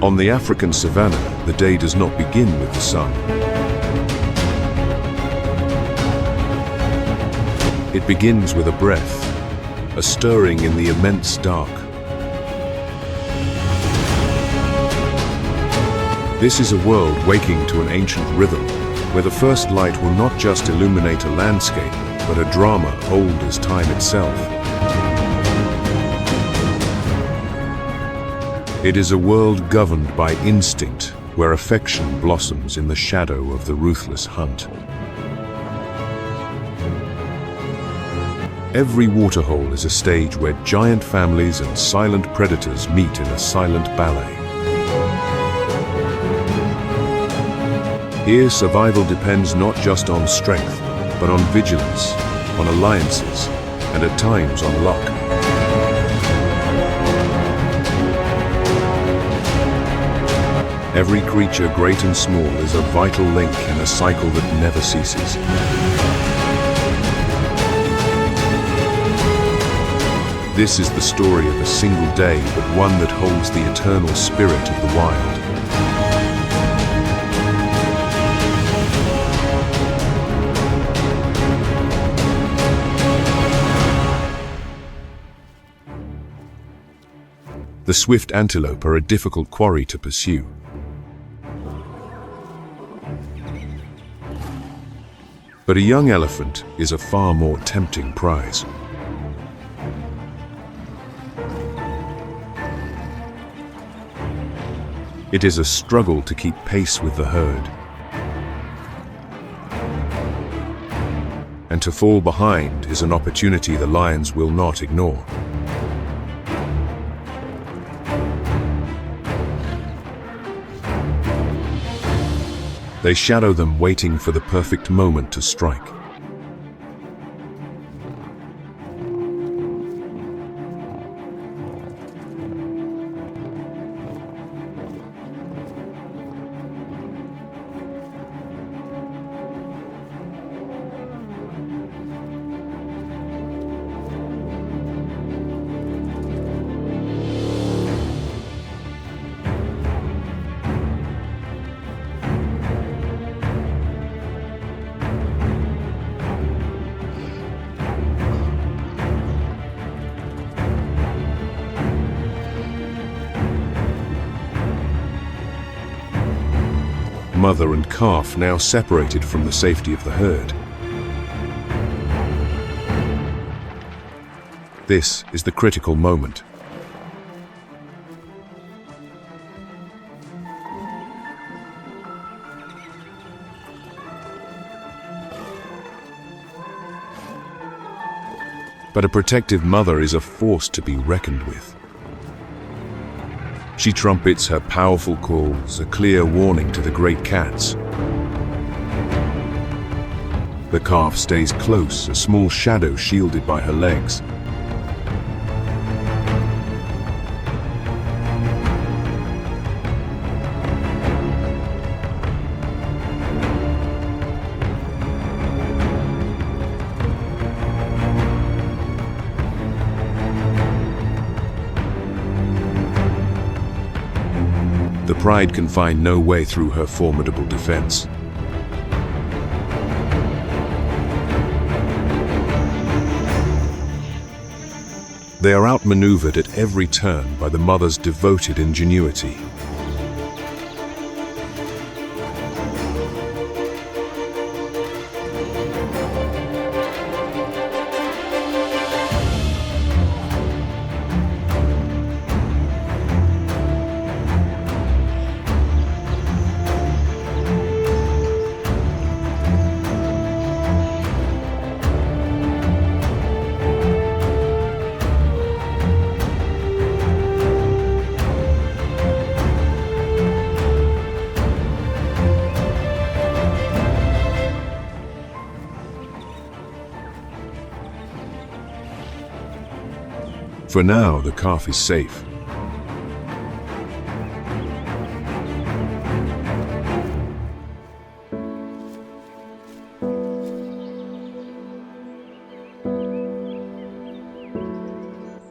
On the African savanna, the day does not begin with the sun. It begins with a breath, a stirring in the immense dark. This is a world waking to an ancient rhythm, where the first light will not just illuminate a landscape, but a drama old as time itself. It is a world governed by instinct, where affection blossoms in the shadow of the ruthless hunt. Every waterhole is a stage where giant families and silent predators meet in a silent ballet. Here, survival depends not just on strength, but on vigilance, on alliances, and at times on luck. Every creature, great and small, is a vital link in a cycle that never ceases. This is the story of a single day, but one that holds the eternal spirit of the wild. The swift antelope are a difficult quarry to pursue. But a young elephant is a far more tempting prize. It is a struggle to keep pace with the herd. And to fall behind is an opportunity the lions will not ignore. They shadow them, waiting for the perfect moment to strike. Mother and calf now separated from the safety of the herd. This is the critical moment. But a protective mother is a force to be reckoned with. She trumpets her powerful calls, a clear warning to the great cats. The calf stays close, a small shadow shielded by her legs. The pride can find no way through her formidable defense. They are outmaneuvered at every turn by the mother's devoted ingenuity. For now, the calf is safe.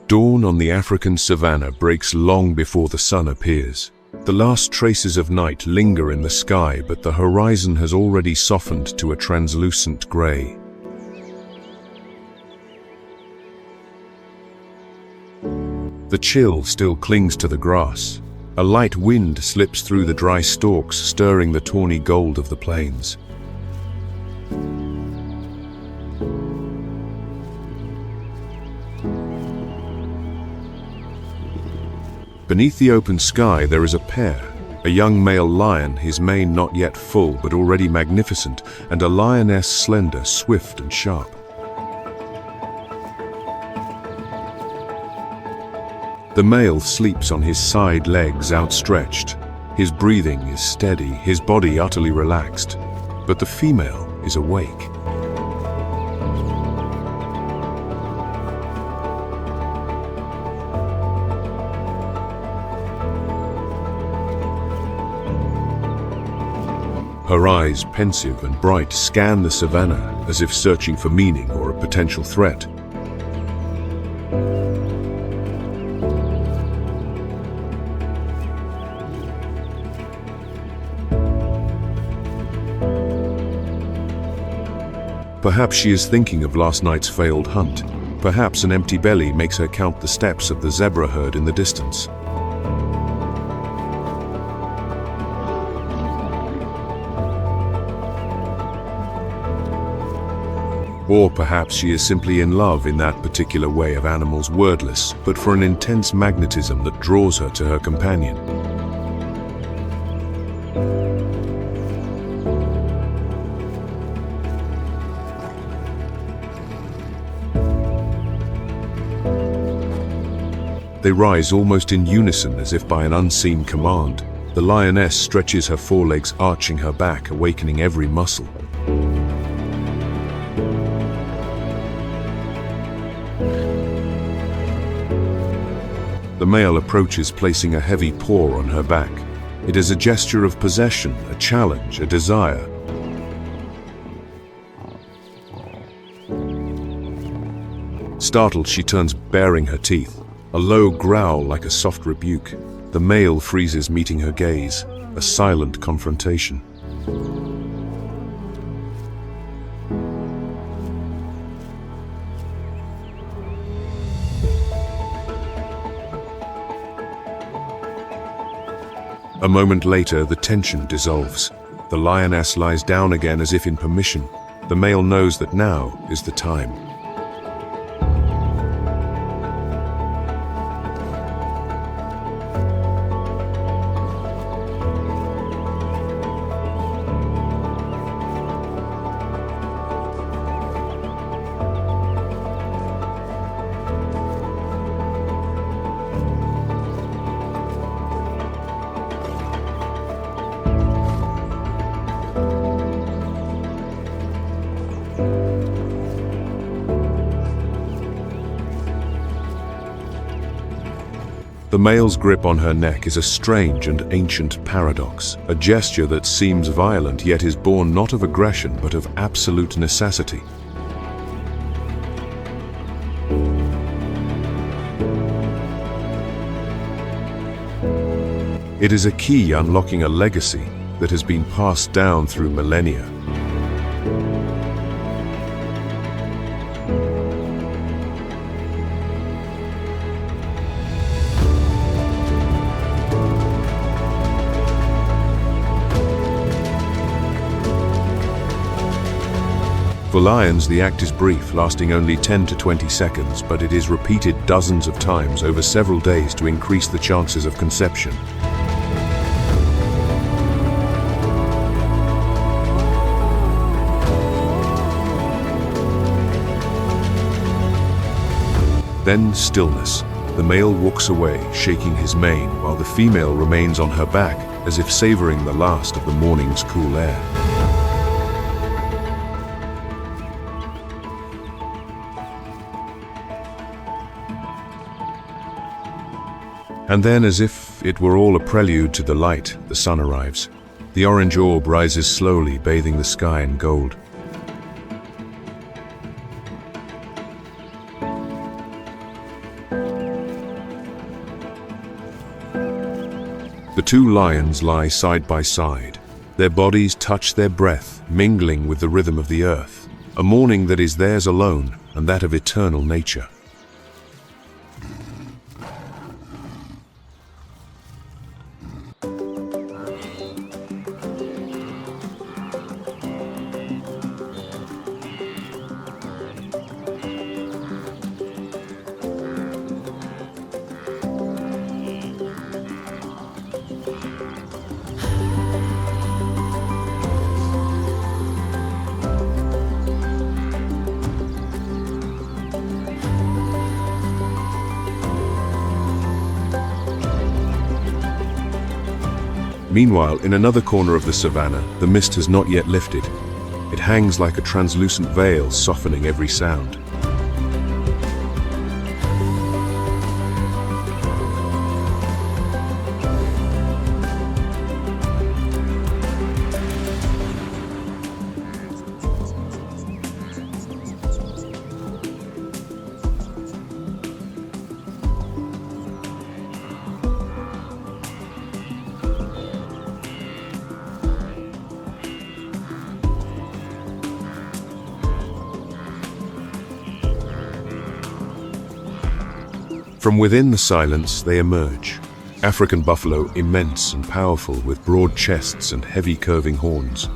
Dawn on the African savanna breaks long before the sun appears. The last traces of night linger in the sky, but the horizon has already softened to a translucent gray. The chill still clings to the grass. A light wind slips through the dry stalks, stirring the tawny gold of the plains. Beneath the open sky there is a pair, a young male lion, his mane not yet full but already magnificent, and a lioness slender, swift and sharp. The male sleeps on his side legs outstretched. His breathing is steady, his body utterly relaxed, but the female is awake. Her eyes, pensive and bright, scan the savanna as if searching for meaning or a potential threat. Perhaps she is thinking of last night's failed hunt. Perhaps an empty belly makes her count the steps of the zebra herd in the distance. Or perhaps she is simply in love in that particular way of animals, wordless, but for an intense magnetism that draws her to her companion. They rise almost in unison as if by an unseen command. The lioness stretches her forelegs, arching her back, awakening every muscle. The male approaches, placing a heavy paw on her back. It is a gesture of possession, a challenge, a desire. Startled, she turns, baring her teeth. A low growl like a soft rebuke. The male freezes, meeting her gaze, a silent confrontation. A moment later, the tension dissolves. The lioness lies down again as if in permission. The male knows that now is the time. The male's grip on her neck is a strange and ancient paradox, a gesture that seems violent yet is born not of aggression but of absolute necessity. It is a key unlocking a legacy that has been passed down through millennia. For lions, the act is brief, lasting only 10 to 20 seconds, but it is repeated dozens of times over several days to increase the chances of conception. Then stillness. The male walks away, shaking his mane, while the female remains on her back, as if savoring the last of the morning's cool air. And then, as if it were all a prelude to the light, the sun arrives. The orange orb rises slowly, bathing the sky in gold. The two lions lie side by side. Their bodies touch their breath, mingling with the rhythm of the earth, a morning that is theirs alone and that of eternal nature. Meanwhile, in another corner of the savannah, the mist has not yet lifted. It hangs like a translucent veil, softening every sound. From within the silence, they emerge. African buffalo, immense and powerful, with broad chests and heavy curving horns.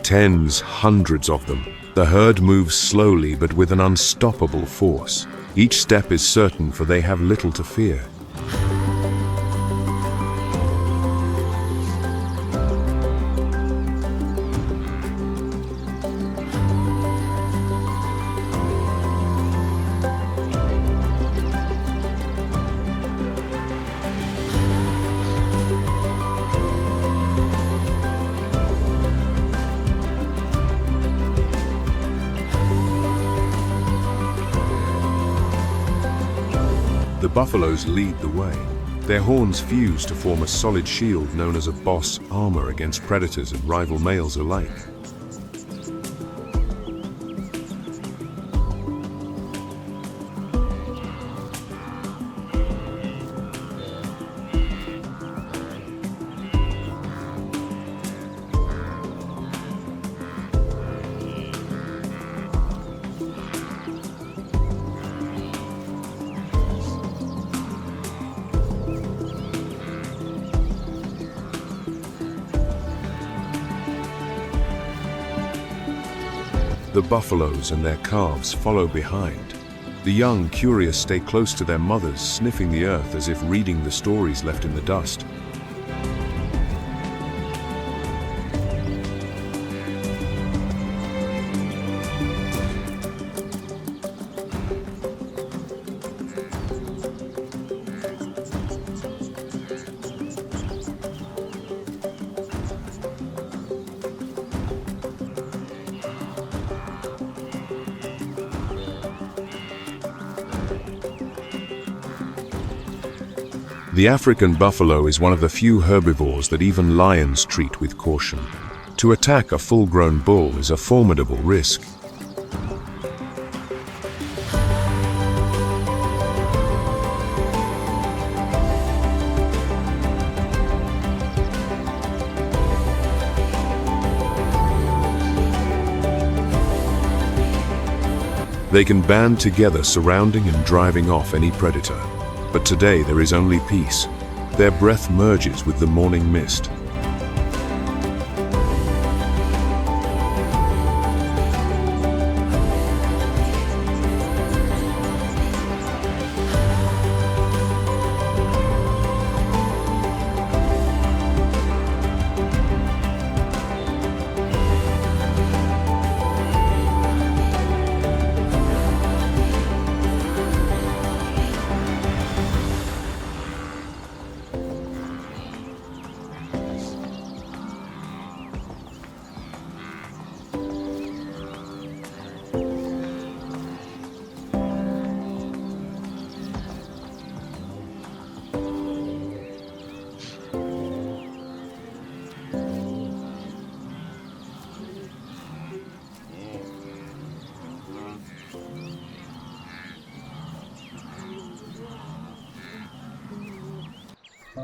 Tens, hundreds of them. The herd moves slowly but with an unstoppable force. Each step is certain, for they have little to fear. The buffaloes lead the way. Their horns fuse to form a solid shield known as a boss armor against predators and rival males alike. The buffaloes and their calves follow behind. The young, curious, stay close to their mothers, sniffing the earth as if reading the stories left in the dust. The African buffalo is one of the few herbivores that even lions treat with caution. To attack a full-grown bull is a formidable risk. They can band together, surrounding and driving off any predator. But today there is only peace. Their breath merges with the morning mist. In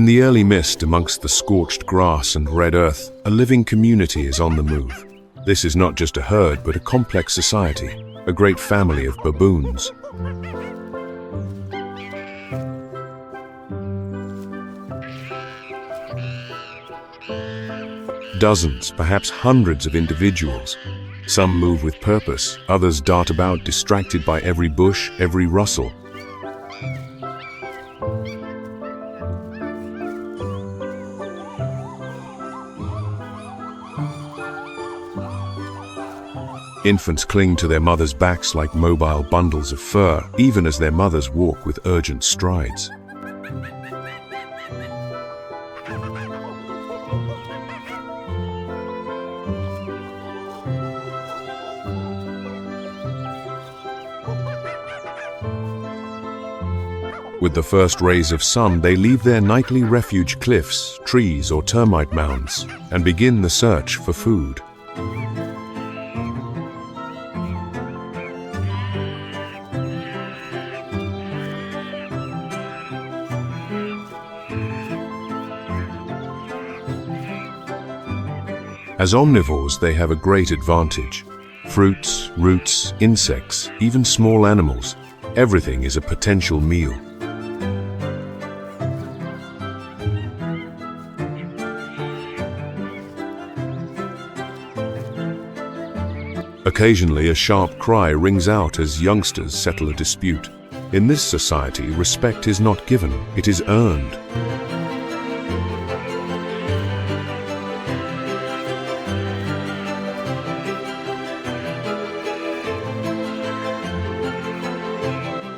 the early mist amongst the scorched grass and red earth, a living community is on the move. This is not just a herd, but a complex society, a great family of baboons. Dozens, perhaps hundreds of individuals. Some move with purpose, others dart about distracted by every bush, every rustle. Infants cling to their mothers' backs like mobile bundles of fur, even as their mothers walk with urgent strides. With the first rays of sun, they leave their nightly refuge cliffs, trees, or termite mounds, and begin the search for food. As omnivores, they have a great advantage. Fruits, roots, insects, even small animals, everything is a potential meal. Occasionally, a sharp cry rings out as youngsters settle a dispute. In this society, respect is not given, it is earned.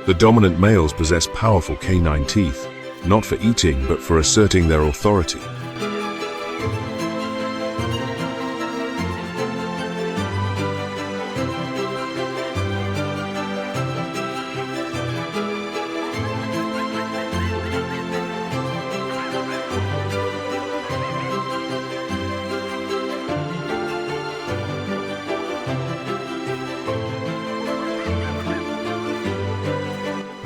The dominant males possess powerful canine teeth, not for eating but for asserting their authority.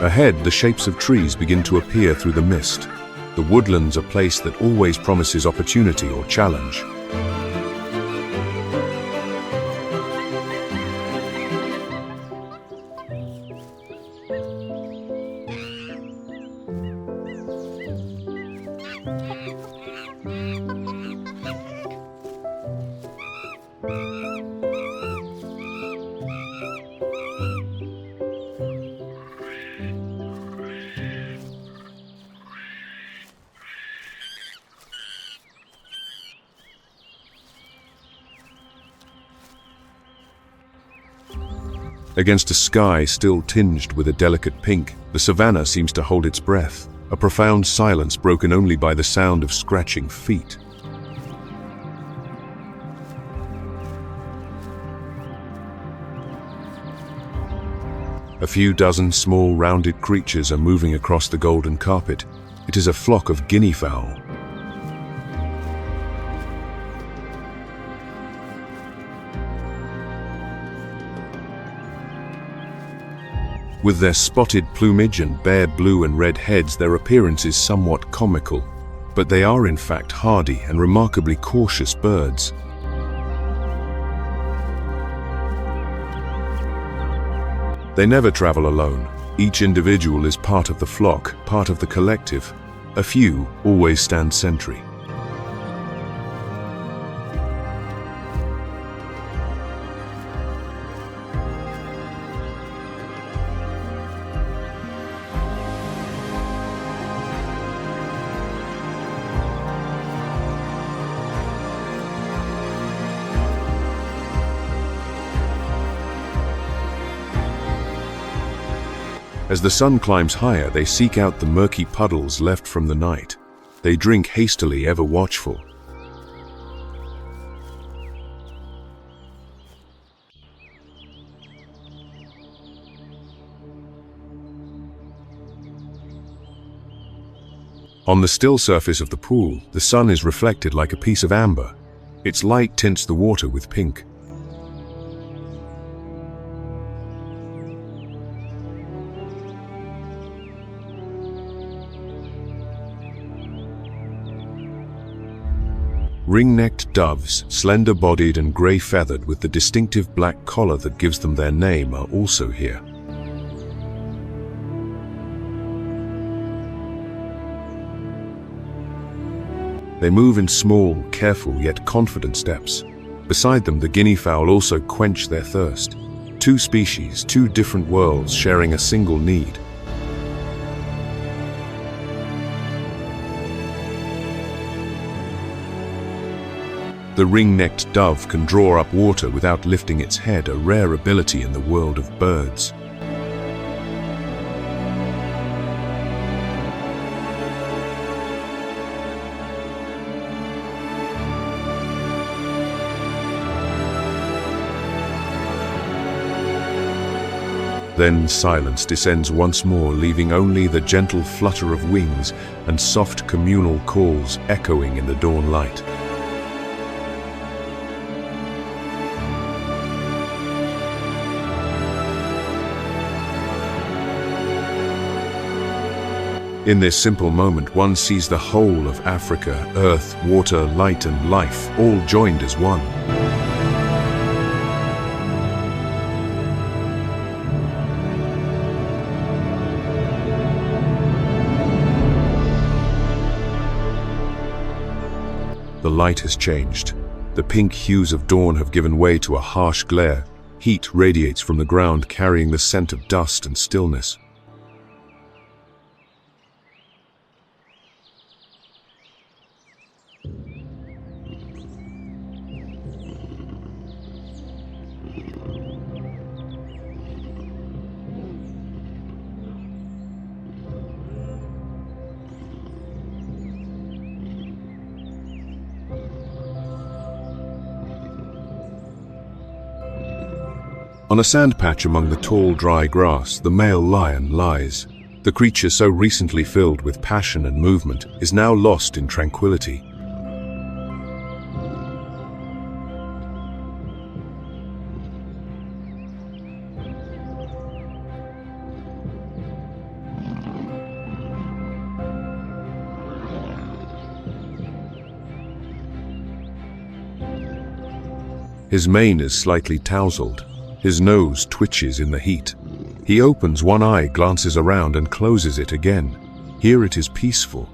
Ahead, the shapes of trees begin to appear through the mist. The woodland's a place that always promises opportunity or challenge. Against a sky still tinged with a delicate pink, the savannah seems to hold its breath, a profound silence broken only by the sound of scratching feet. A few dozen small rounded creatures are moving across the golden carpet. It is a flock of guinea fowl. With their spotted plumage and bare blue and red heads, their appearance is somewhat comical, but they are in fact hardy and remarkably cautious birds. They never travel alone. Each individual is part of the flock, part of the collective. A few always stand sentry. As the sun climbs higher, they seek out the murky puddles left from the night. They drink hastily, ever watchful. On the still surface of the pool, the sun is reflected like a piece of amber. Its light tints the water with pink. Ring-necked doves, slender-bodied and grey-feathered with the distinctive black collar that gives them their name, are also here. They move in small, careful yet confident steps. Beside them, the guinea fowl also quench their thirst. Two species, two different worlds sharing a single need. The ring-necked dove can draw up water without lifting its head, a rare ability in the world of birds. Then silence descends once more, leaving only the gentle flutter of wings and soft communal calls echoing in the dawn light. In this simple moment, one sees the whole of Africa, earth, water, light and life, all joined as one. The light has changed. The pink hues of dawn have given way to a harsh glare. Heat radiates from the ground, carrying the scent of dust and stillness. On a sand patch among the tall, dry grass, the male lion lies. The creature, so recently filled with passion and movement, is now lost in tranquility. His mane is slightly tousled. His nose twitches in the heat. He opens one eye, glances around, and closes it again. Here it is peaceful.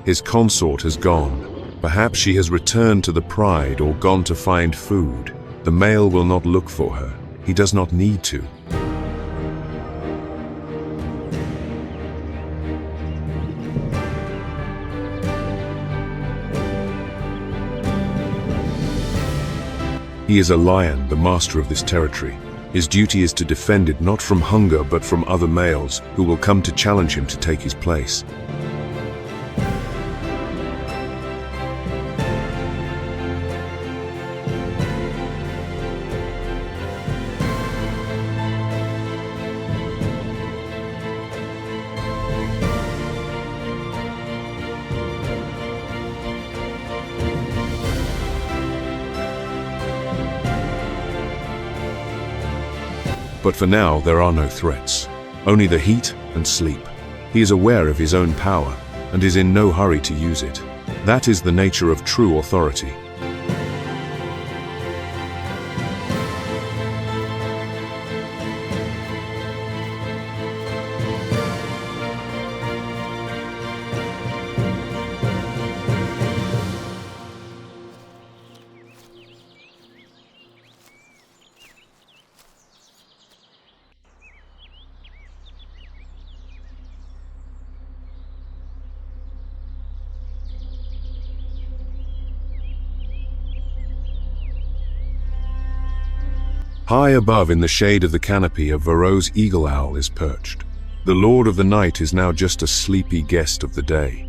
His consort has gone. Perhaps she has returned to the pride or gone to find food. The male will not look for her. He does not need to. He is a lion, the master of this territory. His duty is to defend it not from hunger but from other males who will come to challenge him to take his place. But for now, there are no threats, only the heat and sleep. He is aware of his own power and is in no hurry to use it. That is the nature of true authority. High above in the shade of the canopy, a Varro's eagle owl is perched. The lord of the night is now just a sleepy guest of the day.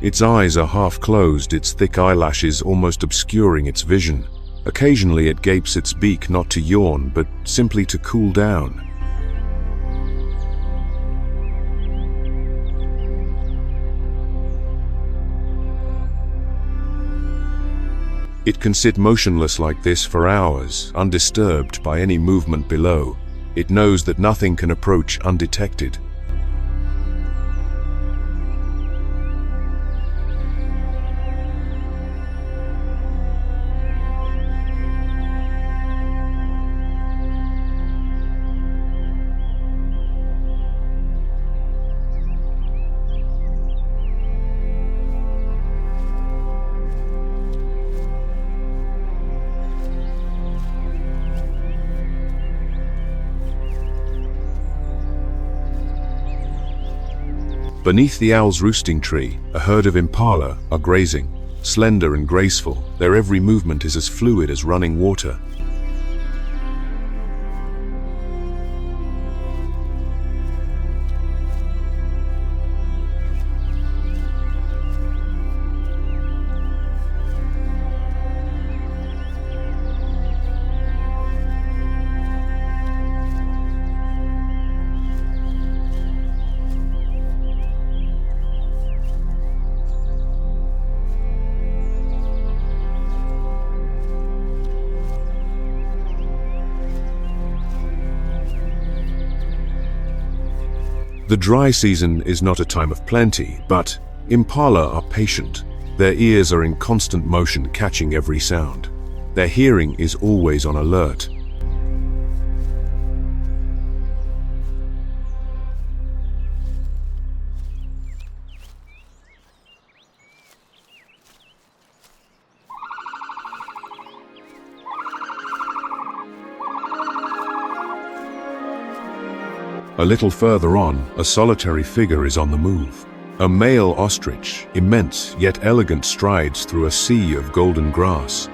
Its eyes are half closed, its thick eyelashes almost obscuring its vision. Occasionally it gapes its beak, not to yawn, but simply to cool down. It can sit motionless like this for hours, undisturbed by any movement below. It knows that nothing can approach undetected. Beneath the owl's roosting tree, a herd of impala are grazing. Slender and graceful, their every movement is as fluid as running water. The dry season is not a time of plenty, but impala are patient. Their ears are in constant motion, catching every sound. Their hearing is always on alert. A little further on, a solitary figure is on the move. A male ostrich, immense yet elegant, strides through a sea of golden grass.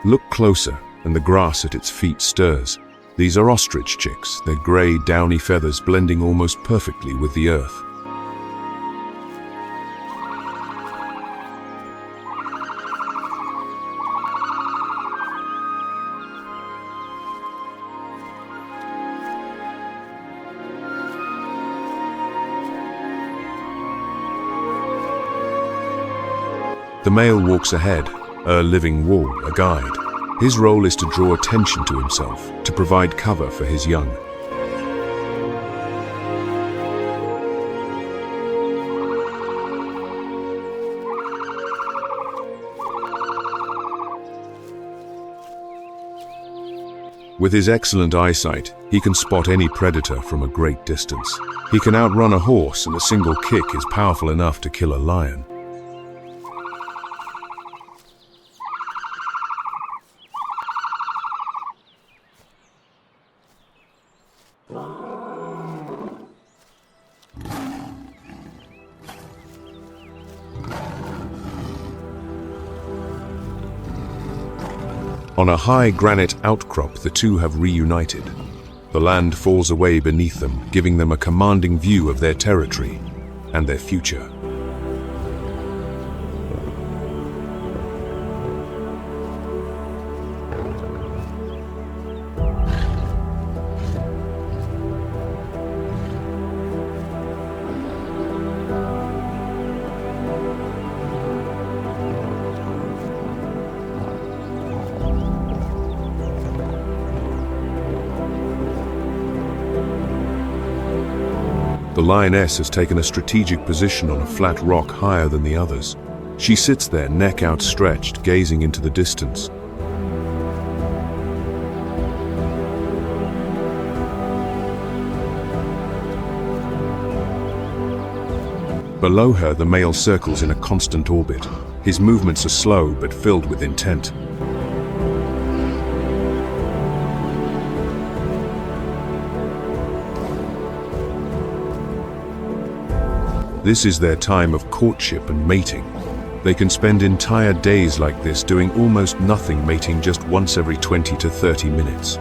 Look closer, and the grass at its feet stirs. These are ostrich chicks, their grey, downy feathers blending almost perfectly with the earth. The male walks ahead, a living wall, a guide. His role is to draw attention to himself, to provide cover for his young. With his excellent eyesight, he can spot any predator from a great distance. He can outrun a horse, and a single kick is powerful enough to kill a lion. On a high granite outcrop, the two have reunited. The land falls away beneath them, giving them a commanding view of their territory and their future. The lioness has taken a strategic position on a flat rock higher than the others. She sits there, neck outstretched, gazing into the distance. Below her, the male circles in a constant orbit. His movements are slow but filled with intent. This is their time of courtship and mating. They can spend entire days like this doing almost nothing, mating just once every 20 to 30 minutes.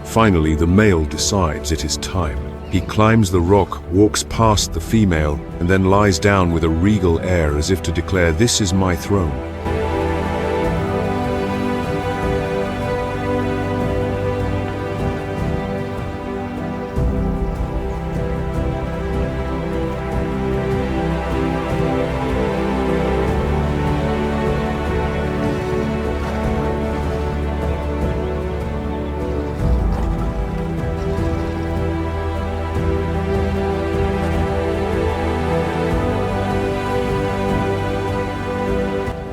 Finally, the male decides it is time. He climbs the rock, walks past the female, and then lies down with a regal air as if to declare, "This is my throne."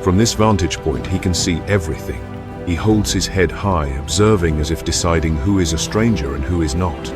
From this vantage point, he can see everything. He holds his head high, observing as if deciding who is a stranger and who is not.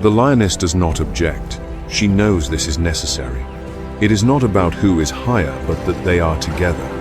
The lioness does not object. She knows this is necessary. It is not about who is higher, but that they are together.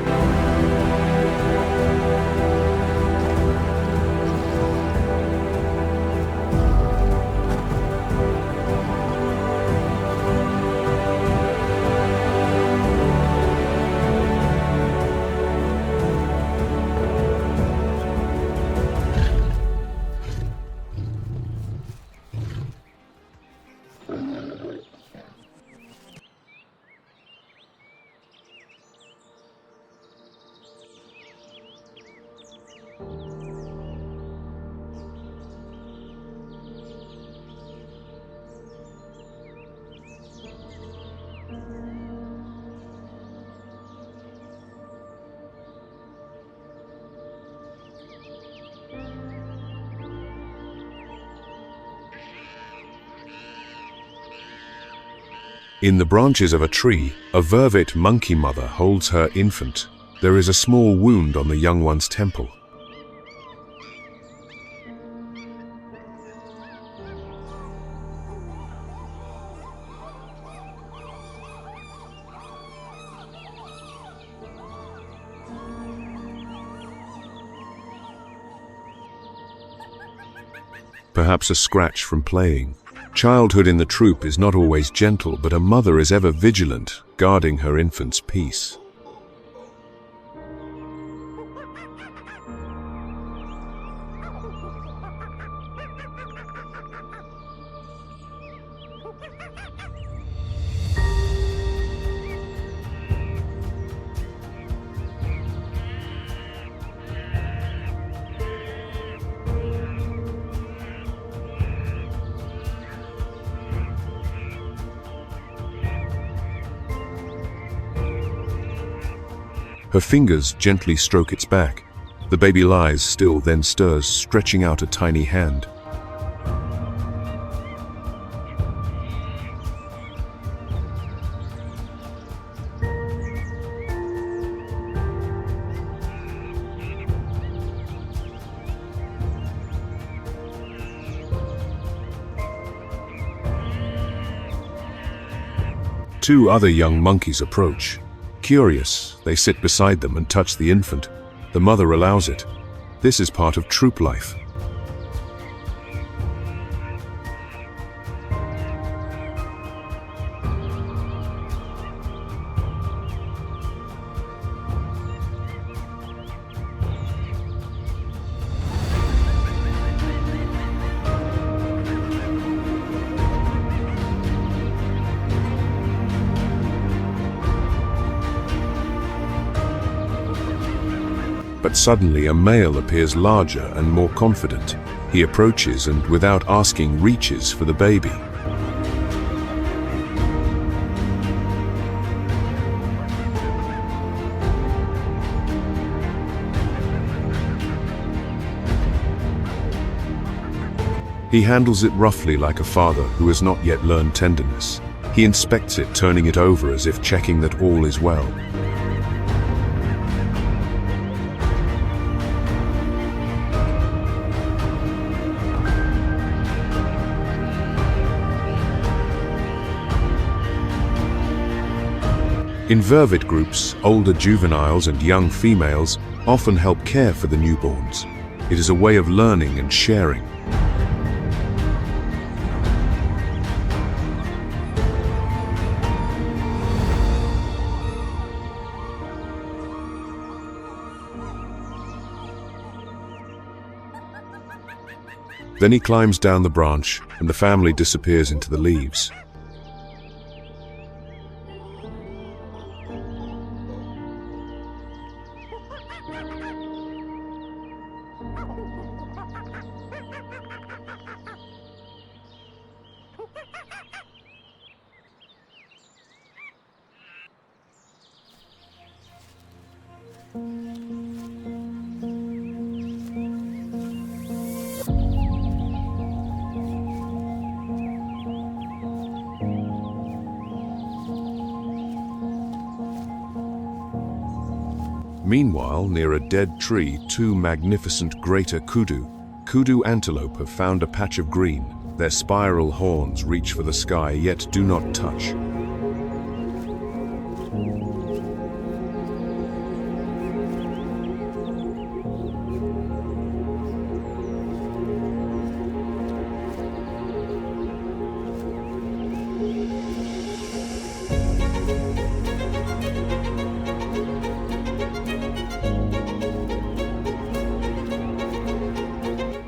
In the branches of a tree, a vervet monkey mother holds her infant. There is a small wound on the young one's temple. Perhaps a scratch from playing. Childhood in the troop is not always gentle, but a mother is ever vigilant, guarding her infant's peace. Her fingers gently stroke its back. The baby lies still, then stirs, stretching out a tiny hand. Two other young monkeys approach. Curious, they sit beside them and touch the infant. The mother allows it. This is part of troop life. But suddenly a male appears larger and more confident. He approaches and, without asking, reaches for the baby. He handles it roughly like a father who has not yet learned tenderness. He inspects it, turning it over as if checking that all is well. In vervet groups, older juveniles and young females often help care for the newborns. It is a way of learning and sharing. Then he climbs down the branch, and the family disappears into the leaves. Meanwhile, near a dead tree, two magnificent greater kudu antelope have found a patch of green. Their spiral horns reach for the sky, yet do not touch.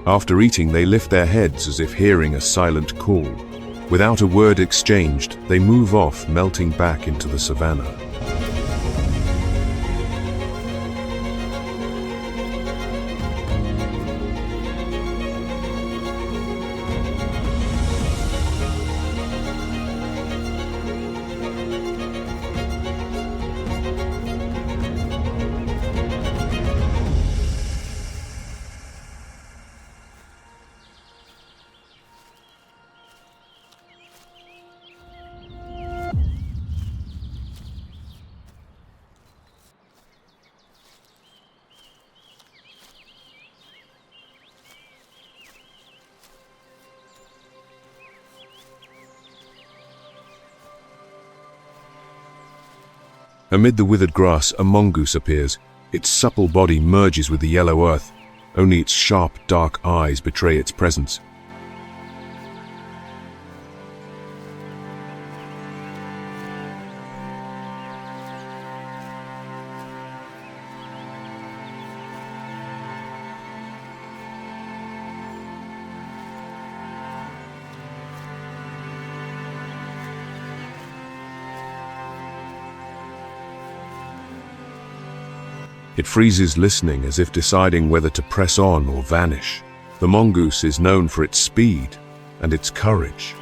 After eating, they lift their heads as if hearing a silent call. Without a word exchanged, they move off, melting back into the savannah. Amid the withered grass, a mongoose appears. Its supple body merges with the yellow earth. Only its sharp, dark eyes betray its presence. It freezes, listening, as if deciding whether to press on or vanish. The mongoose is known for its speed and its courage.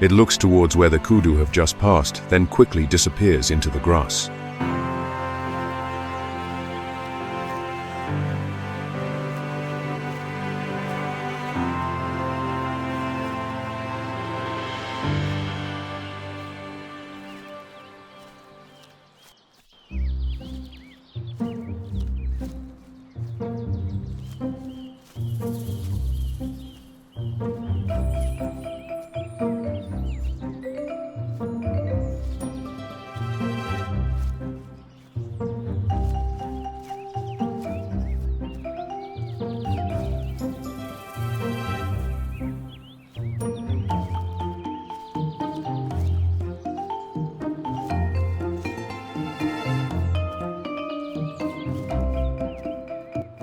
It looks towards where the kudu have just passed, then quickly disappears into the grass.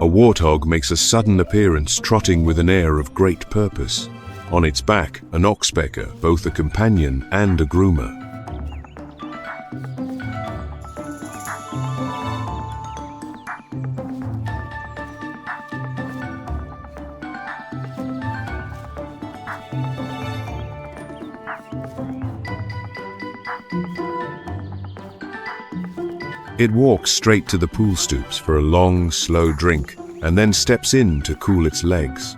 A warthog makes a sudden appearance, trotting with an air of great purpose. On its back, an oxpecker, both a companion and a groomer. It walks straight to the pool stoops for a long, slow drink, and then steps in to cool its legs.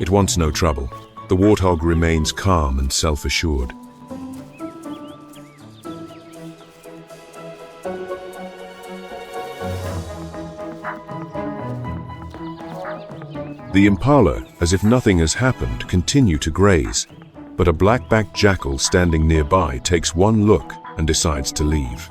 It wants no trouble. The warthog remains calm and self-assured. The impala, as if nothing has happened, continue to graze, but a black-backed jackal standing nearby takes one look and decides to leave.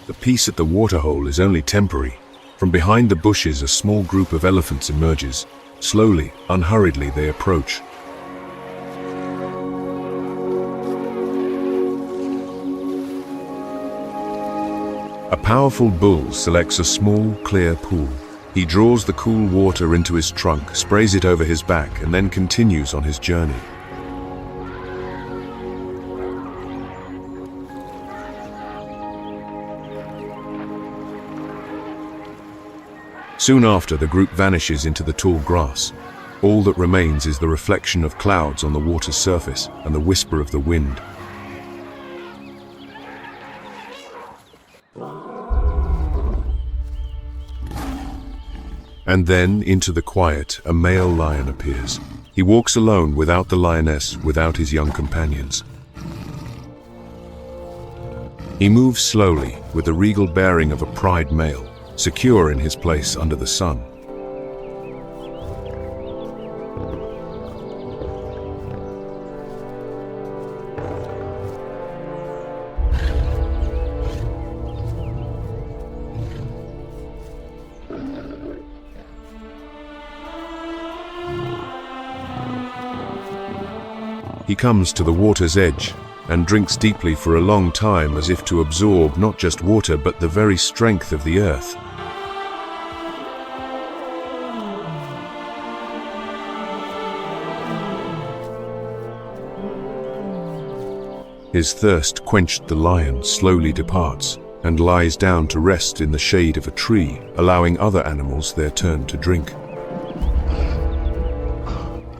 The peace at the waterhole is only temporary. From behind the bushes, a small group of elephants emerges. Slowly, unhurriedly, they approach. A powerful bull selects a small, clear pool. He draws the cool water into his trunk, sprays it over his back, and then continues on his journey. Soon after, the group vanishes into the tall grass. All that remains is the reflection of clouds on the water's surface and the whisper of the wind. And then, into the quiet, a male lion appears. He walks alone, without the lioness, without his young companions. He moves slowly, with the regal bearing of a pride male, secure in his place under the sun. He comes to the water's edge and drinks deeply for a long time, as if to absorb not just water but the very strength of the earth. His thirst quenched, the lion slowly departs and lies down to rest in the shade of a tree, allowing other animals their turn to drink.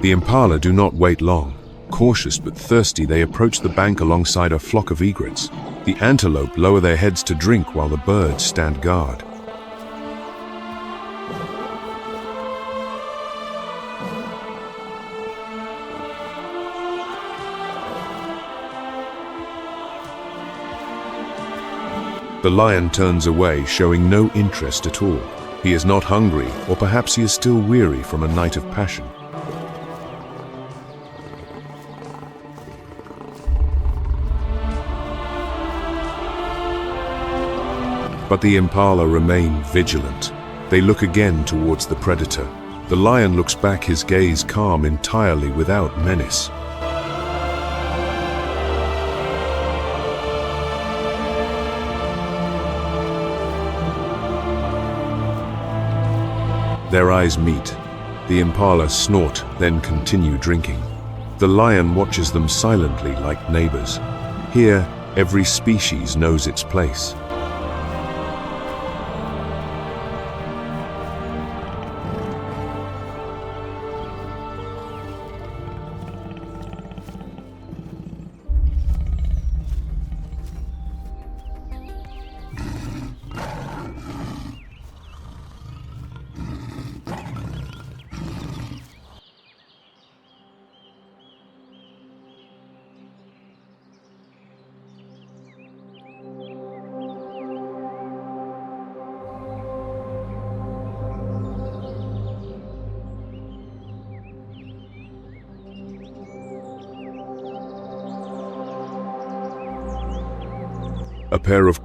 The impala do not wait long. Cautious but thirsty, they approach the bank alongside a flock of egrets. The antelope lower their heads to drink while the birds stand guard. The lion turns away, showing no interest at all. He is not hungry, or perhaps he is still weary from a night of passion. But the impala remain vigilant. They look again towards the predator. The lion looks back, his gaze calm, entirely without menace. Their eyes meet. The impala snort, then continue drinking. The lion watches them silently like neighbors. Here, every species knows its place. A pair of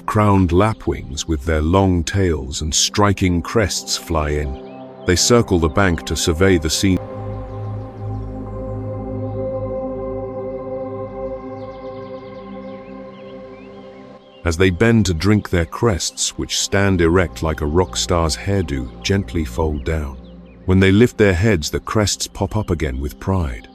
crowned lapwings with their long tails and striking crests fly in. They circle the bank to survey the scene. As they bend to drink, their crests, which stand erect like a rock star's hairdo, gently fold down. When they lift their heads, the crests pop up again with pride.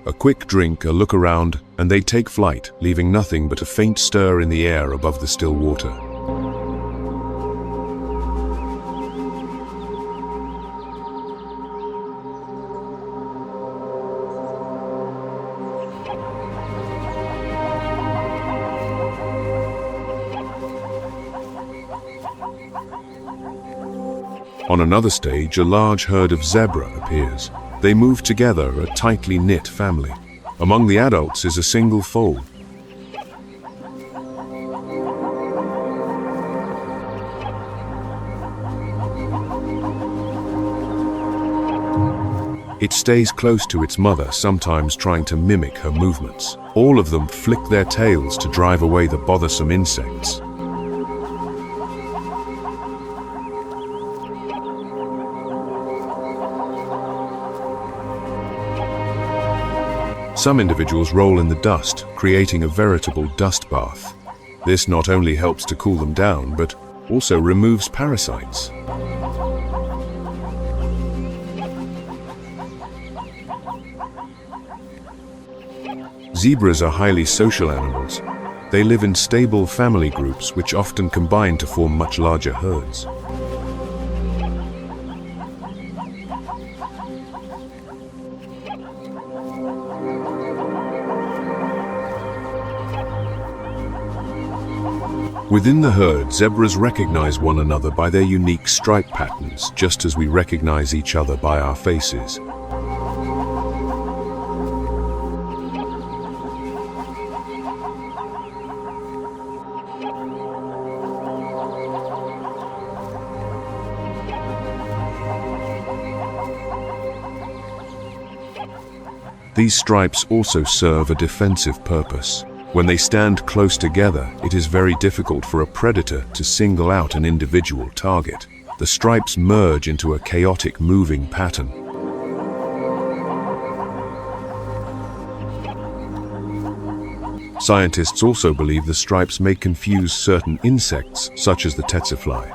A quick drink, a look around, and they take flight, leaving nothing but a faint stir in the air above the still water. On another stage, a large herd of zebra appears. They move together, a tightly knit family. Among the adults is a single foal. It stays close to its mother, sometimes trying to mimic her movements. All of them flick their tails to drive away the bothersome insects. Some individuals roll in the dust, creating a veritable dust bath. This not only helps to cool them down, but also removes parasites. Zebras are highly social animals. They live in stable family groups, which often combine to form much larger herds. Within the herd, zebras recognize one another by their unique stripe patterns, just as we recognize each other by our faces. These stripes also serve a defensive purpose. When they stand close together, it is very difficult for a predator to single out an individual target. The stripes merge into a chaotic moving pattern. Scientists also believe the stripes may confuse certain insects, such as the tsetse-fly.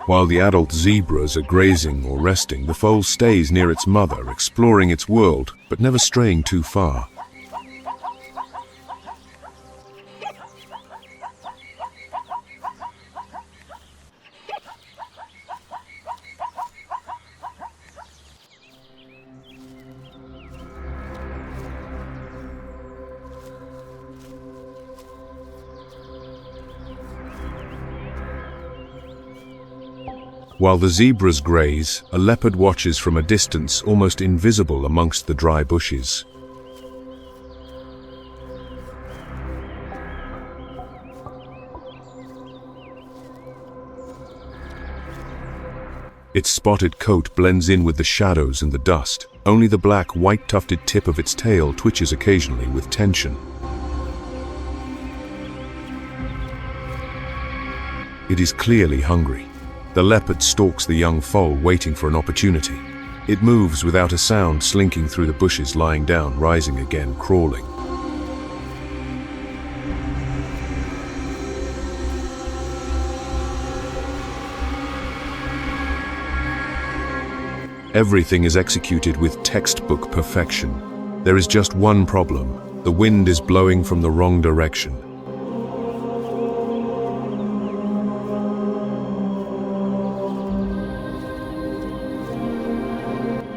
While the adult zebras are grazing or resting, the foal stays near its mother, exploring its world, but never straying too far. While the zebras graze, a leopard watches from a distance, almost invisible amongst the dry bushes. Its spotted coat blends in with the shadows and the dust. Only the black, white-tufted tip of its tail twitches occasionally with tension. It is clearly hungry. The leopard stalks the young foal, waiting for an opportunity. It moves without a sound, slinking through the bushes, lying down, rising again, crawling. Everything is executed with textbook perfection. There is just one problem. The wind is blowing from the wrong direction.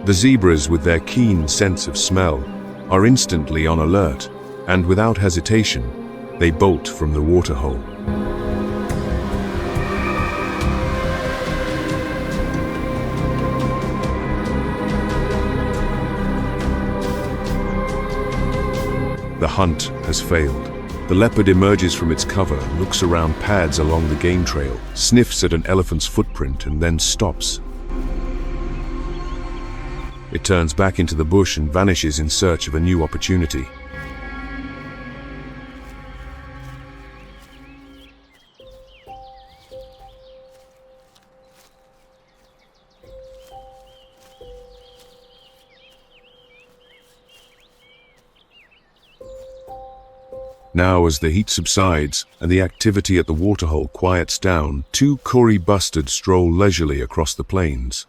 The zebras, with their keen sense of smell, are instantly on alert, and without hesitation, they bolt from the waterhole. The hunt has failed. The leopard emerges from its cover, looks around pads along the game trail, sniffs at an elephant's footprint, and then stops. It turns back into the bush and vanishes in search of a new opportunity. Now, as the heat subsides and the activity at the waterhole quiets down, two Kori bustards stroll leisurely across the plains.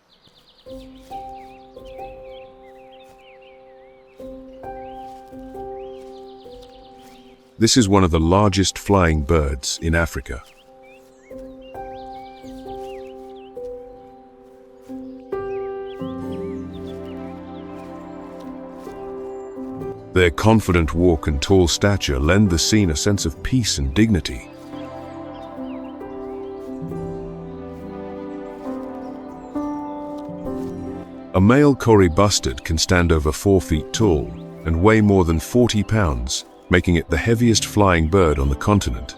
This is one of the largest flying birds in Africa. Their confident walk and tall stature lend the scene a sense of peace and dignity. A male Kori bustard can stand over 4 feet tall and weigh more than 40 pounds, making it the heaviest flying bird on the continent.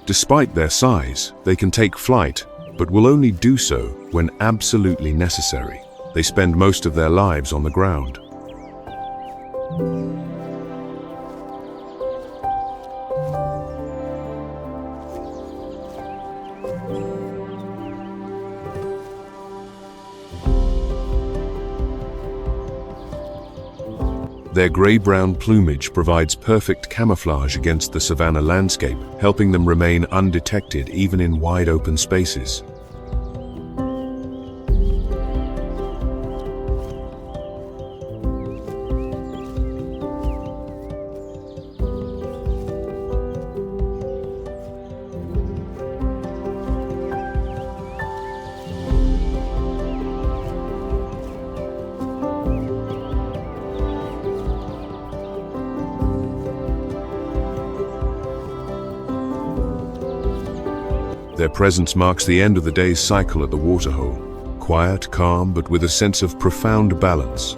Despite their size, they can take flight, but will only do so when absolutely necessary. They spend most of their lives on the ground. Their grey-brown plumage provides perfect camouflage against the savanna landscape, helping them remain undetected even in wide-open spaces. Their presence marks the end of the day's cycle at the waterhole. Quiet, calm, but with a sense of profound balance.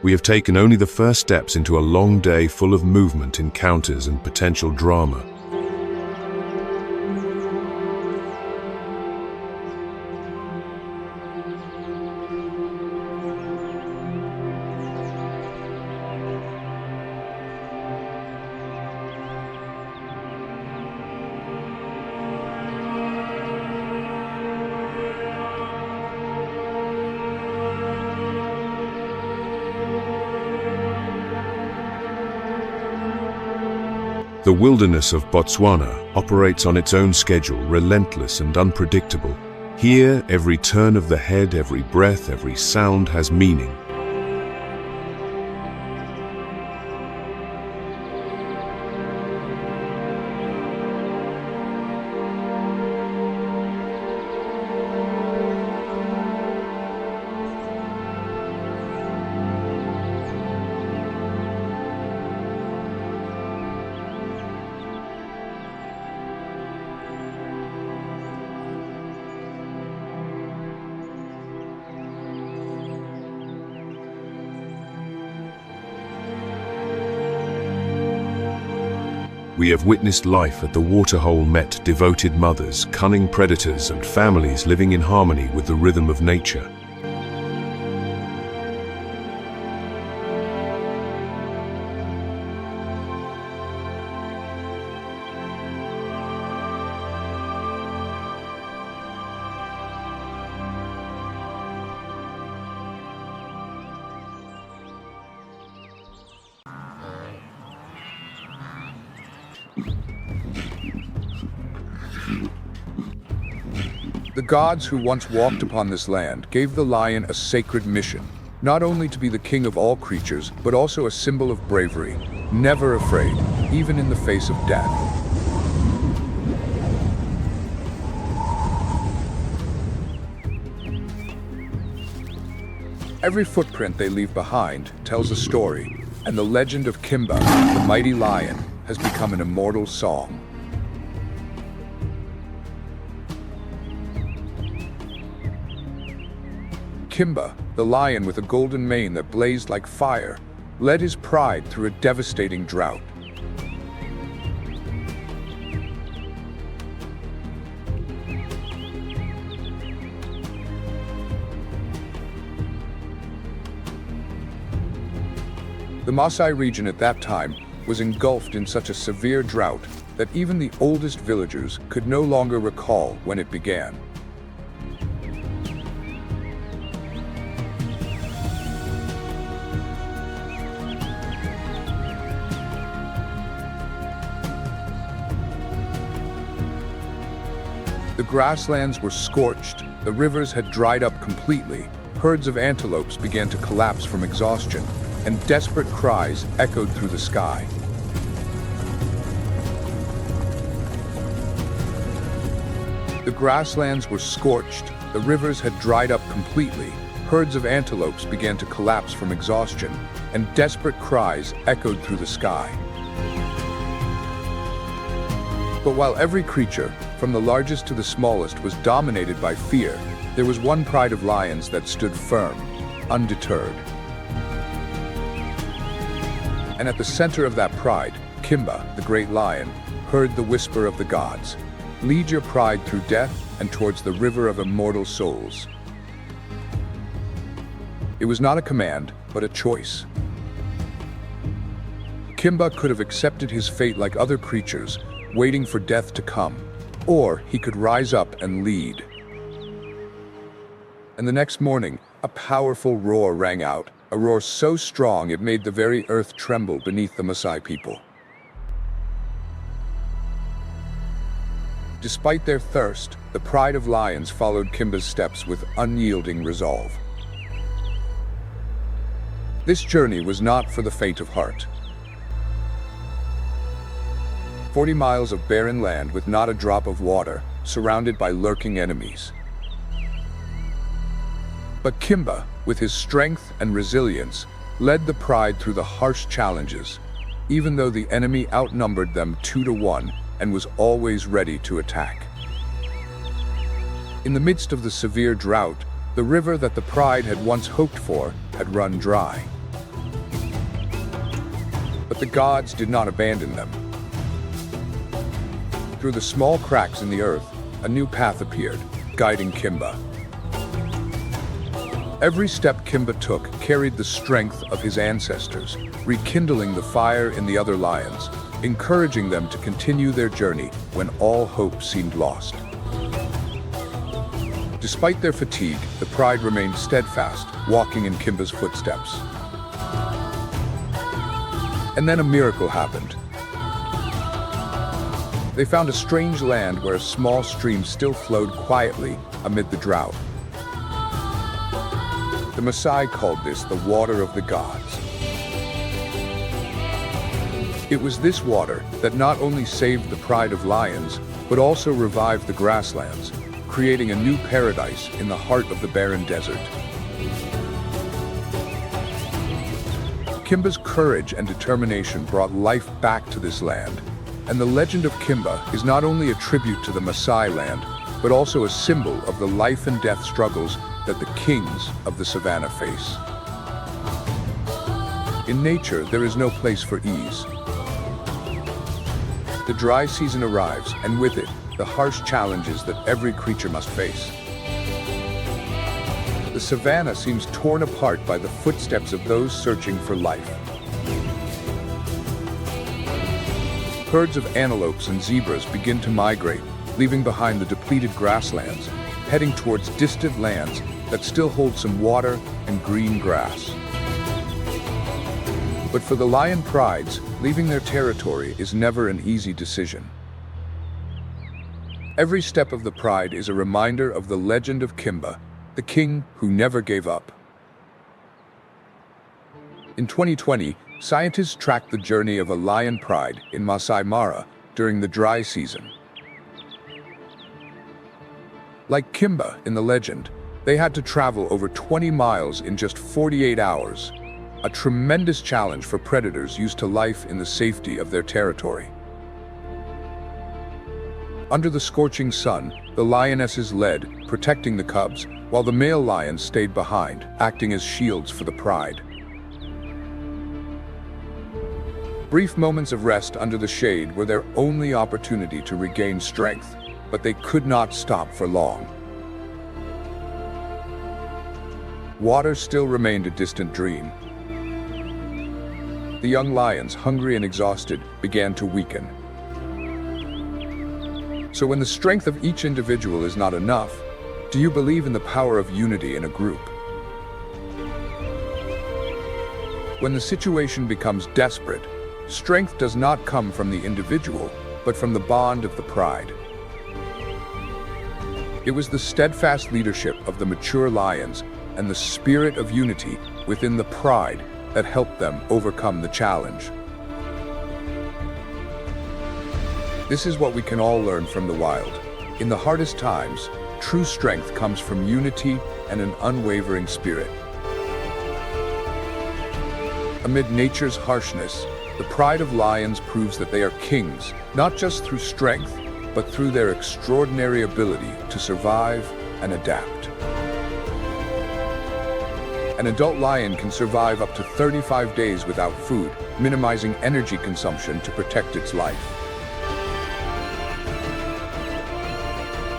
We have taken only the first steps into a long day full of movement, encounters, and potential drama. The wilderness of Botswana operates on its own schedule, relentless and unpredictable. Here, every turn of the head, every breath, every sound has meaning. we have witnessed life at the waterhole met devoted mothers, cunning predators, and families living in harmony with the rhythm of nature. The gods who once walked upon this land gave the lion a sacred mission, not only to be the king of all creatures, but also a symbol of bravery, never afraid, even in the face of death. Every footprint they leave behind tells a story, and the legend of Kimba, the mighty lion, has become an immortal song. Kimba, the lion with a golden mane that blazed like fire, led his pride through a devastating drought. The Maasai region at that time was engulfed in such a severe drought that even the oldest villagers could no longer recall when it began. The grasslands were scorched, the rivers had dried up completely, herds of antelopes began to collapse from exhaustion, and desperate cries echoed through the sky. The grasslands were scorched, the rivers had dried up completely, herds of antelopes began to collapse from exhaustion, and desperate cries echoed through the sky. But while every creature, from the largest to the smallest, was dominated by fear, there was one pride of lions that stood firm, undeterred. And at the center of that pride, Kimba, the great lion, heard the whisper of the gods. Lead your pride through death and towards the river of immortal souls. It was not a command, but a choice. Kimba could have accepted his fate like other creatures, waiting for death to come, or he could rise up and lead. And the next morning, a powerful roar rang out, a roar so strong it made the very earth tremble beneath the Maasai people. Despite their thirst, the pride of lions followed Kimba's steps with unyielding resolve. This journey was not for the faint of heart. 40 miles of barren land with not a drop of water, surrounded by lurking enemies. But Kimba, with his strength and resilience, led the pride through the harsh challenges, even though the enemy outnumbered them 2-1 and was always ready to attack. In the midst of the severe drought, the river that the pride had once hoped for had run dry. But the gods did not abandon them. Through the small cracks in the earth, a new path appeared, guiding Kimba. Every step Kimba took carried the strength of his ancestors, rekindling the fire in the other lions, encouraging them to continue their journey when all hope seemed lost. Despite their fatigue, the pride remained steadfast, walking in Kimba's footsteps. And then a miracle happened. They found a strange land where a small stream still flowed quietly amid the drought. The Maasai called this the water of the gods. It was this water that not only saved the pride of lions, but also revived the grasslands, creating a new paradise in the heart of the barren desert. Kimba's courage and determination brought life back to this land, and the legend of Kimba is not only a tribute to the Maasai land, but also a symbol of the life and death struggles that the kings of the savannah face. In nature, there is no place for ease. The dry season arrives, and with it, the harsh challenges that every creature must face. The savanna seems torn apart by the footsteps of those searching for life. Herds of antelopes and zebras begin to migrate, leaving behind the depleted grasslands, heading towards distant lands that still hold some water and green grass. But for the lion prides, leaving their territory is never an easy decision. Every step of the pride is a reminder of the legend of Kimba, the king who never gave up. In 2020, scientists tracked the journey of a lion pride in Masai Mara during the dry season. Like Kimba in the legend, they had to travel over 20 miles in just 48 hours, a tremendous challenge for predators used to life in the safety of their territory. Under the scorching sun, the lionesses led, protecting the cubs, while the male lions stayed behind, acting as shields for the pride. Brief moments of rest under the shade were their only opportunity to regain strength, but they could not stop for long. Water still remained a distant dream. The young lions, hungry and exhausted, began to weaken. So when the strength of each individual is not enough, do you believe in the power of unity in a group? When the situation becomes desperate, strength does not come from the individual, but from the bond of the pride. It was the steadfast leadership of the mature lions and the spirit of unity within the pride that helped them overcome the challenge. This is what we can all learn from the wild. In the hardest times, true strength comes from unity and an unwavering spirit. Amid nature's harshness, the pride of lions proves that they are kings, not just through strength, but through their extraordinary ability to survive and adapt. An adult lion can survive up to 35 days without food, minimizing energy consumption to protect its life.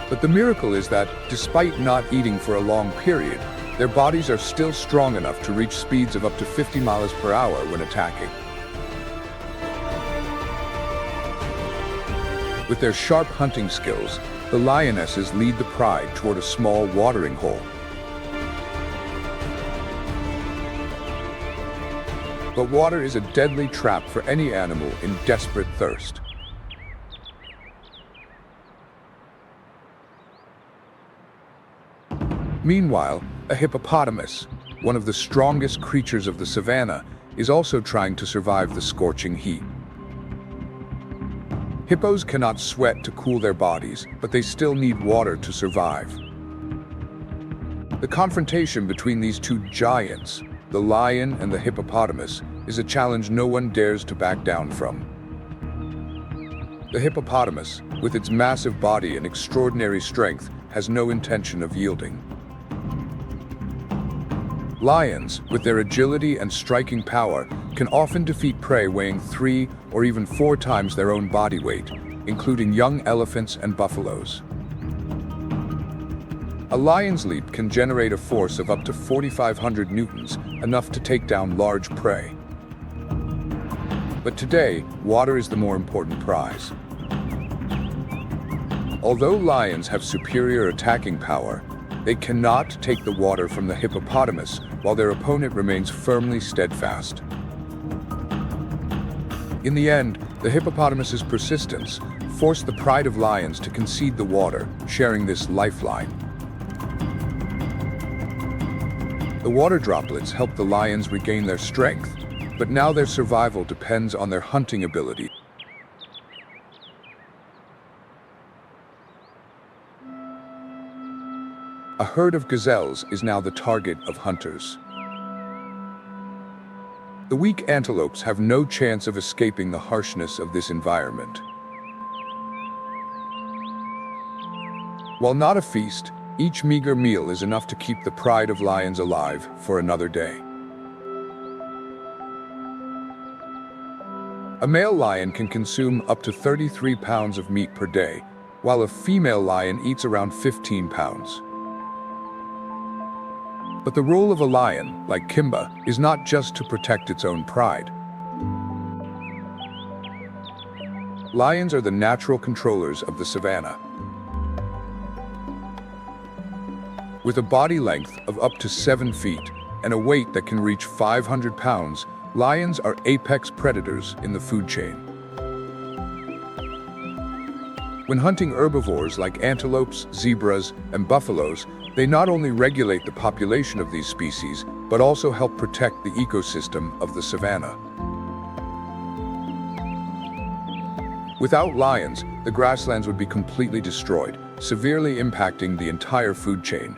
But the miracle is that, despite not eating for a long period, their bodies are still strong enough to reach speeds of up to 50 miles per hour when attacking. With their sharp hunting skills, the lionesses lead the pride toward a small watering hole. But water is a deadly trap for any animal in desperate thirst. Meanwhile, a hippopotamus, one of the strongest creatures of the savanna, is also trying to survive the scorching heat. Hippos cannot sweat to cool their bodies, but they still need water to survive. The confrontation between these two giants, the lion and the hippopotamus, is a challenge no one dares to back down from. The hippopotamus, with its massive body and extraordinary strength, has no intention of yielding. Lions, with their agility and striking power, can often defeat prey weighing 3 or even 4 times their own body weight, including young elephants and buffaloes. A lion's leap can generate a force of up to 4,500 newtons, enough to take down large prey. But today, water is the more important prize. Although lions have superior attacking power, they cannot take the water from the hippopotamus while their opponent remains firmly steadfast. In the end, the hippopotamus's persistence forced the pride of lions to concede the water, sharing this lifeline. The water droplets help the lions regain their strength, but now their survival depends on their hunting ability. A herd of gazelles is now the target of hunters. The weak antelopes have no chance of escaping the harshness of this environment. While not a feast, each meager meal is enough to keep the pride of lions alive for another day. A male lion can consume up to 33 pounds of meat per day, while a female lion eats around 15 pounds. But the role of a lion, like Kimba, is not just to protect its own pride. Lions are the natural controllers of the savanna. With a body length of up to 7 feet and a weight that can reach 500 pounds, lions are apex predators in the food chain. When hunting herbivores like antelopes, zebras, and buffaloes, they not only regulate the population of these species, but also help protect the ecosystem of the savanna. Without lions, the grasslands would be completely destroyed, severely impacting the entire food chain.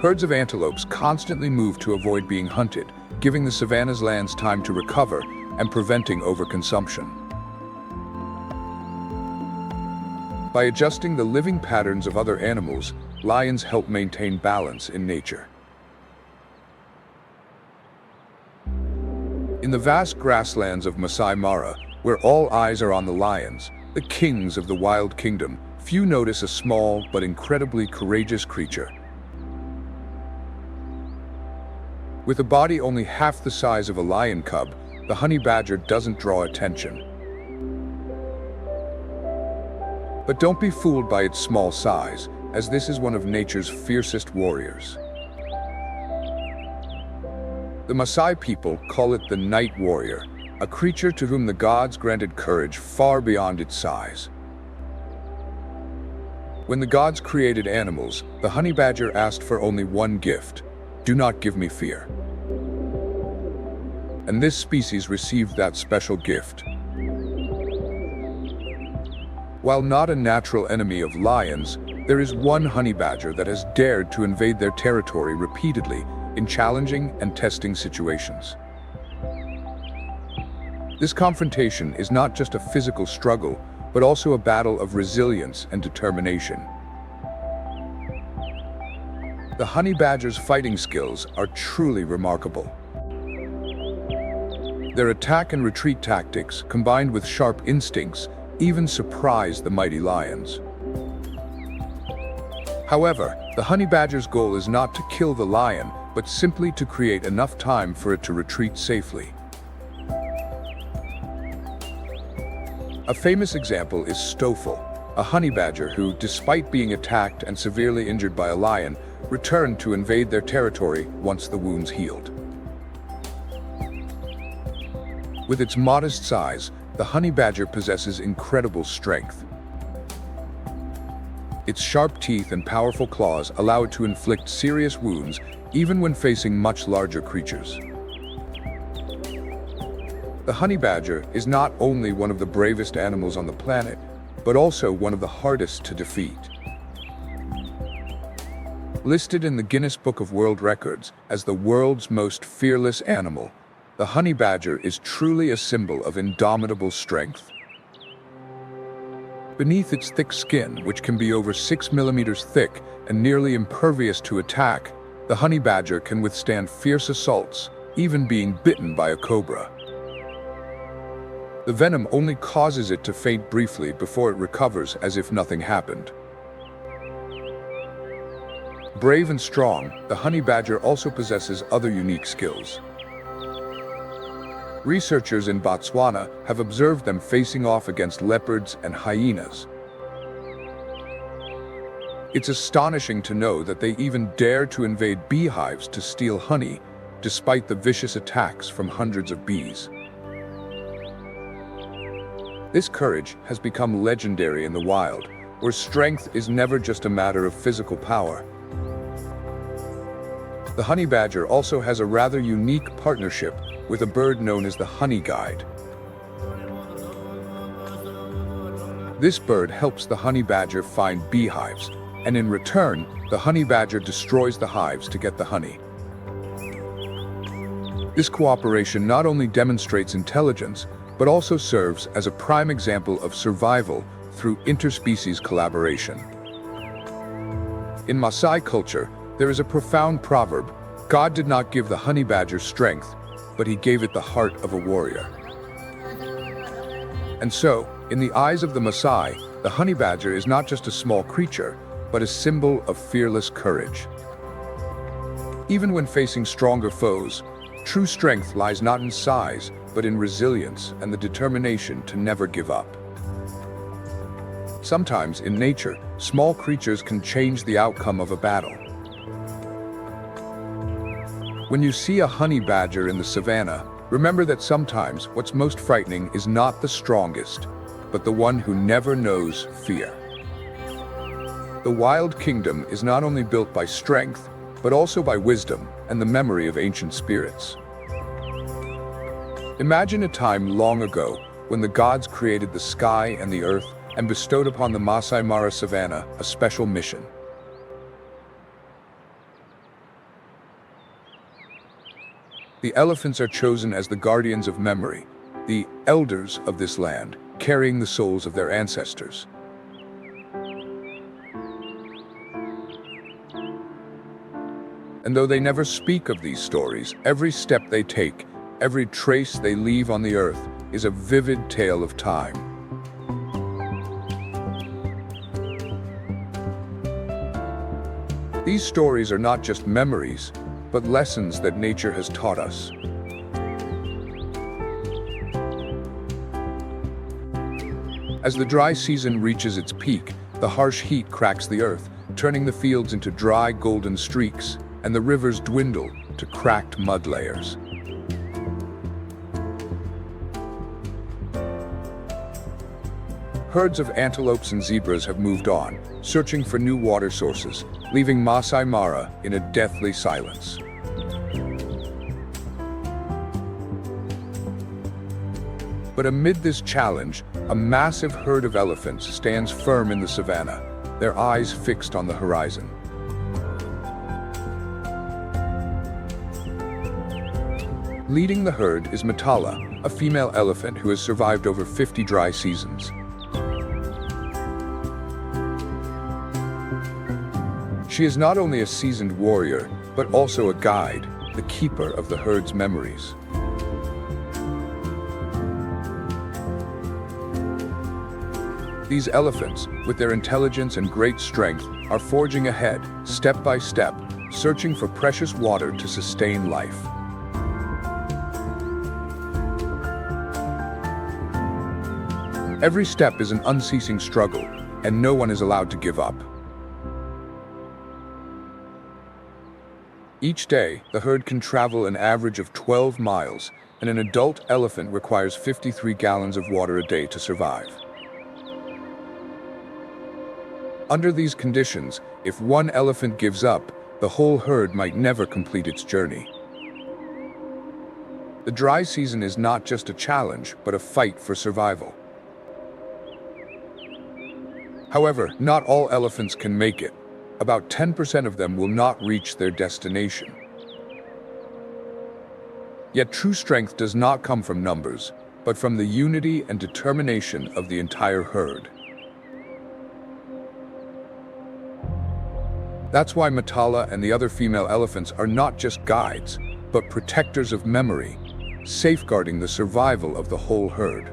Herds of antelopes constantly move to avoid being hunted, giving the savanna's lands time to recover and preventing overconsumption. By adjusting the living patterns of other animals, lions help maintain balance in nature. In the vast grasslands of Masai Mara, where all eyes are on the lions, the kings of the wild kingdom, few notice a small but incredibly courageous creature. With a body only half the size of a lion cub, the honey badger doesn't draw attention. But don't be fooled by its small size, as this is one of nature's fiercest warriors. The Maasai people call it the night warrior, a creature to whom the gods granted courage far beyond its size. When the gods created animals, the honey badger asked for only one gift: do not give me fear. And this species received that special gift. While not a natural enemy of lions, there is one honey badger that has dared to invade their territory repeatedly in challenging and testing situations. This confrontation is not just a physical struggle, but also a battle of resilience and determination. The honey badger's fighting skills are truly remarkable. Their attack and retreat tactics, combined with sharp instincts, even surprise the mighty lions. However, the honey badger's goal is not to kill the lion, but simply to create enough time for it to retreat safely. A famous example is Stoffel, a honey badger who, despite being attacked and severely injured by a lion, returned to invade their territory once the wounds healed. With its modest size, the honey badger possesses incredible strength. Its sharp teeth and powerful claws allow it to inflict serious wounds, even when facing much larger creatures. The honey badger is not only one of the bravest animals on the planet, but also one of the hardest to defeat. Listed in the Guinness Book of World Records as the world's most fearless animal, the honey badger is truly a symbol of indomitable strength. Beneath its thick skin, which can be over 6 millimeters thick and nearly impervious to attack, the honey badger can withstand fierce assaults, even being bitten by a cobra. The venom only causes it to faint briefly before it recovers as if nothing happened. Brave and strong, the honey badger also possesses other unique skills. Researchers in Botswana have observed them facing off against leopards and hyenas. It's astonishing to know that they even dare to invade beehives to steal honey, despite the vicious attacks from hundreds of bees. This courage has become legendary in the wild, where strength is never just a matter of physical power. The honey badger also has a rather unique partnership with a bird known as the honey guide. This bird helps the honey badger find beehives, and in return, the honey badger destroys the hives to get the honey. This cooperation not only demonstrates intelligence, but also serves as a prime example of survival through interspecies collaboration. In Maasai culture, there is a profound proverb: God did not give the honey badger strength, but he gave it the heart of a warrior. And so, in the eyes of the Maasai, the honey badger is not just a small creature, but a symbol of fearless courage. Even when facing stronger foes, true strength lies not in size, but in resilience and the determination to never give up. Sometimes, in nature, small creatures can change the outcome of a battle. When you see a honey badger in the savannah, remember that sometimes what's most frightening is not the strongest, but the one who never knows fear. The wild kingdom is not only built by strength, but also by wisdom and the memory of ancient spirits. Imagine a time long ago when the gods created the sky and the earth and bestowed upon the Masai Mara savannah a special mission. The elephants are chosen as the guardians of memory, the elders of this land, carrying the souls of their ancestors. And though they never speak of these stories, every step they take, every trace they leave on the earth, is a vivid tale of time. These stories are not just memories, but lessons that nature has taught us. As the dry season reaches its peak, the harsh heat cracks the earth, turning the fields into dry, golden streaks, and the rivers dwindle to cracked mud layers. Herds of antelopes and zebras have moved on, searching for new water sources, leaving Masai Mara in a deathly silence. But amid this challenge, a massive herd of elephants stands firm in the savannah, their eyes fixed on the horizon. Leading the herd is Matala, a female elephant who has survived over 50 dry seasons. She is not only a seasoned warrior, but also a guide, the keeper of the herd's memories. These elephants, with their intelligence and great strength, are forging ahead, step by step, searching for precious water to sustain life. Every step is an unceasing struggle, and no one is allowed to give up. Each day, the herd can travel an average of 12 miles, and an adult elephant requires 53 gallons of water a day to survive. Under these conditions, if one elephant gives up, the whole herd might never complete its journey. The dry season is not just a challenge, but a fight for survival. However, not all elephants can make it. About 10% of them will not reach their destination. Yet true strength does not come from numbers, but from the unity and determination of the entire herd. That's why Matala and the other female elephants are not just guides, but protectors of memory, safeguarding the survival of the whole herd.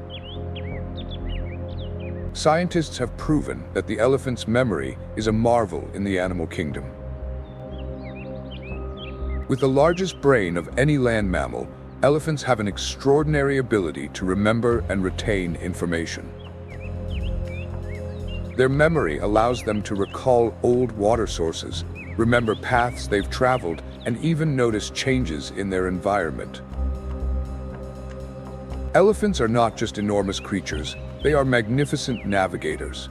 Scientists have proven that the elephant's memory is a marvel in the animal kingdom. With the largest brain of any land mammal, elephants have an extraordinary ability to remember and retain information. Their memory allows them to recall old water sources, remember paths they've traveled, and even notice changes in their environment. Elephants are not just enormous creatures, they are magnificent navigators.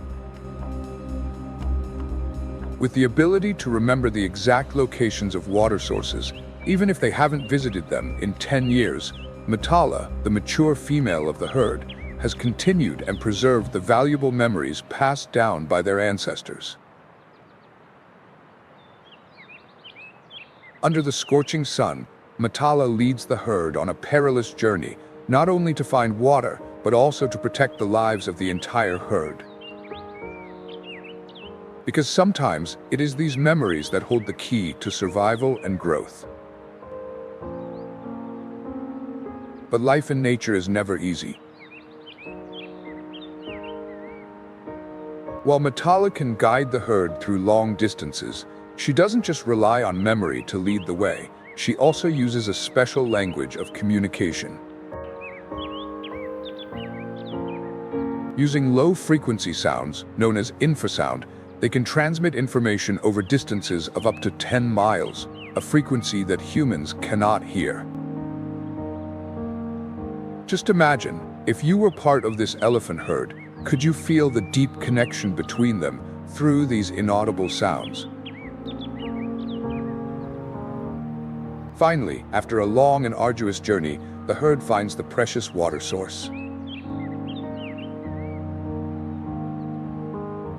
With the ability to remember the exact locations of water sources, even if they haven't visited them in 10 years, Matala, the mature female of the herd, has continued and preserved the valuable memories passed down by their ancestors. Under the scorching sun, Matala leads the herd on a perilous journey, not only to find water, but also to protect the lives of the entire herd. Because sometimes it is these memories that hold the key to survival and growth. But life in nature is never easy. While Matala can guide the herd through long distances, she doesn't just rely on memory to lead the way. She also uses a special language of communication. Using low-frequency sounds, known as infrasound, they can transmit information over distances of up to 10 miles, a frequency that humans cannot hear. Just imagine, if you were part of this elephant herd, could you feel the deep connection between them through these inaudible sounds? Finally, after a long and arduous journey, the herd finds the precious water source.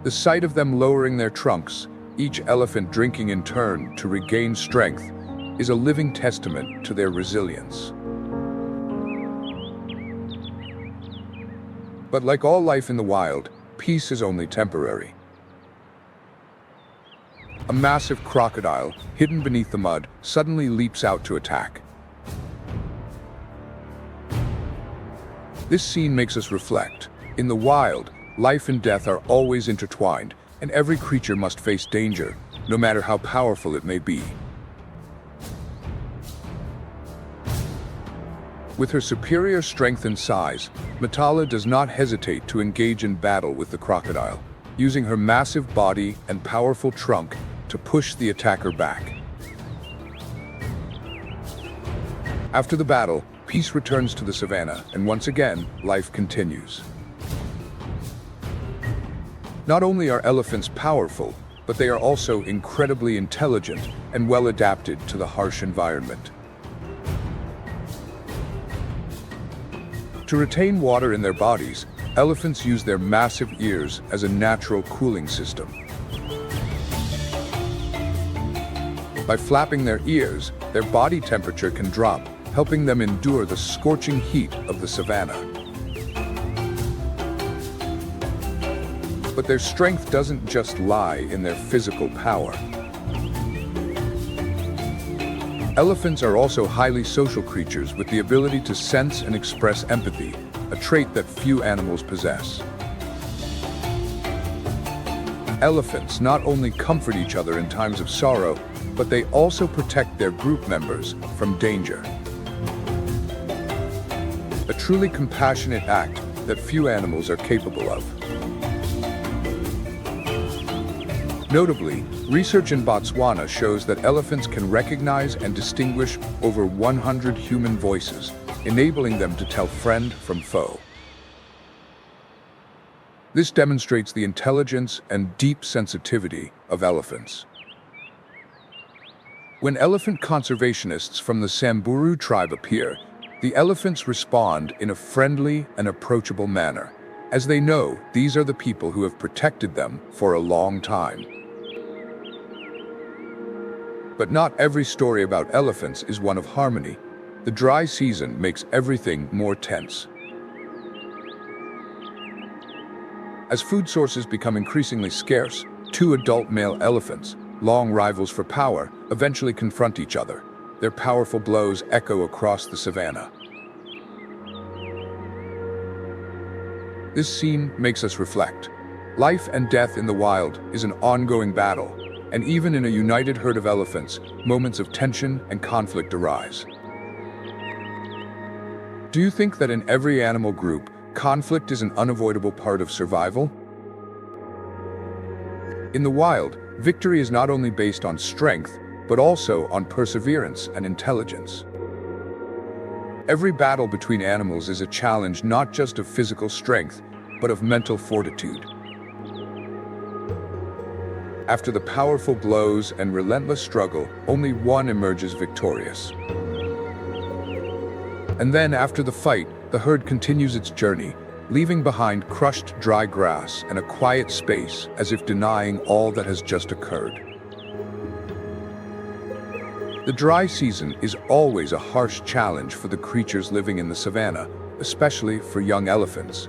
The sight of them lowering their trunks, each elephant drinking in turn to regain strength, is a living testament to their resilience. But like all life in the wild, peace is only temporary. A massive crocodile, hidden beneath the mud, suddenly leaps out to attack. This scene makes us reflect. In the wild, life and death are always intertwined, and every creature must face danger, no matter how powerful it may be. With her superior strength and size, Matala does not hesitate to engage in battle with the crocodile, using her massive body and powerful trunk to push the attacker back. After the battle, peace returns to the savannah, and once again, life continues. Not only are elephants powerful, but they are also incredibly intelligent and well adapted to the harsh environment. To retain water in their bodies, elephants use their massive ears as a natural cooling system. By flapping their ears, their body temperature can drop, helping them endure the scorching heat of the savannah. But their strength doesn't just lie in their physical power. Elephants are also highly social creatures with the ability to sense and express empathy, a trait that few animals possess. Elephants not only comfort each other in times of sorrow, but they also protect their group members from danger. A truly compassionate act that few animals are capable of. Notably, research in Botswana shows that elephants can recognize and distinguish over 100 human voices, enabling them to tell friend from foe. This demonstrates the intelligence and deep sensitivity of elephants. When elephant conservationists from the Samburu tribe appear, the elephants respond in a friendly and approachable manner, as they know these are the people who have protected them for a long time. But not every story about elephants is one of harmony. The dry season makes everything more tense. As food sources become increasingly scarce, two adult male elephants, long rivals for power, eventually confront each other. Their powerful blows echo across the savannah. This scene makes us reflect. Life and death in the wild is an ongoing battle. And even in a united herd of elephants, moments of tension and conflict arise. Do you think that in every animal group, conflict is an unavoidable part of survival? In the wild, victory is not only based on strength, but also on perseverance and intelligence. Every battle between animals is a challenge not just of physical strength, but of mental fortitude. After the powerful blows and relentless struggle, only one emerges victorious. And then, after the fight, the herd continues its journey, leaving behind crushed dry grass and a quiet space as if denying all that has just occurred. The dry season is always a harsh challenge for the creatures living in the savannah, especially for young elephants.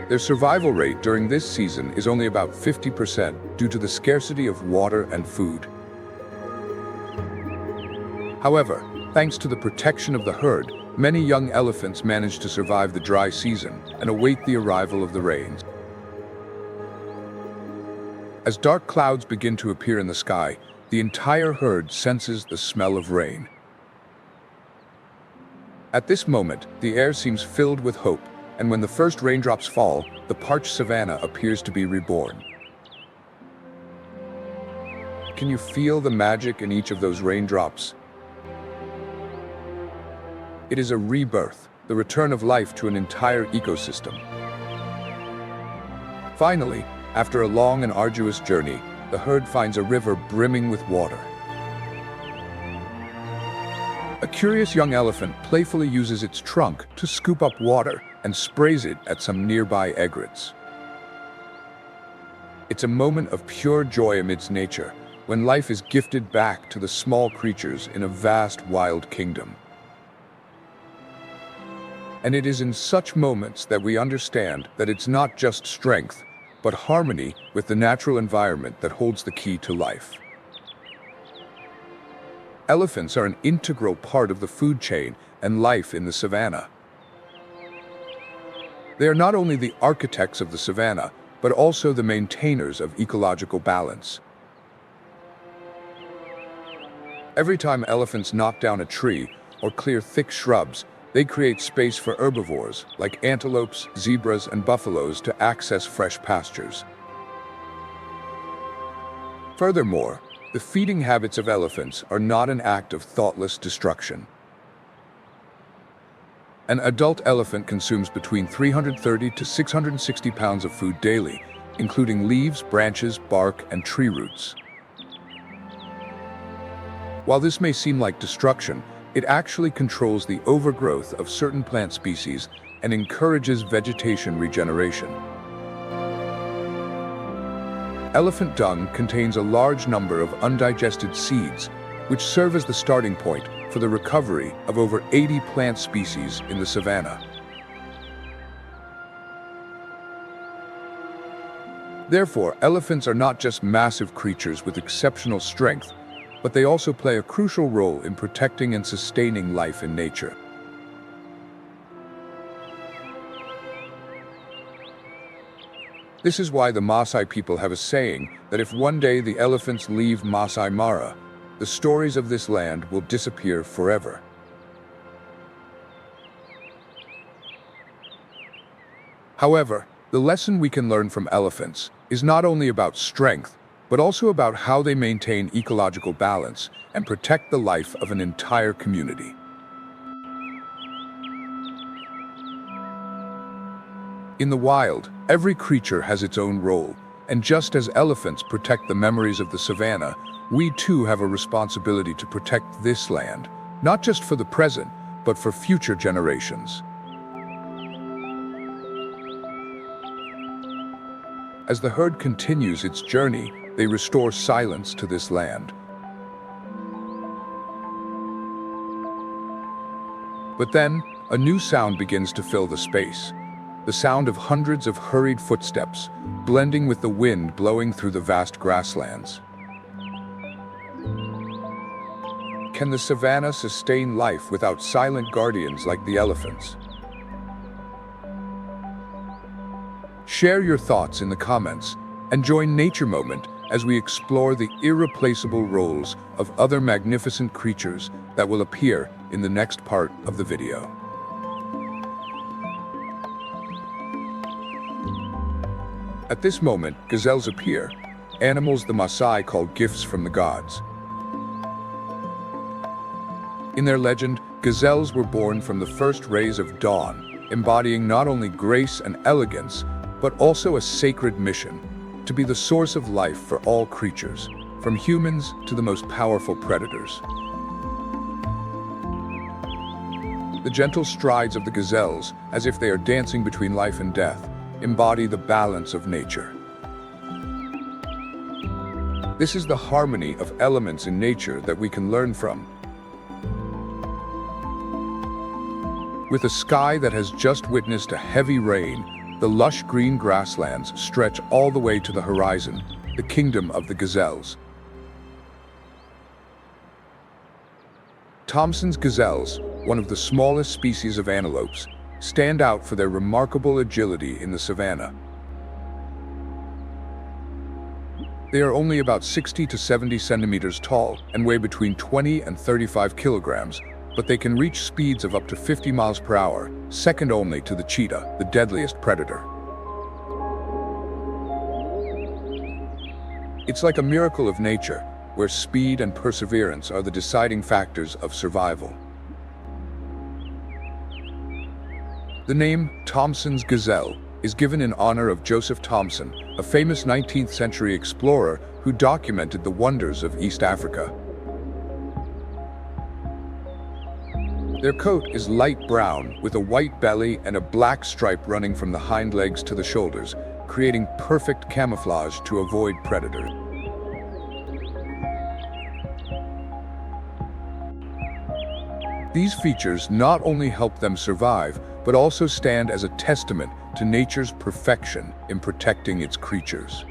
Their survival rate during this season is only about 50% due to the scarcity of water and food. However, Thanks to the protection of the herd, many young elephants manage to survive the dry season and await the arrival of the rains. As dark clouds begin to appear in the sky, the entire herd senses the smell of rain. At this moment, the air seems filled with hope, and when the first raindrops fall, the parched savanna appears to be reborn. Can you feel the magic in each of those raindrops? It is a rebirth, the return of life to an entire ecosystem. Finally, after a long and arduous journey, the herd finds a river brimming with water. A curious young elephant playfully uses its trunk to scoop up water and sprays it at some nearby egrets. It's a moment of pure joy amidst nature, when life is gifted back to the small creatures in a vast wild kingdom. And it is in such moments that we understand that it's not just strength, but harmony with the natural environment that holds the key to life. Elephants are an integral part of the food chain and life in the savanna. They are not only the architects of the savanna, but also the maintainers of ecological balance. Every time elephants knock down a tree or clear thick shrubs, they create space for herbivores like antelopes, zebras, and buffaloes to access fresh pastures. Furthermore, the feeding habits of elephants are not an act of thoughtless destruction. An adult elephant consumes between 330 to 660 pounds of food daily, including leaves, branches, bark, and tree roots. While this may seem like destruction, it actually controls the overgrowth of certain plant species and encourages vegetation regeneration. Elephant dung contains a large number of undigested seeds, which serve as the starting point for the recovery of over 80 plant species in the savanna. Therefore, elephants are not just massive creatures with exceptional strength, but they also play a crucial role in protecting and sustaining life in nature. This is why the Maasai people have a saying that if one day the elephants leave Masai Mara, the stories of this land will disappear forever. However, the lesson we can learn from elephants is not only about strength, but also about how they maintain ecological balance and protect the life of an entire community. In the wild, every creature has its own role, and just as elephants protect the memories of the savanna, we too have a responsibility to protect this land, not just for the present, but for future generations. As the herd continues its journey, they restore silence to this land. But then, a new sound begins to fill the space. The sound of hundreds of hurried footsteps, blending with the wind blowing through the vast grasslands. Can the savanna sustain life without silent guardians like the elephants? Share your thoughts in the comments and join Nature Moment as we explore the irreplaceable roles of other magnificent creatures that will appear in the next part of the video. At this moment, gazelles appear, animals the Maasai call gifts from the gods. In their legend, gazelles were born from the first rays of dawn, embodying not only grace and elegance, but also a sacred mission, to be the source of life for all creatures, from humans to the most powerful predators. The gentle strides of the gazelles, as if they are dancing between life and death, embody the balance of nature. This is the harmony of elements in nature that we can learn from. With a sky that has just witnessed a heavy rain, the lush green grasslands stretch all the way to the horizon, the kingdom of the gazelles. Thomson's gazelles, one of the smallest species of antelopes, stand out for their remarkable agility in the savanna. They are only about 60 to 70 centimeters tall and weigh between 20 and 35 kilograms, but they can reach speeds of up to 50 miles per hour, second only to the cheetah, the deadliest predator. It's like a miracle of nature, where speed and perseverance are the deciding factors of survival. The name Thomson's gazelle is given in honor of Joseph Thomson, a famous 19th century explorer who documented the wonders of East Africa. Their coat is light brown with a white belly and a black stripe running from the hind legs to the shoulders, creating perfect camouflage to avoid predators. These features not only help them survive, but also stand as a testament to nature's perfection in protecting its creatures.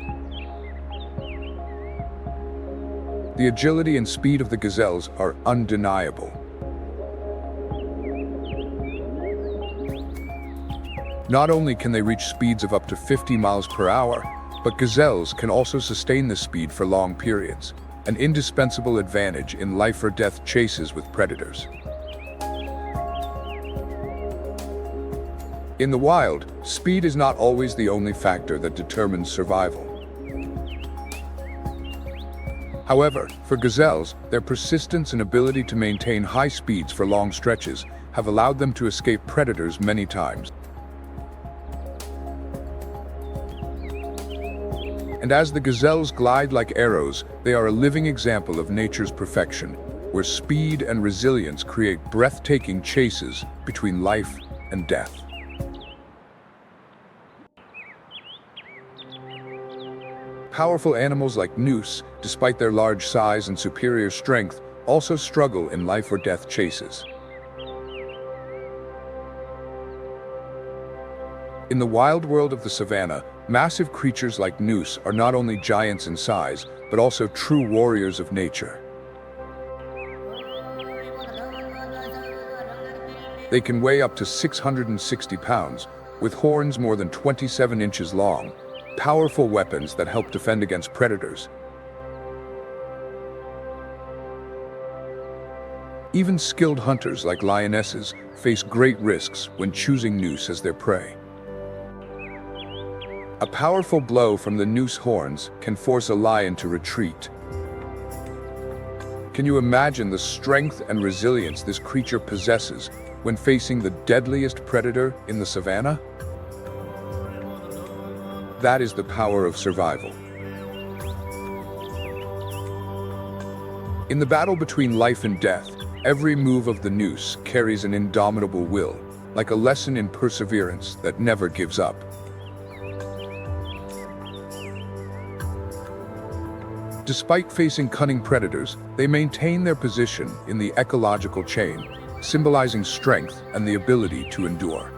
The agility and speed of the gazelles are undeniable. Not only can they reach speeds of up to 50 miles per hour, but gazelles can also sustain this speed for long periods, an indispensable advantage in life-or-death chases with predators. In the wild, speed is not always the only factor that determines survival. However, for gazelles, their persistence and ability to maintain high speeds for long stretches have allowed them to escape predators many times. And as the gazelles glide like arrows, they are a living example of nature's perfection, where speed and resilience create breathtaking chases between life and death. Powerful animals like moose, despite their large size and superior strength, also struggle in life-or-death chases. In the wild world of the savanna, massive creatures like moose are not only giants in size, but also true warriors of nature. They can weigh up to 660 pounds, with horns more than 27 inches long, powerful weapons that help defend against predators. Even skilled hunters like lionesses face great risks when choosing moose as their prey. A powerful blow from the noose horns can force a lion to retreat. Can you imagine the strength and resilience this creature possesses when facing the deadliest predator in the savanna? That is the power of survival. In the battle between life and death, every move of the noose carries an indomitable will, like a lesson in perseverance that never gives up. Despite facing cunning predators, they maintain their position in the ecological chain, symbolizing strength and the ability to endure.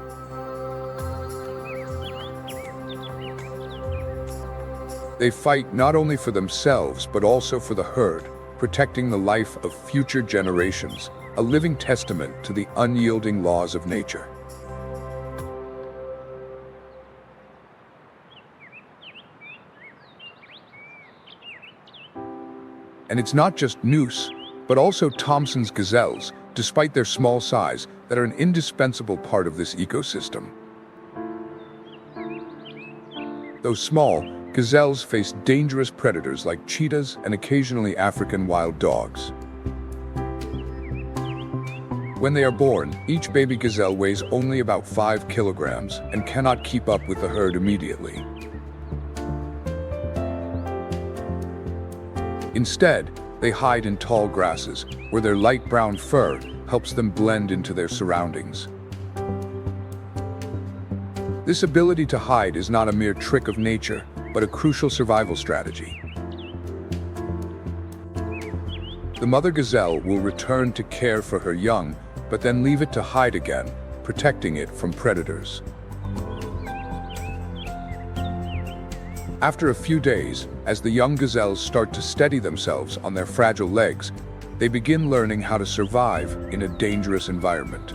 They fight not only for themselves, but also for the herd, protecting the life of future generations, a living testament to the unyielding laws of nature. And it's not just moose, but also Thomson's gazelles, despite their small size, that are an indispensable part of this ecosystem. Though small, gazelles face dangerous predators like cheetahs and occasionally African wild dogs. When they are born, each baby gazelle weighs only about 5 kilograms and cannot keep up with the herd immediately. Instead, they hide in tall grasses, where their light brown fur helps them blend into their surroundings. This ability to hide is not a mere trick of nature, but a crucial survival strategy. The mother gazelle will return to care for her young, but then leave it to hide again, protecting it from predators. After a few days, as the young gazelles start to steady themselves on their fragile legs, they begin learning how to survive in a dangerous environment.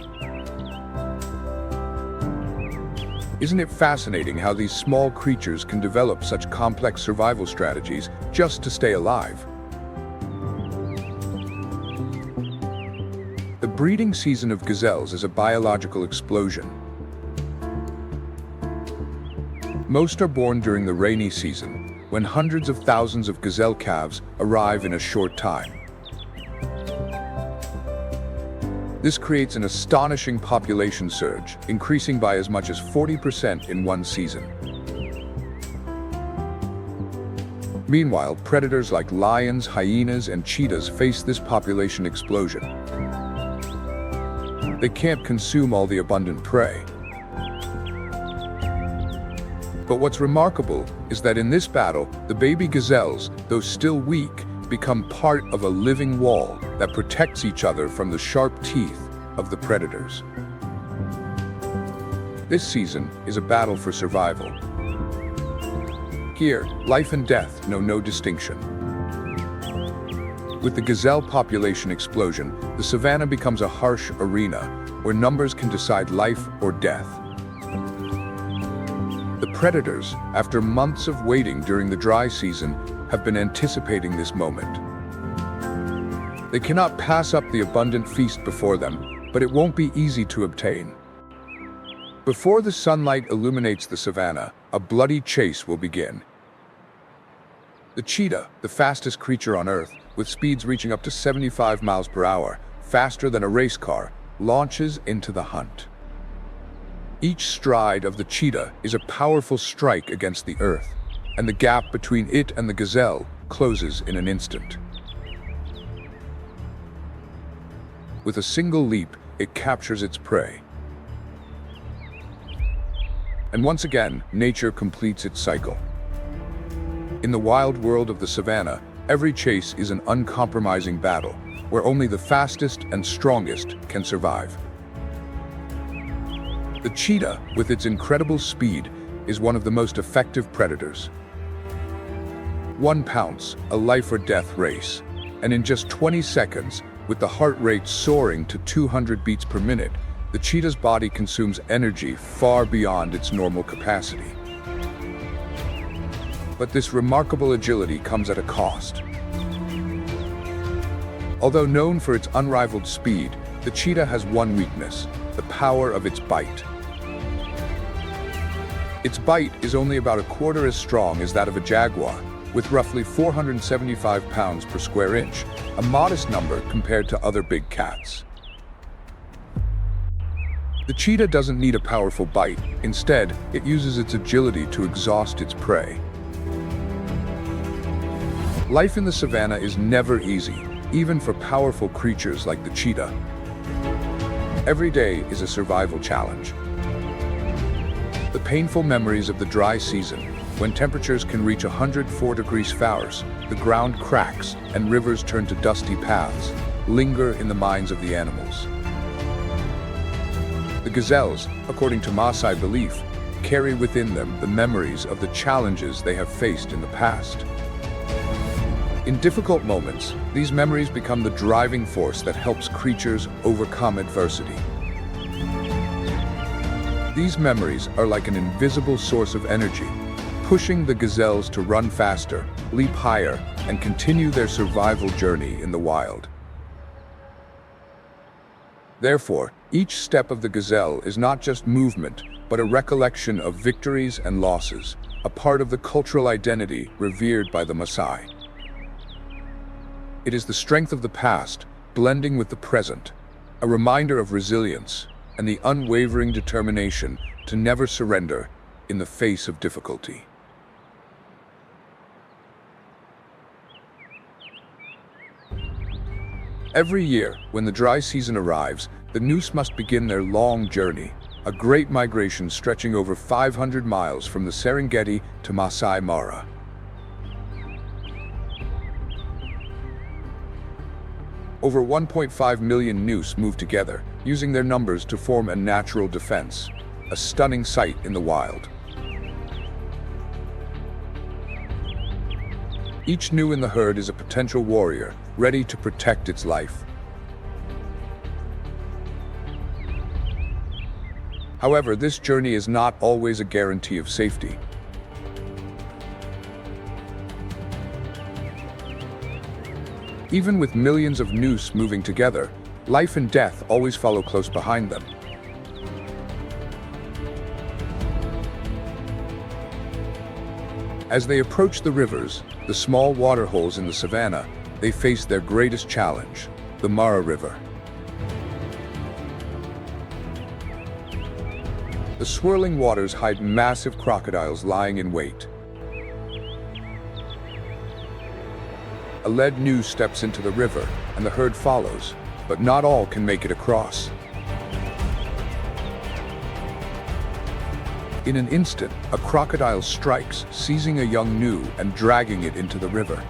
Isn't it fascinating how these small creatures can develop such complex survival strategies just to stay alive? The breeding season of gazelles is a biological explosion. Most are born during the rainy season, when hundreds of thousands of gazelle calves arrive in a short time. This creates an astonishing population surge, increasing by as much as 40% in one season. Meanwhile, predators like lions, hyenas, and cheetahs face this population explosion. They can't consume all the abundant prey. But what's remarkable is that in this battle, the baby gazelles, though still weak, become part of a living wall that protects each other from the sharp teeth of the predators. This season is a battle for survival. Here, life and death know no distinction. With the gazelle population explosion, the savanna becomes a harsh arena where numbers can decide life or death. The predators, after months of waiting during the dry season, have been anticipating this moment. They cannot pass up the abundant feast before them, but it won't be easy to obtain. Before the sunlight illuminates the savanna, a bloody chase will begin. The cheetah, the fastest creature on Earth, with speeds reaching up to 75 miles per hour, faster than a race car, launches into the hunt. Each stride of the cheetah is a powerful strike against the earth, and the gap between it and the gazelle closes in an instant. With a single leap, it captures its prey. And once again, nature completes its cycle. In the wild world of the savanna, every chase is an uncompromising battle, where only the fastest and strongest can survive. The cheetah, with its incredible speed, is one of the most effective predators. One pounce, a life or death race, and in just 20 seconds, with the heart rate soaring to 200 beats per minute, the cheetah's body consumes energy far beyond its normal capacity. But this remarkable agility comes at a cost. Although known for its unrivaled speed, the cheetah has one weakness: the power of its bite. Its bite is only about a quarter as strong as that of a jaguar, with roughly 475 pounds per square inch, a modest number compared to other big cats. The cheetah doesn't need a powerful bite. Instead, it uses its agility to exhaust its prey. Life in the savanna is never easy, even for powerful creatures like the cheetah. Every day is a survival challenge. The painful memories of the dry season, when temperatures can reach 104 degrees Fahrenheit, the ground cracks and rivers turn to dusty paths, linger in the minds of the animals. The gazelles, according to Maasai belief, carry within them the memories of the challenges they have faced in the past. In difficult moments, these memories become the driving force that helps creatures overcome adversity. These memories are like an invisible source of energy, pushing the gazelles to run faster, leap higher, and continue their survival journey in the wild. Therefore, each step of the gazelle is not just movement, but a recollection of victories and losses, a part of the cultural identity revered by the Maasai. It is the strength of the past, blending with the present, a reminder of resilience and the unwavering determination to never surrender in the face of difficulty. Every year, when the dry season arrives, the noose must begin their long journey, a great migration stretching over 500 miles from the Serengeti to Masai Mara. Over 1.5 million noose move together, using their numbers to form a natural defense, a stunning sight in the wild. Each gnu in the herd is a potential warrior, ready to protect its life. However, this journey is not always a guarantee of safety. Even with millions of noose moving together, life and death always follow close behind them. As they approach the rivers, the small water holes in the savanna, they face their greatest challenge, the Mara River. The swirling waters hide massive crocodiles lying in wait. A lead noose steps into the river, and the herd follows, but not all can make it across. In an instant, a crocodile strikes, seizing a young gnu and dragging it into the river.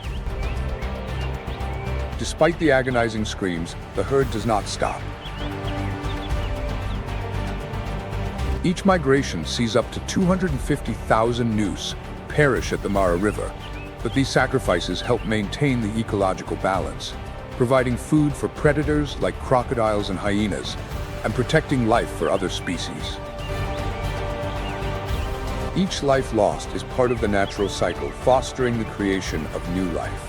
Despite the agonizing screams, the herd does not stop. Each migration sees up to 250,000 noose perish at the Mara River, but these sacrifices help maintain the ecological balance, providing food for predators like crocodiles and hyenas, and protecting life for other species. Each life lost is part of the natural cycle, fostering the creation of new life.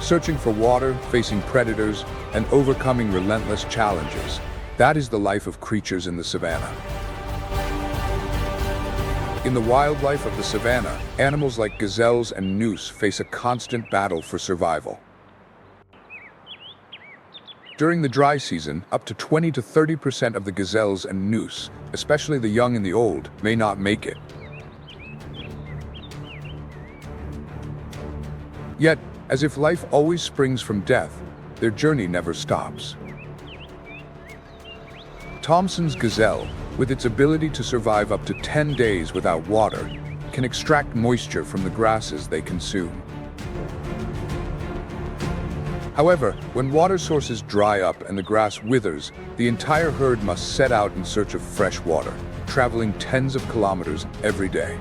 Searching for water, facing predators, and overcoming relentless challenges, that is the life of creatures in the savanna. In the wildlife of the savanna, animals like gazelles and moose face a constant battle for survival. During the dry season, up to 20 to 30% of the gazelles and moose, especially the young and the old, may not make it. Yet, as if life always springs from death, their journey never stops. Thomson's gazelle, with its ability to survive up to 10 days without water, can extract moisture from the grasses they consume. However, when water sources dry up and the grass withers, the entire herd must set out in search of fresh water, traveling tens of kilometers every day.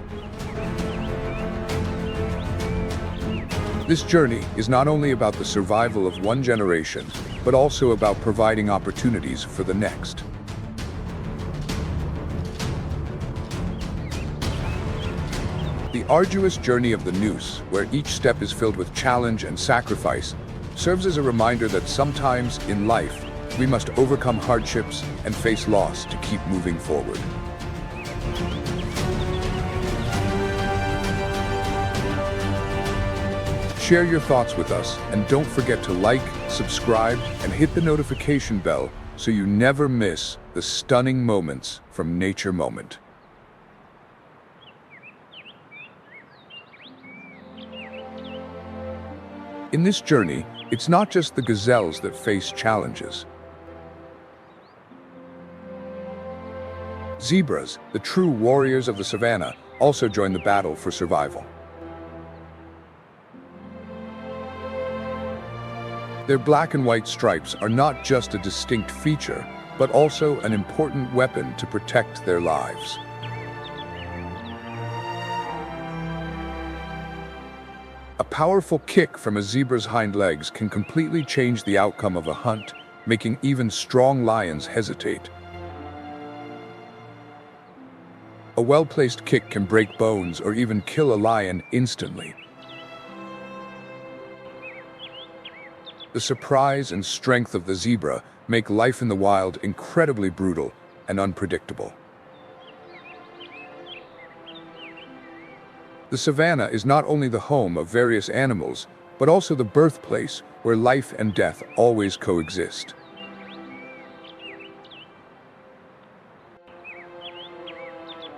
This journey is not only about the survival of one generation, but also about providing opportunities for the next. The arduous journey of the noose, where each step is filled with challenge and sacrifice, serves as a reminder that sometimes in life, we must overcome hardships and face loss to keep moving forward. Share your thoughts with us, and don't forget to like, subscribe, and hit the notification bell so you never miss the stunning moments from Nature Moment. In this journey, it's not just the gazelles that face challenges. Zebras, the true warriors of the savanna, also join the battle for survival. Their black and white stripes are not just a distinct feature, but also an important weapon to protect their lives. A powerful kick from a zebra's hind legs can completely change the outcome of a hunt, making even strong lions hesitate. A well-placed kick can break bones or even kill a lion instantly. The surprise and strength of the zebra make life in the wild incredibly brutal and unpredictable. The savanna is not only the home of various animals, but also the birthplace where life and death always coexist.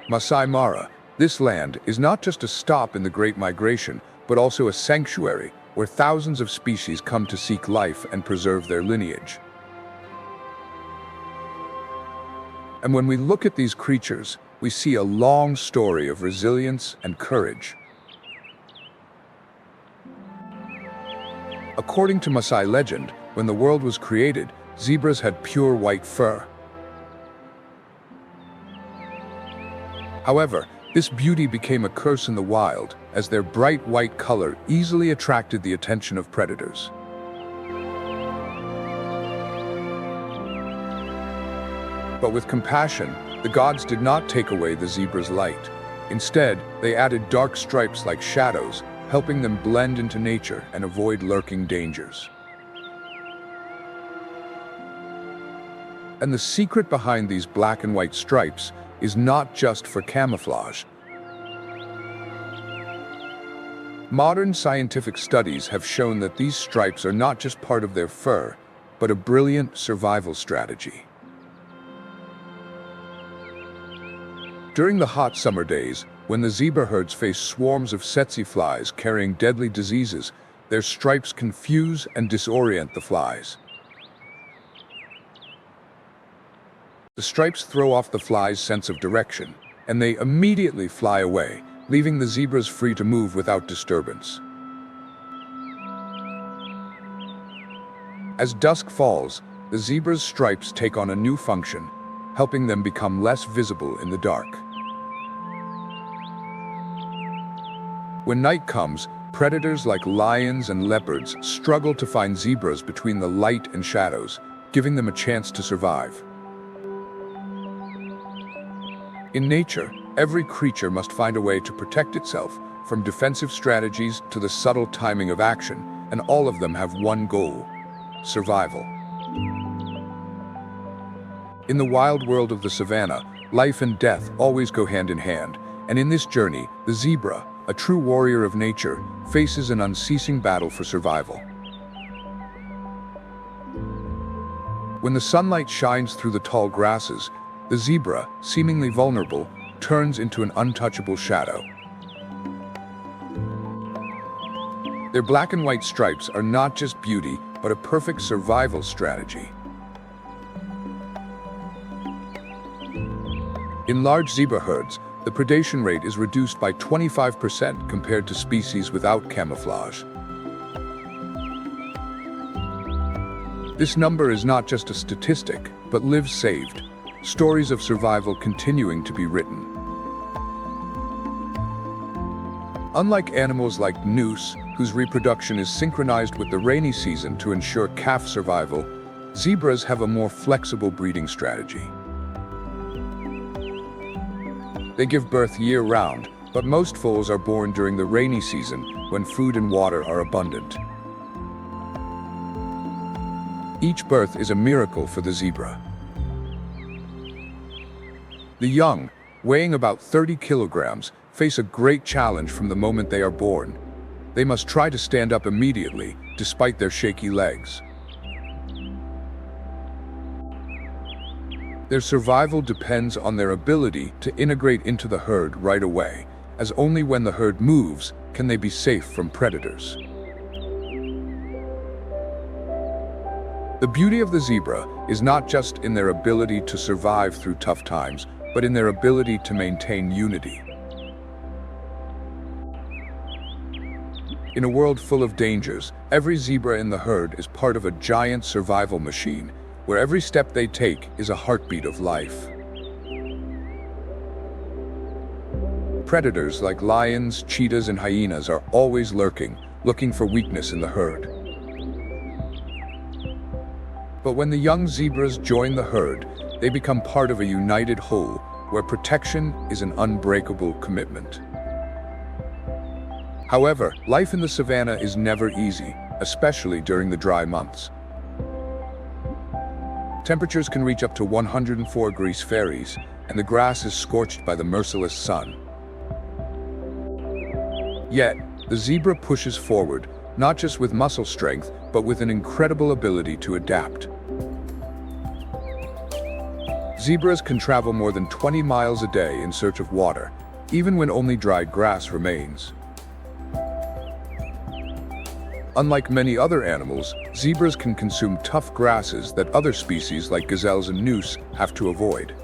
Masai Mara, this land, is not just a stop in the Great Migration, but also a sanctuary where thousands of species come to seek life and preserve their lineage. And when we look at these creatures, we see a long story of resilience and courage. According to Maasai legend, when the world was created, zebras had pure white fur. However, This beauty became a curse in the wild, as their bright white color easily attracted the attention of predators. But with compassion, the gods did not take away the zebra's light. Instead, they added dark stripes like shadows, helping them blend into nature and avoid lurking dangers. And the secret behind these black and white stripes is not just for camouflage. Modern scientific studies have shown that these stripes are not just part of their fur, but a brilliant survival strategy. During the hot summer days, when the zebra herds face swarms of tsetse flies carrying deadly diseases, their stripes confuse and disorient the flies. The stripes throw off the flies' sense of direction, and they immediately fly away, leaving the zebras free to move without disturbance. As dusk falls, the zebra's stripes take on a new function, helping them become less visible in the dark. When night comes, predators like lions and leopards struggle to find zebras between the light and shadows, giving them a chance to survive. In nature, every creature must find a way to protect itself, from defensive strategies to the subtle timing of action, and all of them have one goal: survival. In the wild world of the savannah, life and death always go hand in hand, and in this journey, the zebra, a true warrior of nature, faces an unceasing battle for survival. When the sunlight shines through the tall grasses, the zebra, seemingly vulnerable, turns into an untouchable shadow. Their black and white stripes are not just beauty, but a perfect survival strategy. In large zebra herds, the predation rate is reduced by 25% compared to species without camouflage. This number is not just a statistic, but lives saved. Stories of survival continuing to be written. Unlike animals like moose, whose reproduction is synchronized with the rainy season to ensure calf survival, zebras have a more flexible breeding strategy. They give birth year-round, but most foals are born during the rainy season when food and water are abundant. Each birth is a miracle for the zebra. The young, weighing about 30 kilograms, face a great challenge from the moment they are born. They must try to stand up immediately, despite their shaky legs. Their survival depends on their ability to integrate into the herd right away, as only when the herd moves can they be safe from predators. The beauty of the zebra is not just in their ability to survive through tough times, but in their ability to maintain unity. In a world full of dangers, every zebra in the herd is part of a giant survival machine, where every step they take is a heartbeat of life. Predators like lions, cheetahs, and hyenas are always lurking, looking for weakness in the herd. But when the young zebras join the herd, they become part of a united whole, where protection is an unbreakable commitment. However, life in the savannah is never easy, especially during the dry months. Temperatures can reach up to 104 degrees Fahrenheit, and the grass is scorched by the merciless sun. Yet, the zebra pushes forward, not just with muscle strength, but with an incredible ability to adapt. Zebras can travel more than 20 miles a day in search of water, even when only dry grass remains. Unlike many other animals, zebras can consume tough grasses that other species like gazelles and moose have to avoid.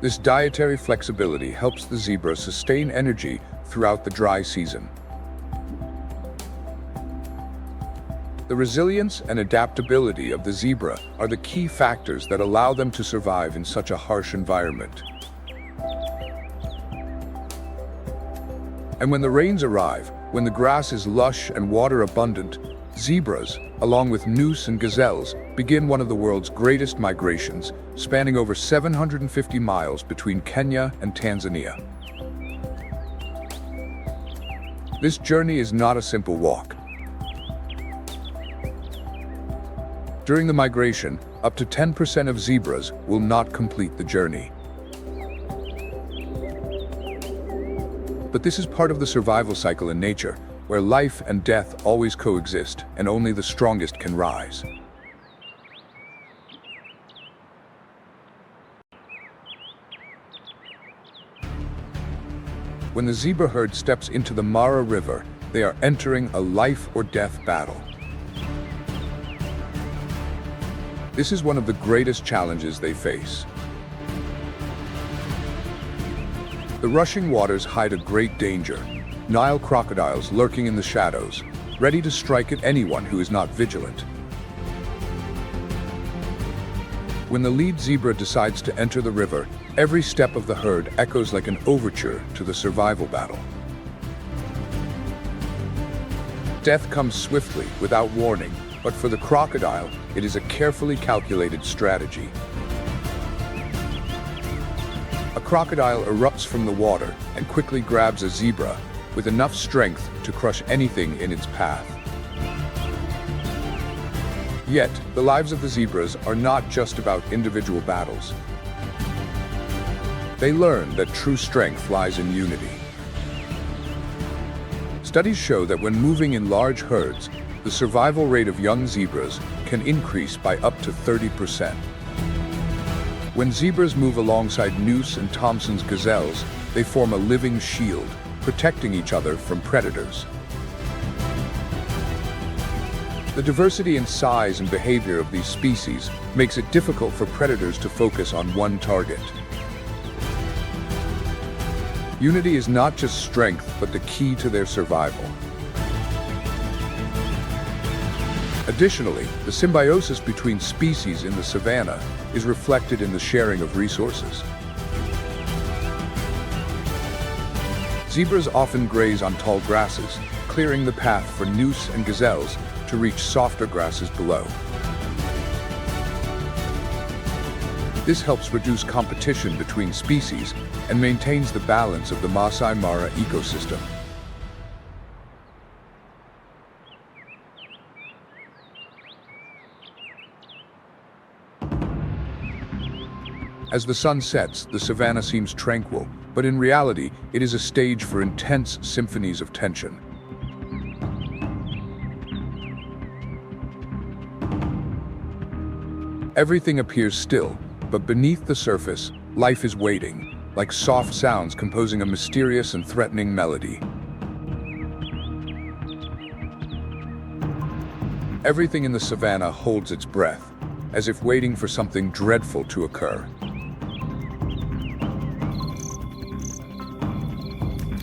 This dietary flexibility helps the zebra sustain energy throughout the dry season. The resilience and adaptability of the zebra are the key factors that allow them to survive in such a harsh environment. And when the rains arrive, when the grass is lush and water abundant, zebras, along with moose and gazelles, begin one of the world's greatest migrations, spanning over 750 miles between Kenya and Tanzania. This journey is not a simple walk. During the migration, up to 10% of zebras will not complete the journey. But this is part of the survival cycle in nature, where life and death always coexist, and only the strongest can rise. When the zebra herd steps into the Mara River, they are entering a life or death battle. This is one of the greatest challenges they face. The rushing waters hide a great danger. Nile crocodiles lurking in the shadows, ready to strike at anyone who is not vigilant. When the lead zebra decides to enter the river, every step of the herd echoes like an overture to the survival battle. Death comes swiftly, without warning, but for the crocodile, it is a carefully calculated strategy. A crocodile erupts from the water and quickly grabs a zebra, with enough strength to crush anything in its path. Yet, the lives of the zebras are not just about individual battles. They learn that true strength lies in unity. Studies show that when moving in large herds, the survival rate of young zebras can increase by up to 30%. When zebras move alongside Noose and Thompson's gazelles, they form a living shield, protecting each other from predators. The diversity in size and behavior of these species makes it difficult for predators to focus on one target. Unity is not just strength, but the key to their survival. Additionally, the symbiosis between species in the savanna is reflected in the sharing of resources. Zebras often graze on tall grasses, clearing the path for Noose and gazelles to reach softer grasses below. This helps reduce competition between species and maintains the balance of the Masai Mara ecosystem. As the sun sets, the savanna seems tranquil, but in reality, it is a stage for intense symphonies of tension. Everything appears still, but beneath the surface, life is waiting, like soft sounds composing a mysterious and threatening melody. Everything in the savanna holds its breath, as if waiting for something dreadful to occur.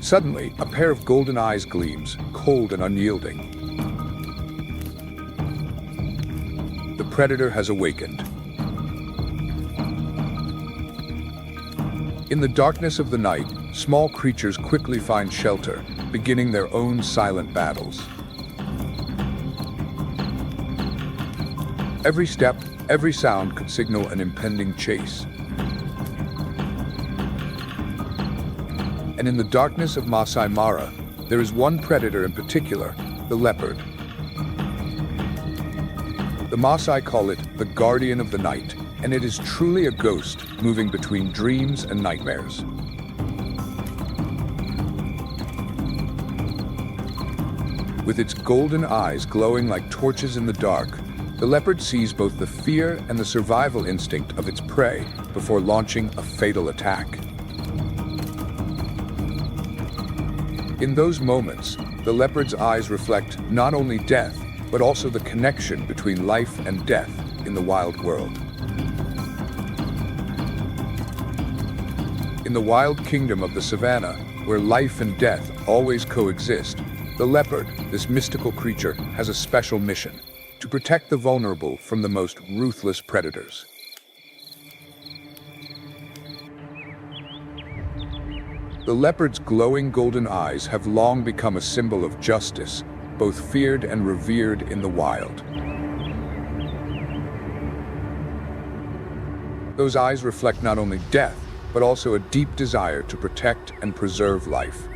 Suddenly, a pair of golden eyes gleams, cold and unyielding. The predator has awakened. In the darkness of the night, small creatures quickly find shelter, beginning their own silent battles. Every step, every sound could signal an impending chase. And in the darkness of Masai Mara, there is one predator in particular, the leopard. The Maasai call it the guardian of the night, and it is truly a ghost moving between dreams and nightmares. With its golden eyes glowing like torches in the dark, the leopard sees both the fear and the survival instinct of its prey before launching a fatal attack. In those moments, the leopard's eyes reflect not only death, but also the connection between life and death in the wild world. In the wild kingdom of the savanna, where life and death always coexist, the leopard, this mystical creature, has a special mission: to protect the vulnerable from the most ruthless predators. The leopard's glowing golden eyes have long become a symbol of justice, both feared and revered in the wild. Those eyes reflect not only death, but also a deep desire to protect and preserve life.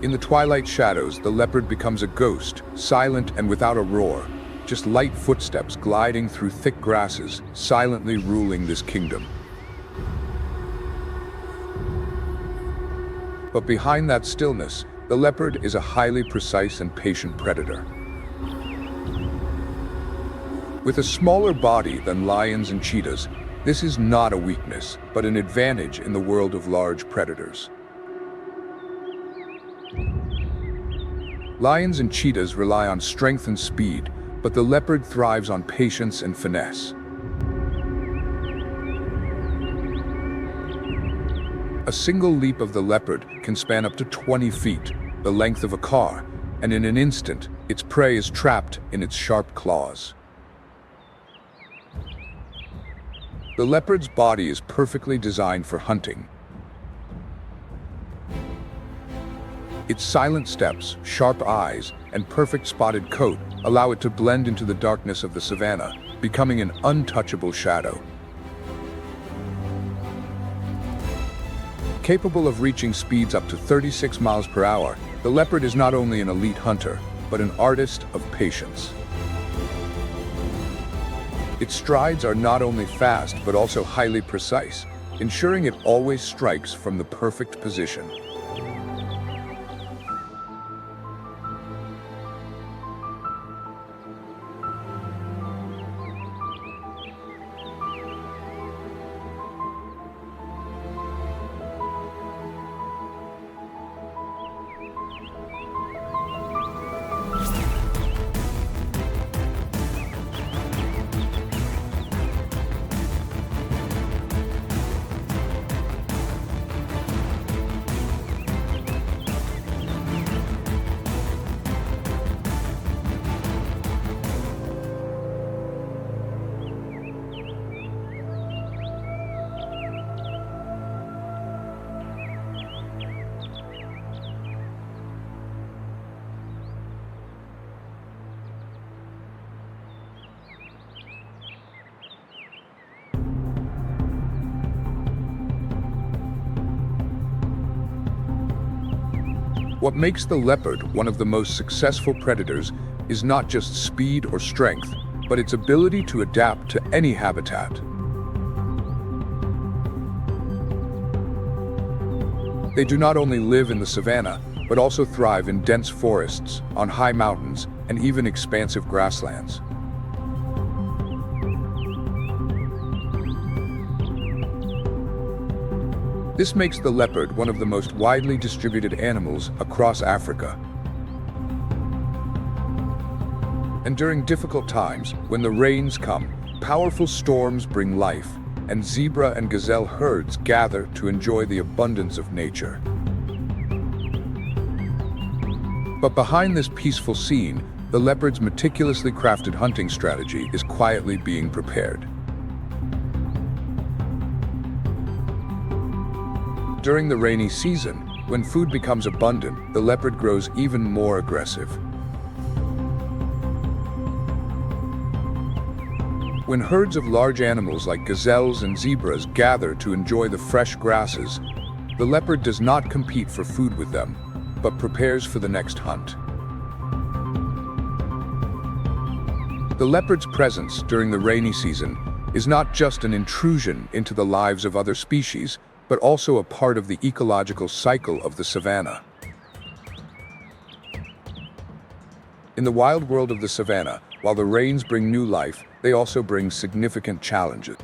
In the twilight shadows, the leopard becomes a ghost, silent and without a roar, just light footsteps gliding through thick grasses, silently ruling this kingdom. But behind that stillness, the leopard is a highly precise and patient predator. With a smaller body than lions and cheetahs, this is not a weakness, but an advantage in the world of large predators. Lions and cheetahs rely on strength and speed, but the leopard thrives on patience and finesse. A single leap of the leopard can span up to 20 feet, the length of a car, and in an instant, its prey is trapped in its sharp claws. The leopard's body is perfectly designed for hunting. Its silent steps, sharp eyes, and perfect spotted coat allow it to blend into the darkness of the savanna, becoming an untouchable shadow. Capable of reaching speeds up to 36 miles per hour, the leopard is not only an elite hunter, but an artist of patience. Its strides are not only fast, but also highly precise, ensuring it always strikes from the perfect position. What makes the leopard one of the most successful predators is not just speed or strength, but its ability to adapt to any habitat. They do not only live in the savanna, but also thrive in dense forests, on high mountains, and even expansive grasslands. This makes the leopard one of the most widely distributed animals across Africa. And during difficult times, when the rains come, powerful storms bring life, and zebra and gazelle herds gather to enjoy the abundance of nature. But behind this peaceful scene, the leopard's meticulously crafted hunting strategy is quietly being prepared. During the rainy season, when food becomes abundant, the leopard grows even more aggressive. When herds of large animals like gazelles and zebras gather to enjoy the fresh grasses, the leopard does not compete for food with them, but prepares for the next hunt. The leopard's presence during the rainy season is not just an intrusion into the lives of other species, but also a part of the ecological cycle of the savanna. In the wild world of the savanna, while the rains bring new life, they also bring significant challenges.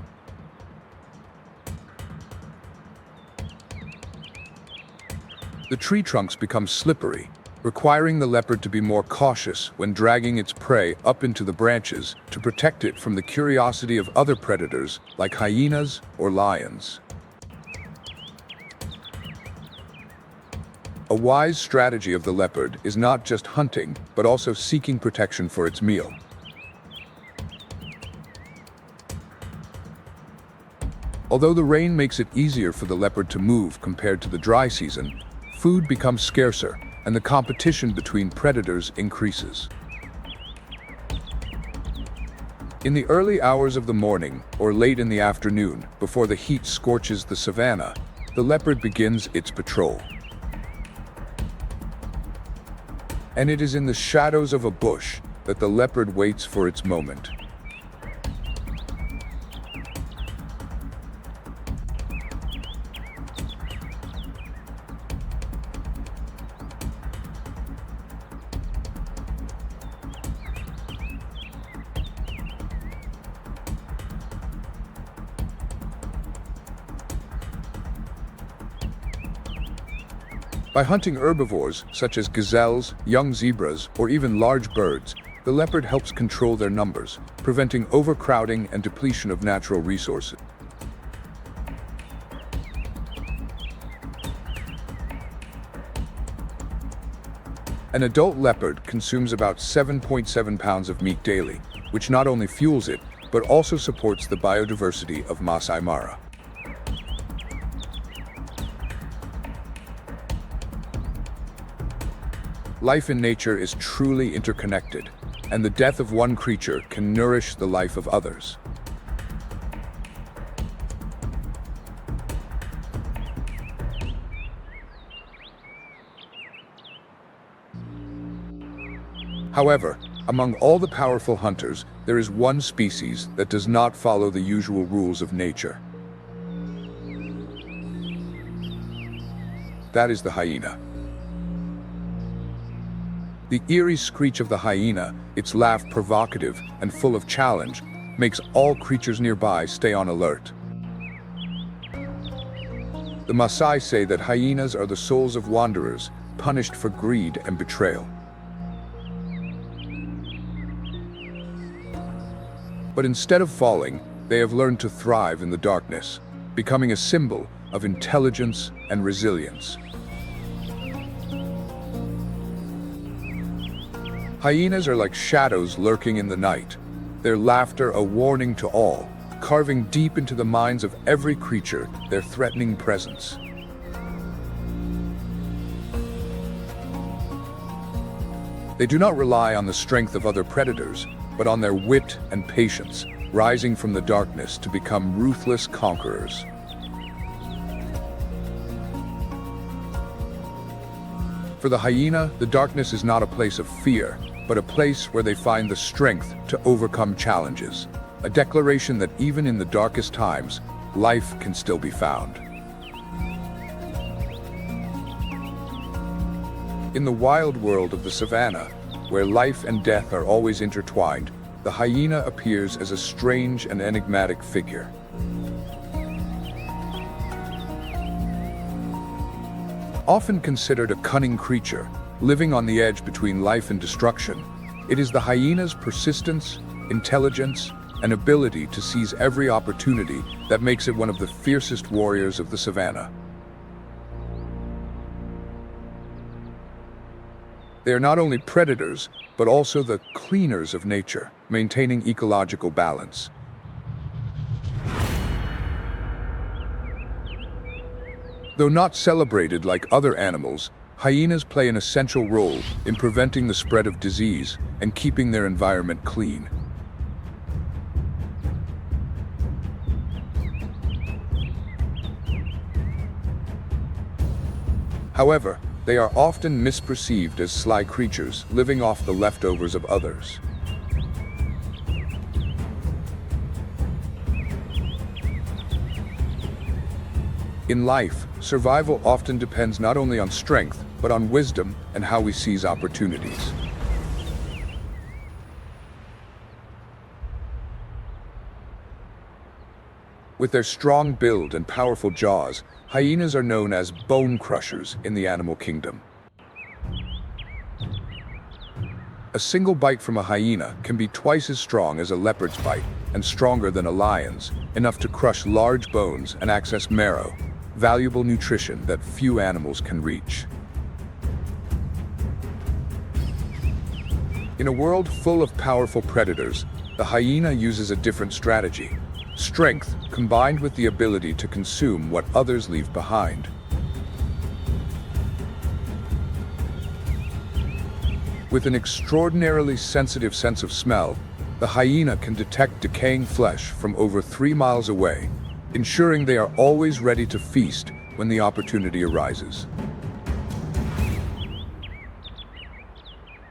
The tree trunks become slippery, requiring the leopard to be more cautious when dragging its prey up into the branches to protect it from the curiosity of other predators like hyenas or lions. A A wise strategy of the leopard is not just hunting, but also seeking protection for its meal. Although the rain makes it easier for the leopard to move compared to the dry season, food becomes scarcer and the competition between predators increases. In the early hours of the morning or late in the afternoon, before the heat scorches the savanna, the leopard begins its patrol. And it is in the shadows of a bush that the leopard waits for its moment. By hunting herbivores, such as gazelles, young zebras, or even large birds, the leopard helps control their numbers, preventing overcrowding and depletion of natural resources. An adult leopard consumes about 7.7 pounds of meat daily, which not only fuels it, but also supports the biodiversity of Masai Mara. Life in nature is truly interconnected, and the death of one creature can nourish the life of others. However, among all the powerful hunters, there is one species that does not follow the usual rules of nature. That is the hyena. The eerie screech of the hyena, its laugh provocative and full of challenge, makes all creatures nearby stay on alert. The Maasai say that hyenas are the souls of wanderers, punished for greed and betrayal. But instead of falling, they have learned to thrive in the darkness, becoming a symbol of intelligence and resilience. Hyenas are like shadows lurking in the night, their laughter a warning to all, carving deep into the minds of every creature their threatening presence. They do not rely on the strength of other predators, but on their wit and patience, rising from the darkness to become ruthless conquerors. For the hyena, the darkness is not a place of fear, but a place where they find the strength to overcome challenges, a declaration that even in the darkest times, life can still be found. In the wild world of the savanna, where life and death are always intertwined, the hyena appears as a strange and enigmatic figure. Often considered a cunning creature, living on the edge between life and destruction, it is the hyena's persistence, intelligence, and ability to seize every opportunity that makes it one of the fiercest warriors of the savanna. They are not only predators, but also the cleaners of nature, maintaining ecological balance. Though not celebrated like other animals, hyenas play an essential role in preventing the spread of disease and keeping their environment clean. However, they are often misperceived as sly creatures living off the leftovers of others. In life, survival often depends not only on strength, but on wisdom and how we seize opportunities. With their strong build and powerful jaws, hyenas are known as bone crushers in the animal kingdom. A single bite from a hyena can be twice as strong as a leopard's bite and stronger than a lion's, enough to crush large bones and access marrow, valuable nutrition that few animals can reach. In a world full of powerful predators, the hyena uses a different strategy: strength combined with the ability to consume what others leave behind. With an extraordinarily sensitive sense of smell, the hyena can detect decaying flesh from over 3 miles away, ensuring they are always ready to feast when the opportunity arises.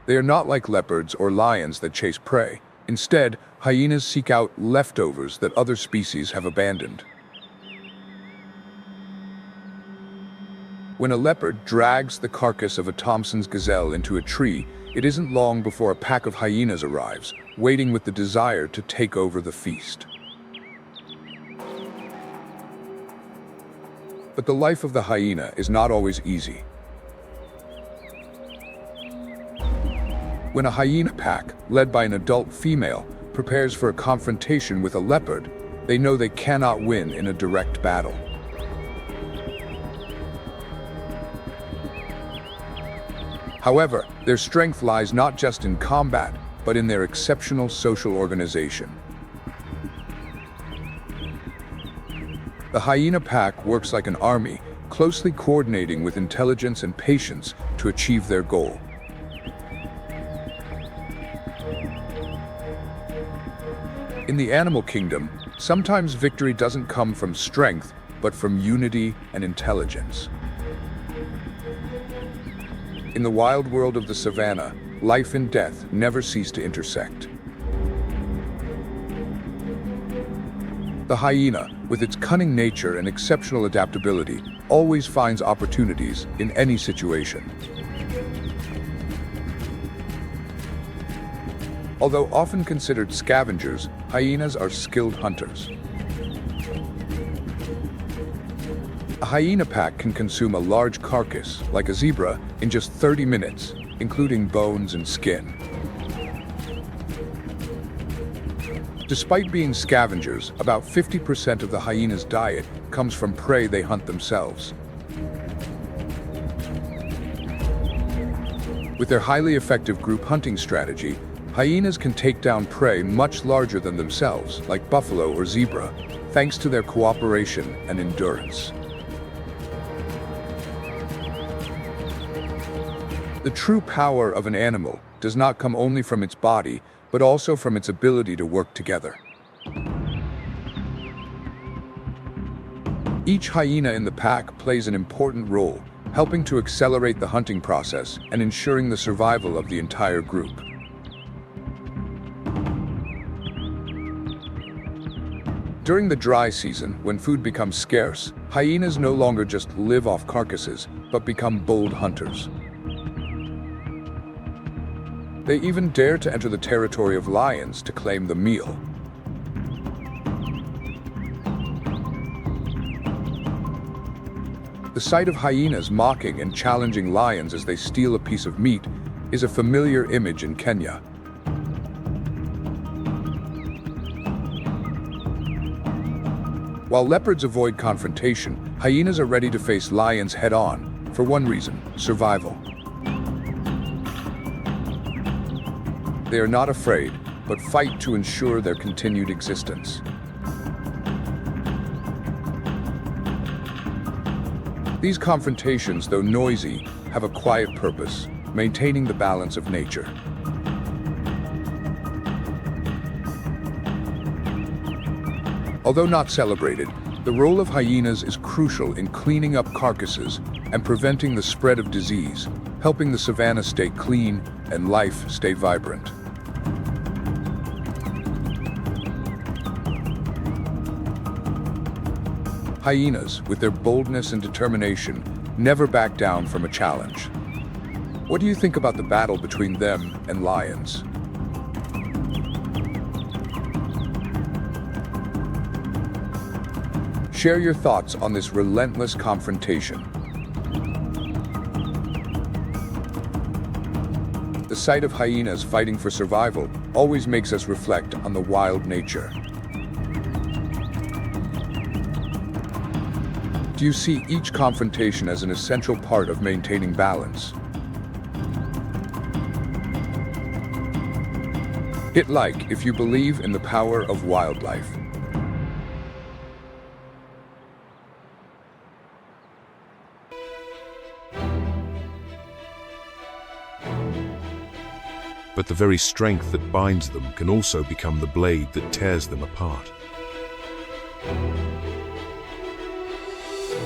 They are not like leopards or lions that chase prey. Instead, hyenas seek out leftovers that other species have abandoned. When a leopard drags the carcass of a Thompson's gazelle into a tree, it isn't long before a pack of hyenas arrives, waiting with the desire to take over the feast. But the life of the hyena is not always easy. When a hyena pack, led by an adult female, prepares for a confrontation with a leopard, they know they cannot win in a direct battle. However, their strength lies not just in combat, but in their exceptional social organization. The hyena pack works like an army, closely coordinating with intelligence and patience to achieve their goal. In the animal kingdom, sometimes victory doesn't come from strength, but from unity and intelligence. In the wild world of the savannah, life and death never cease to intersect. The hyena, with its cunning nature and exceptional adaptability, always finds opportunities in any situation. Although often considered scavengers, hyenas are skilled hunters. A hyena pack can consume a large carcass, like a zebra, in just 30 minutes, including bones and skin. Despite being scavengers, about 50% of the hyena's diet comes from prey they hunt themselves. With their highly effective group hunting strategy, hyenas can take down prey much larger than themselves, like buffalo or zebra, thanks to their cooperation and endurance. The true power of an animal does not come only from its body, but also from its ability to work together. Each hyena in the pack plays an important role, helping to accelerate the hunting process and ensuring the survival of the entire group. During the dry season, when food becomes scarce, hyenas no longer just live off carcasses, but become bold hunters. They even dare to enter the territory of lions to claim the meal. The sight of hyenas mocking and challenging lions as they steal a piece of meat is a familiar image in Kenya. While leopards avoid confrontation, hyenas are ready to face lions head-on, for one reason: survival. They are not afraid, but fight to ensure their continued existence. These confrontations, though noisy, have a quiet purpose: maintaining the balance of nature. Although not celebrated, the role of hyenas is crucial in cleaning up carcasses and preventing the spread of disease, helping the savannah stay clean and life stay vibrant. Hyenas, with their boldness and determination, never back down from a challenge. What do you think about the battle between them and lions? Share your thoughts on this relentless confrontation. The sight of hyenas fighting for survival always makes us reflect on the wild nature. Do you see each confrontation as an essential part of maintaining balance? Hit like if you believe in the power of wildlife. But the very strength that binds them can also become the blade that tears them apart.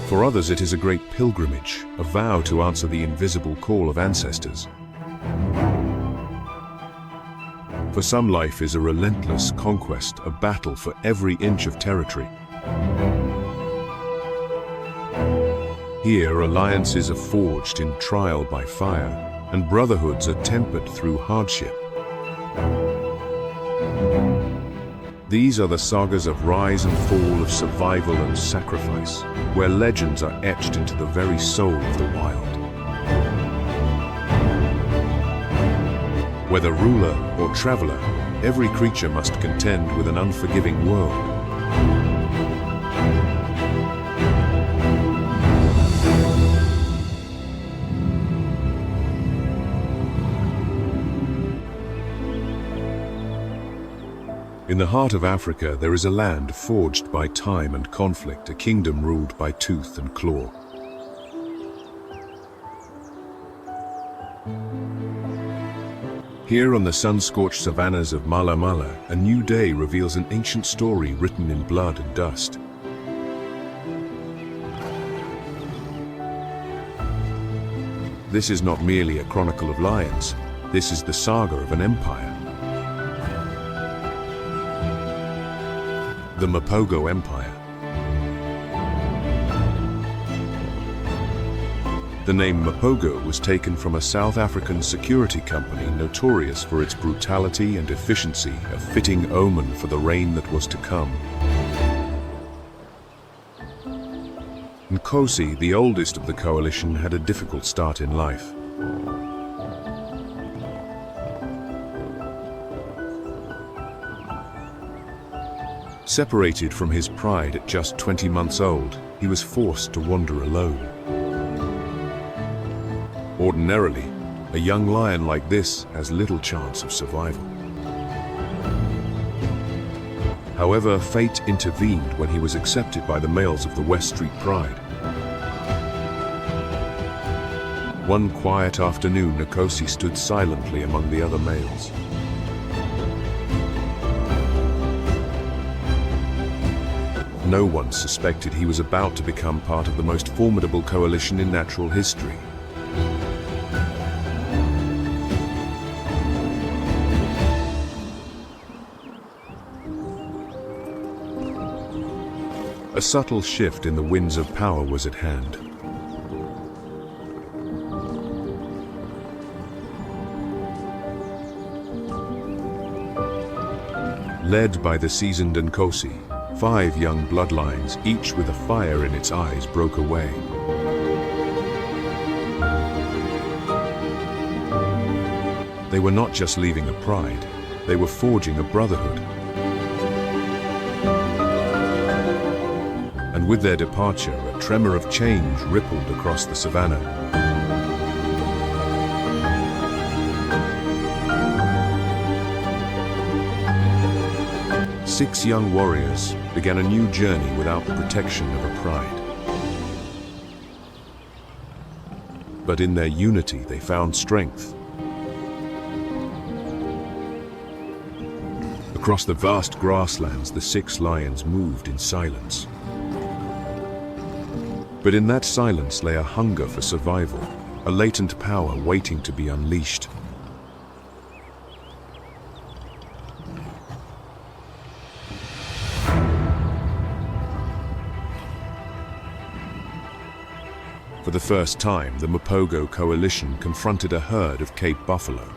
For others, it is a great pilgrimage, a vow to answer the invisible call of ancestors. For some, life is a relentless conquest, a battle for every inch of territory. Here, alliances are forged in trial by fire, and brotherhoods are tempered through hardship. These are the sagas of rise and fall, of survival and sacrifice, where legends are etched into the very soul of the wild. Whether ruler or traveler, every creature must contend with an unforgiving world. In the heart of Africa, there is a land forged by time and conflict, a kingdom ruled by tooth and claw. Here on the sun-scorched savannas of Mala Mala, a new day reveals an ancient story written in blood and dust. This is not merely a chronicle of lions. This is the saga of an empire. The Mpogo Empire. The name Mpogo was taken from a South African security company notorious for its brutality and efficiency, a fitting omen for the reign that was to come. Nkosi, the oldest of the coalition, had a difficult start in life. Separated from his pride at just 20 months old, he was forced to wander alone. Ordinarily, a young lion like this has little chance of survival. However, fate intervened when he was accepted by the males of the West Street Pride. One quiet afternoon, Nkosi stood silently among the other males. No one suspected he was about to become part of the most formidable coalition in natural history. A subtle shift in the winds of power was at hand. Led by the seasoned Nkosi, 5 young bloodlines, each with a fire in its eyes, broke away. They were not just leaving a pride, they were forging a brotherhood. And with their departure, a tremor of change rippled across the savannah. Six young warriors began a new journey without the protection of a pride. But in their unity, they found strength. Across the vast grasslands, the 6 lions moved in silence. But in that silence lay a hunger for survival, a latent power waiting to be unleashed. For the first time, the Mpogo coalition confronted a herd of Cape buffalo.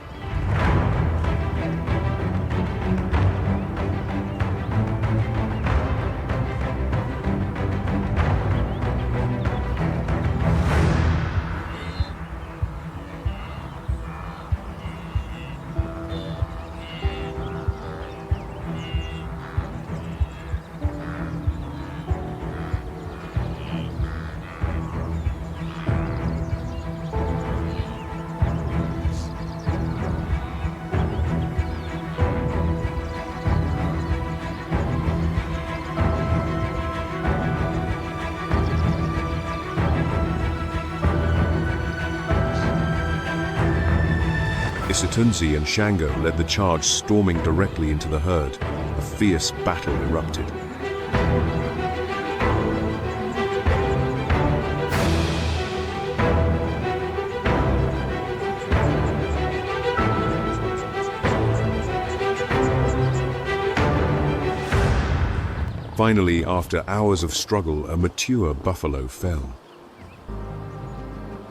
Isitunzi and Shango led the charge, storming directly into the herd. A fierce battle erupted. Finally, after hours of struggle, a mature buffalo fell.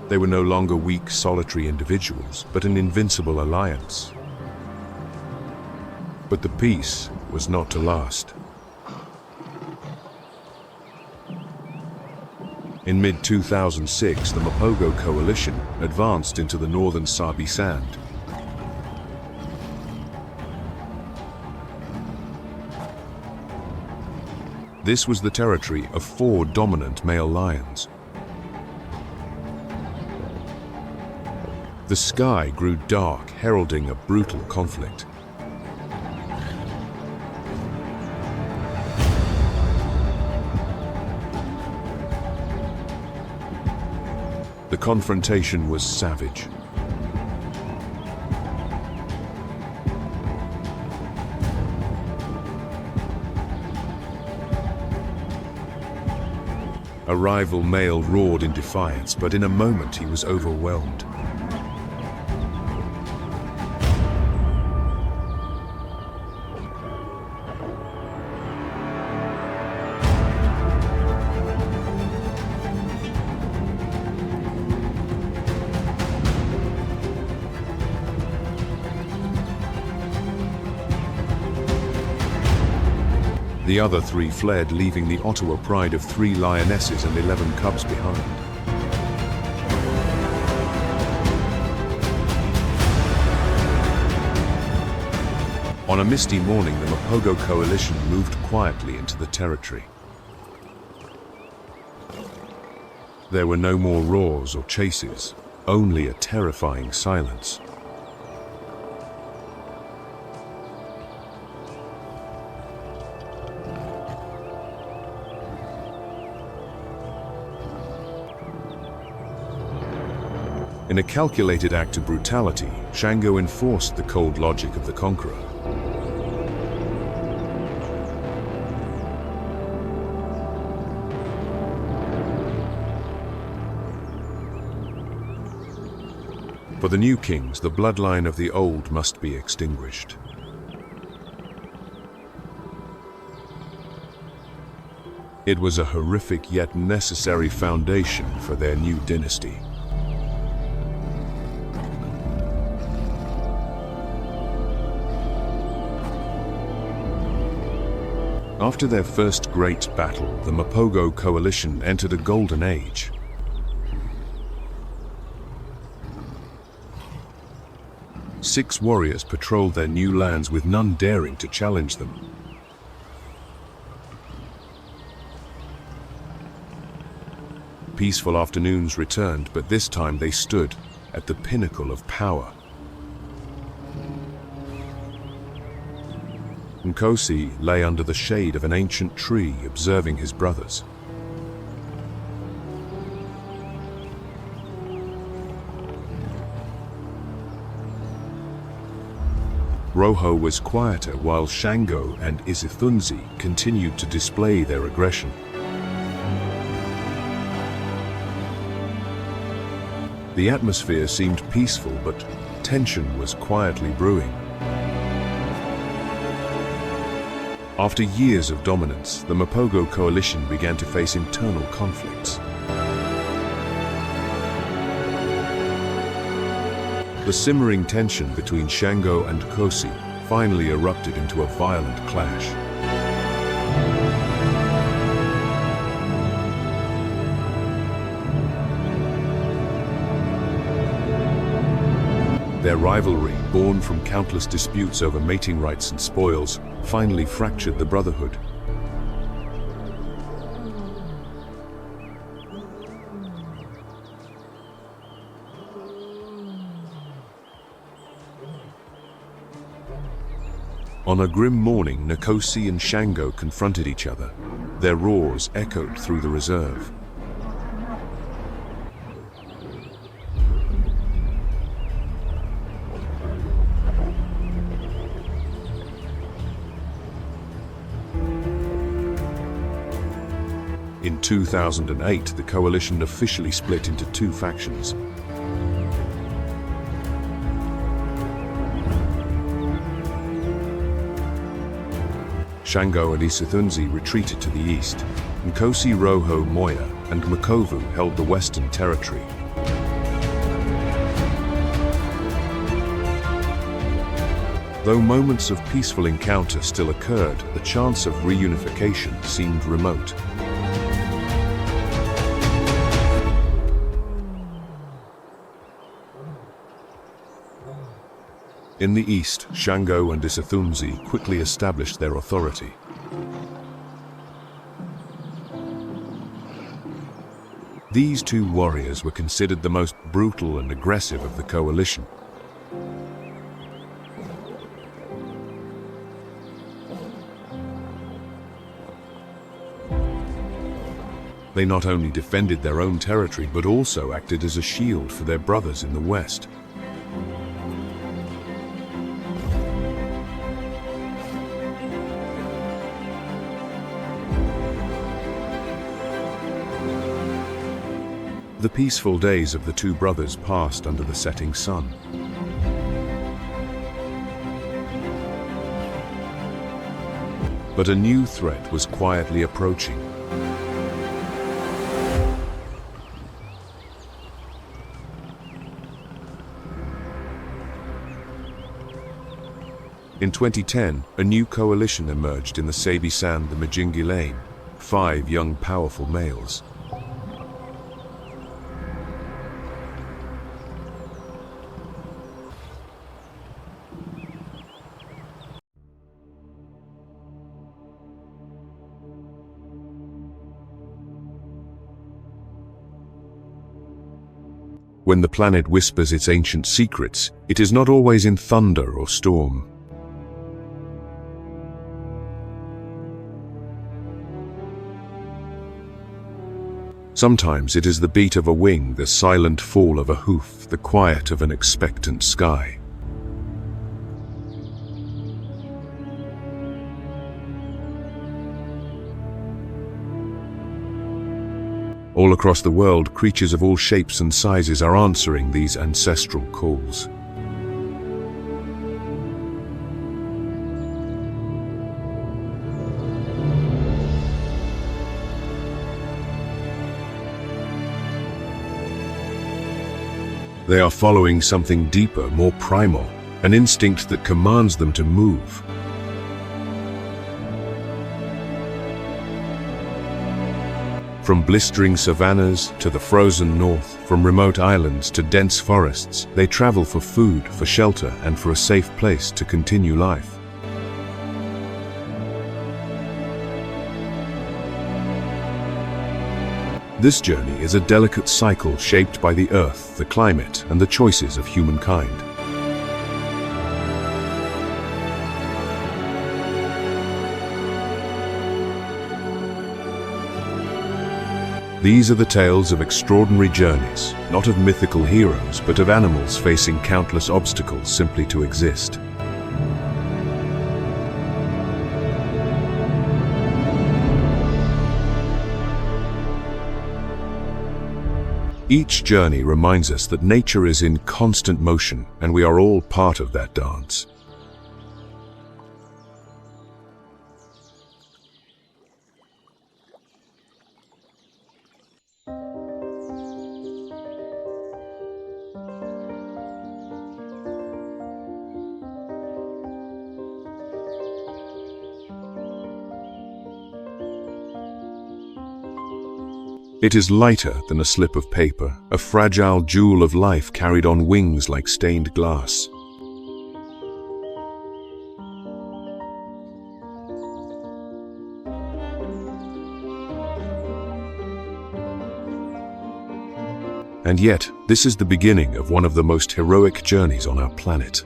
They were no longer weak, solitary individuals, but an invincible alliance. But the peace was not to last. In mid-2006, the Mapogo coalition advanced into the northern Sabi Sand. This was the territory of 4 dominant male lions. The sky grew dark, heralding a brutal conflict. The confrontation was savage. A rival male roared in defiance, but in a moment he was overwhelmed. The other 3 fled, leaving the Ottawa pride of 3 lionesses and 11 cubs behind. On a misty morning, the Mapogo coalition moved quietly into the territory. There were no more roars or chases, only a terrifying silence. In a calculated act of brutality, Shango enforced the cold logic of the conqueror. For the new kings, the bloodline of the old must be extinguished. It was a horrific yet necessary foundation for their new dynasty. After their first great battle, the Mapogo coalition entered a golden age. Six warriors patrolled their new lands, with none daring to challenge them. Peaceful afternoons returned, but this time they stood at the pinnacle of power. Nkosi lay under the shade of an ancient tree, observing his brothers. Rojo was quieter, while Shango and Isitunzi continued to display their aggression. The atmosphere seemed peaceful, but tension was quietly brewing. After years of dominance, the Mapogo coalition began to face internal conflicts. The simmering tension between Shango and Nkosi finally erupted into a violent clash. Their rivalry, born from countless disputes over mating rights and spoils, finally fractured the brotherhood. On a grim morning, Nkosi and Shango confronted each other. Their roars echoed through the reserve. In 2008, the coalition officially split into two factions. Shango and Isathunzi retreated to the east. Nkosi Roho Moya and Makovu held the western territory. Though moments of peaceful encounter still occurred, the chance of reunification seemed remote. In the east, Shango and Isathunzi quickly established their authority. These two warriors were considered the most brutal and aggressive of the coalition. They not only defended their own territory, but also acted as a shield for their brothers in the west. The peaceful days of the two brothers passed under the setting sun. But a new threat was quietly approaching. In 2010, a new coalition emerged in the Sabi-San, the Majingi Lane, 5 young powerful males. When the planet whispers its ancient secrets, it is not always in thunder or storm. Sometimes it is the beat of a wing, the silent fall of a hoof, the quiet of an expectant sky. All across the world, creatures of all shapes and sizes are answering these ancestral calls. They are following something deeper, more primal, an instinct that commands them to move. From blistering savannas to the frozen north, from remote islands to dense forests, they travel for food, for shelter, and for a safe place to continue life. This journey is a delicate cycle shaped by the earth, the climate, and the choices of humankind. These are the tales of extraordinary journeys, not of mythical heroes, but of animals facing countless obstacles simply to exist. Each journey reminds us that nature is in constant motion, and we are all part of that dance. It is lighter than a slip of paper, a fragile jewel of life carried on wings like stained glass. And yet, this is the beginning of one of the most heroic journeys on our planet.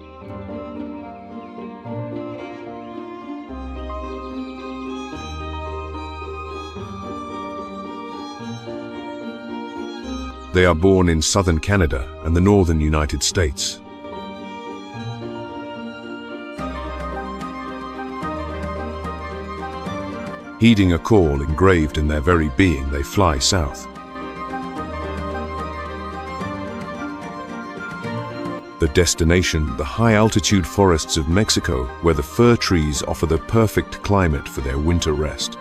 They are born in southern Canada and the northern United States. Heeding a call engraved in their very being, they fly south. The destination, the high-altitude forests of Mexico, where the fir trees offer the perfect climate for their winter rest.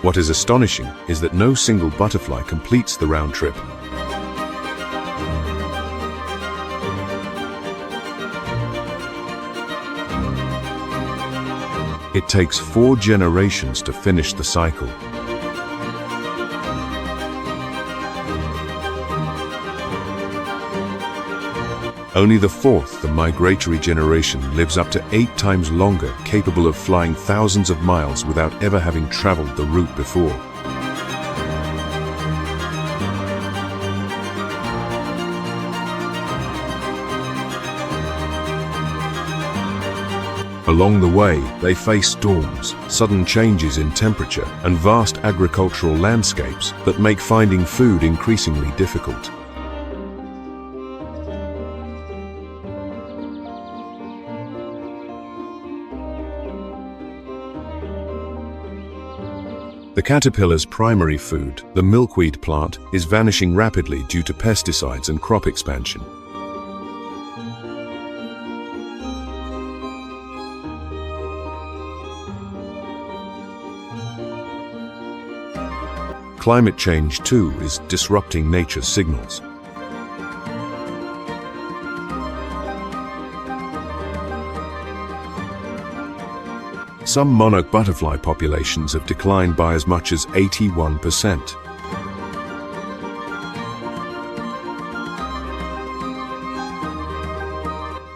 What is astonishing is that no single butterfly completes the round trip. It takes 4 generations to finish the cycle. Only the 4th, the migratory generation, lives up to 8 times longer, capable of flying thousands of miles without ever having traveled the route before. Along the way, they face storms, sudden changes in temperature, and vast agricultural landscapes that make finding food increasingly difficult. The caterpillar's primary food, the milkweed plant, is vanishing rapidly due to pesticides and crop expansion. Climate change, too, is disrupting nature's signals. Some monarch butterfly populations have declined by as much as 81%.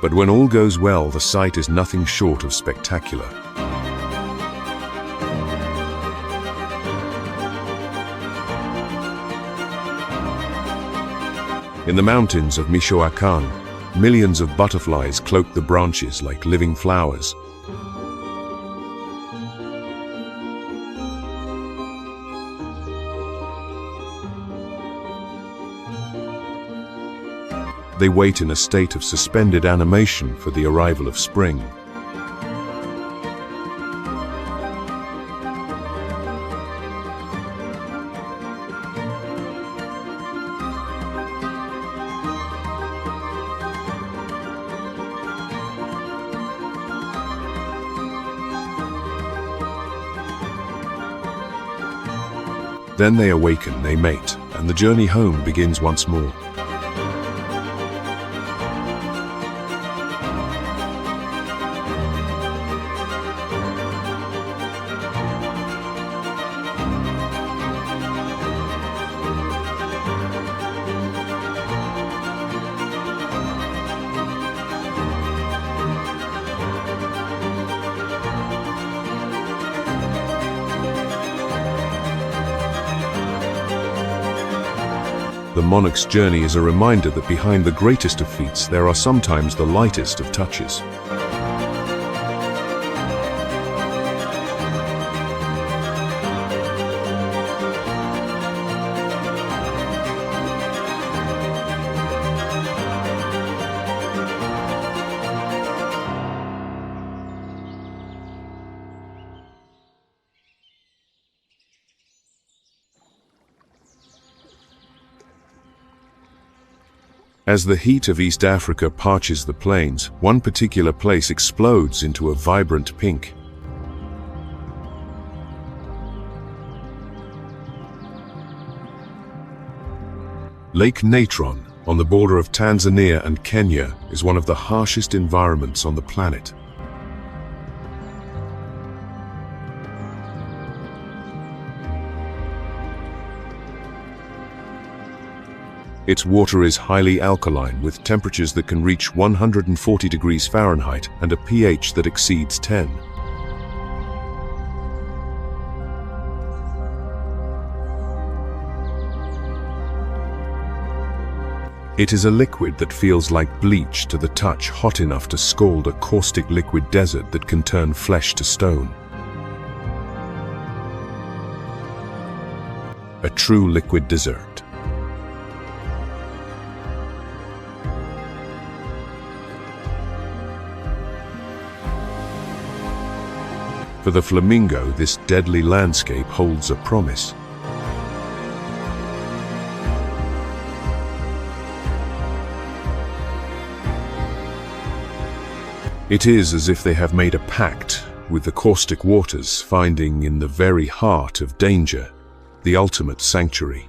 But when all goes well, the sight is nothing short of spectacular. In the mountains of Michoacán, millions of butterflies cloak the branches like living flowers. They wait in a state of suspended animation for the arrival of spring. Then they awaken, they mate, and the journey home begins once more. The monarch's journey is a reminder that behind the greatest of feats, there are sometimes the lightest of touches. As the heat of East Africa parches the plains, one particular place explodes into a vibrant pink. Lake Natron, on the border of Tanzania and Kenya, is one of the harshest environments on the planet. Its water is highly alkaline, with temperatures that can reach 140 degrees Fahrenheit and a pH that exceeds 10. It is a liquid that feels like bleach to the touch, hot enough to scald a caustic liquid desert that can turn flesh to stone. A true liquid dessert. For the flamingo, this deadly landscape holds a promise. It is as if they have made a pact with the caustic waters, finding in the very heart of danger the ultimate sanctuary.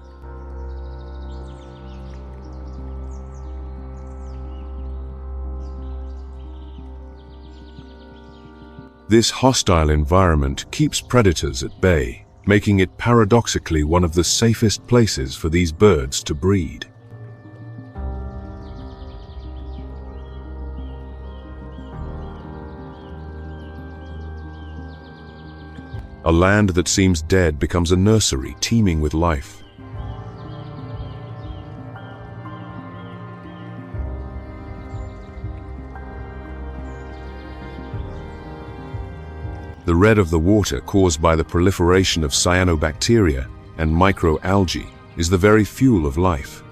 This hostile environment keeps predators at bay, making it paradoxically one of the safest places for these birds to breed. A land that seems dead becomes a nursery teeming with life. The red of the water caused by the proliferation of cyanobacteria and microalgae is the very fuel of life.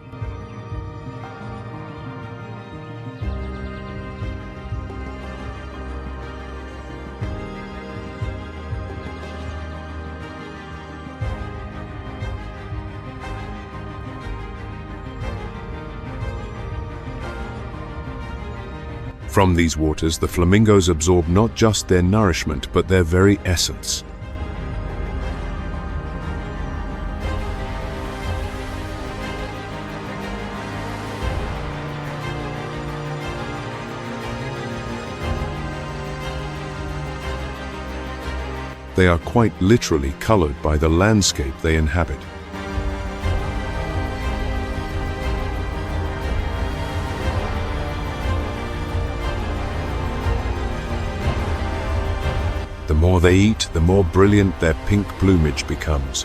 From these waters, the flamingos absorb not just their nourishment, but their very essence. They are quite literally colored by the landscape they inhabit. The more they eat, the more brilliant their pink plumage becomes.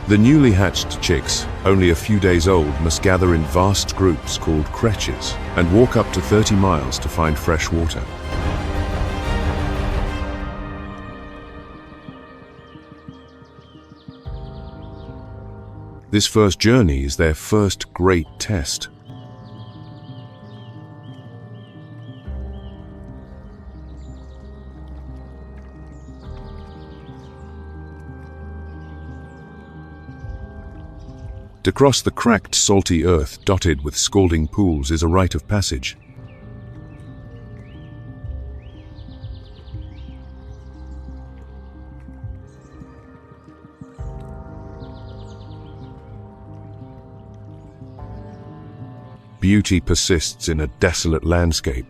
The newly hatched chicks, only a few days old, must gather in vast groups called creches and walk up to 30 miles to find fresh water. This first journey is their first great test. To cross the cracked, salty earth dotted with scalding pools is a rite of passage. Beauty persists in a desolate landscape.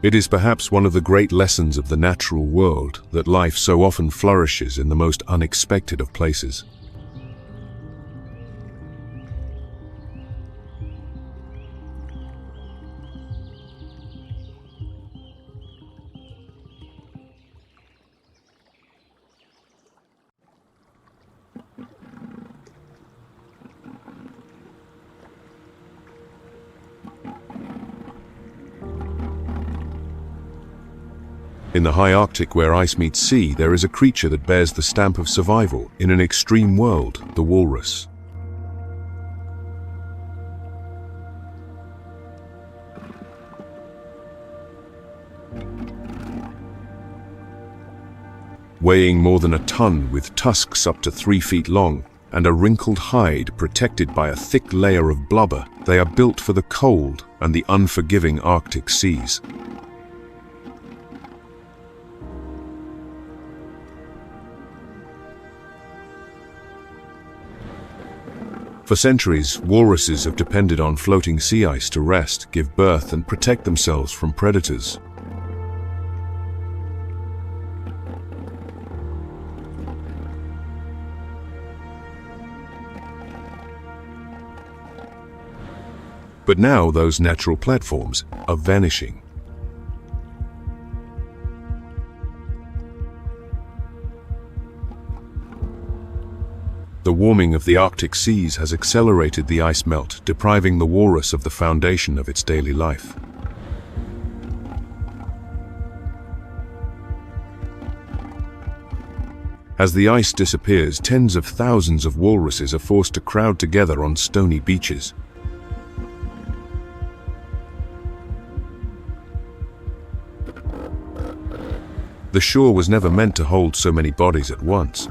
It is perhaps one of the great lessons of the natural world that life so often flourishes in the most unexpected of places. In the high Arctic, where ice meets sea, there is a creature that bears the stamp of survival in an extreme world, the walrus. Weighing more than a ton, with tusks up to 3 feet long and a wrinkled hide protected by a thick layer of blubber, they are built for the cold and the unforgiving Arctic seas. For centuries, walruses have depended on floating sea ice to rest, give birth, and protect themselves from predators. But now those natural platforms are vanishing. The warming of the Arctic seas has accelerated the ice melt, depriving the walrus of the foundation of its daily life. As the ice disappears, tens of thousands of walruses are forced to crowd together on stony beaches. The shore was never meant to hold so many bodies at once.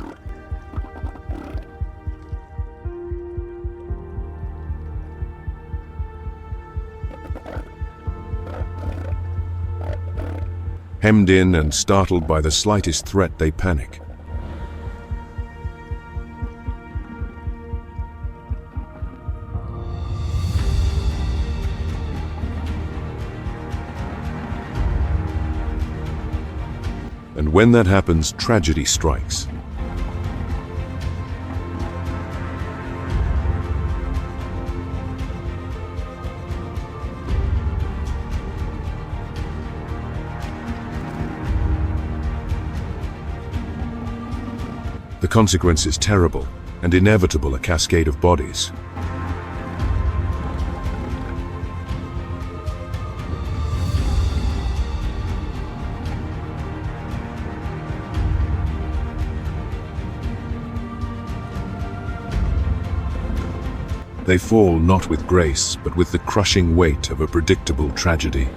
Hemmed in and startled by the slightest threat, they panic. And when that happens, tragedy strikes. The consequence is terrible and inevitable, a cascade of bodies. They fall not with grace, but with the crushing weight of a predictable tragedy.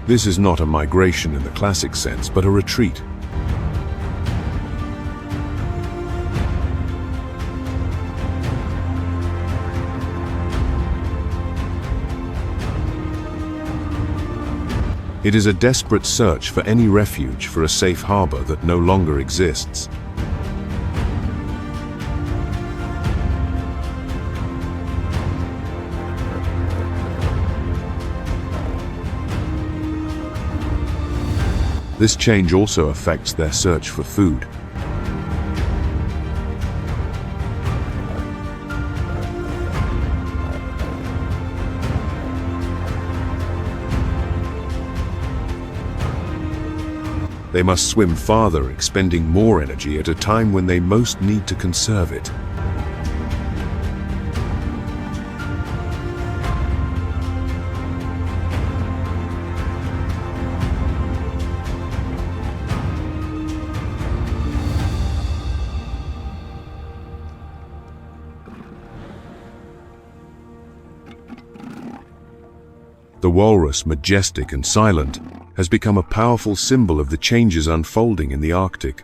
This is not a migration in the classic sense, but a retreat. It is a desperate search for any refuge, for a safe harbor that no longer exists. This change also affects their search for food. They must swim farther, expending more energy at a time when they most need to conserve it. The walrus, majestic and silent, has become a powerful symbol of the changes unfolding in the Arctic.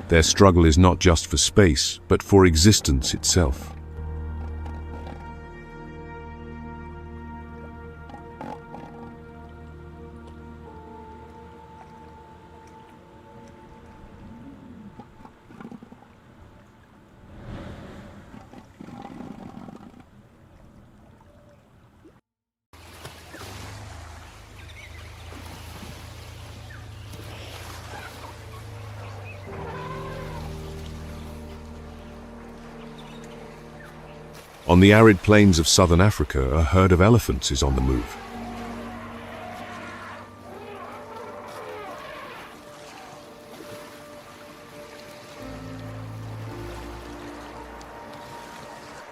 Their struggle is not just for space, but for existence itself. On the arid plains of southern Africa, a herd of elephants is on the move.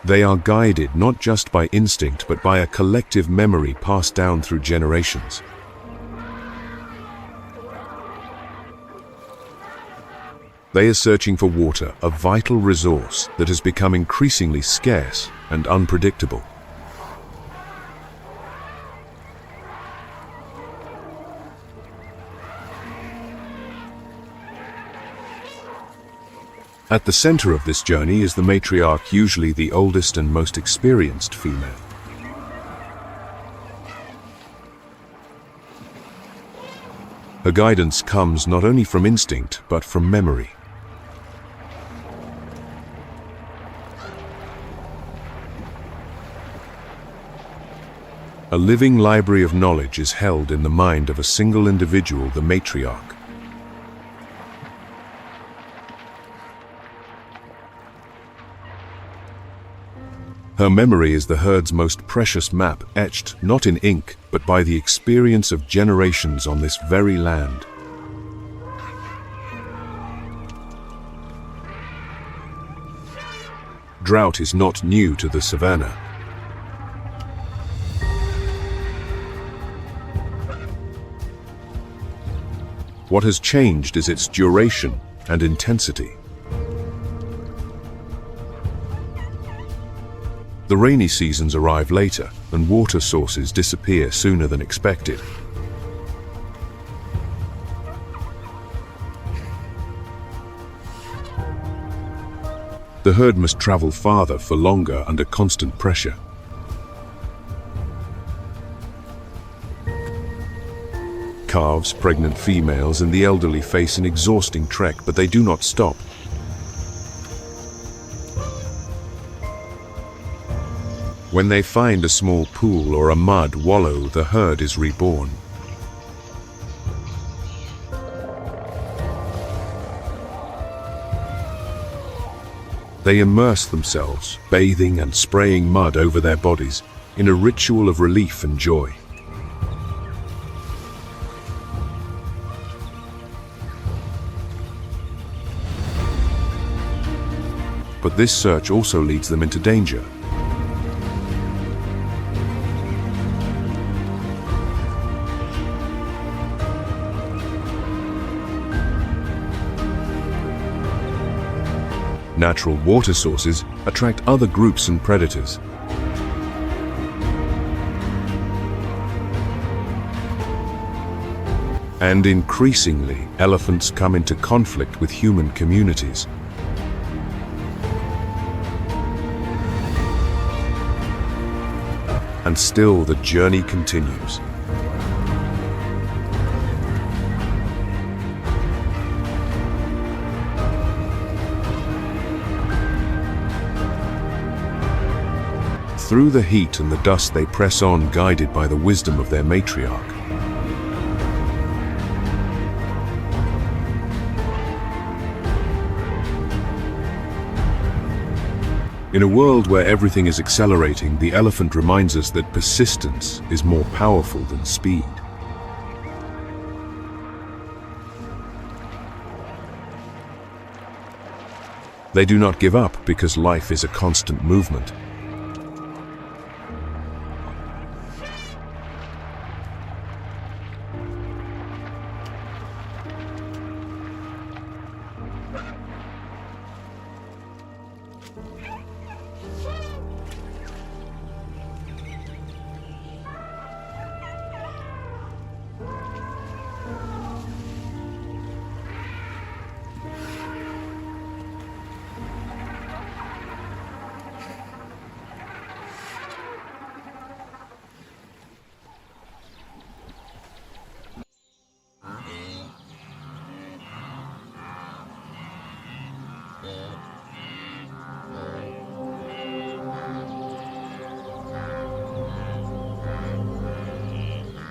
They are guided not just by instinct, but by a collective memory passed down through generations. They are searching for water, a vital resource that has become increasingly scarce and unpredictable. At the center of this journey is the matriarch, usually the oldest and most experienced female. Her guidance comes not only from instinct, but from memory. A living library of knowledge is held in the mind of a single individual, the matriarch. Her memory is the herd's most precious map, etched not in ink, but by the experience of generations on this very land. Drought is not new to the savannah. What has changed is its duration and intensity. The rainy seasons arrive later, and water sources disappear sooner than expected. The herd must travel farther for longer under constant pressure. Calves, pregnant females, and the elderly face an exhausting trek, but they do not stop. When they find a small pool or a mud wallow, the herd is reborn. They immerse themselves, bathing and spraying mud over their bodies, in a ritual of relief and joy. But this search also leads them into danger. Natural water sources attract other groups and predators. And increasingly, elephants come into conflict with human communities. And still the journey continues. Through the heat and the dust they press on, guided by the wisdom of their matriarch. In a world where everything is accelerating, the elephant reminds us that persistence is more powerful than speed. They do not give up because life is a constant movement.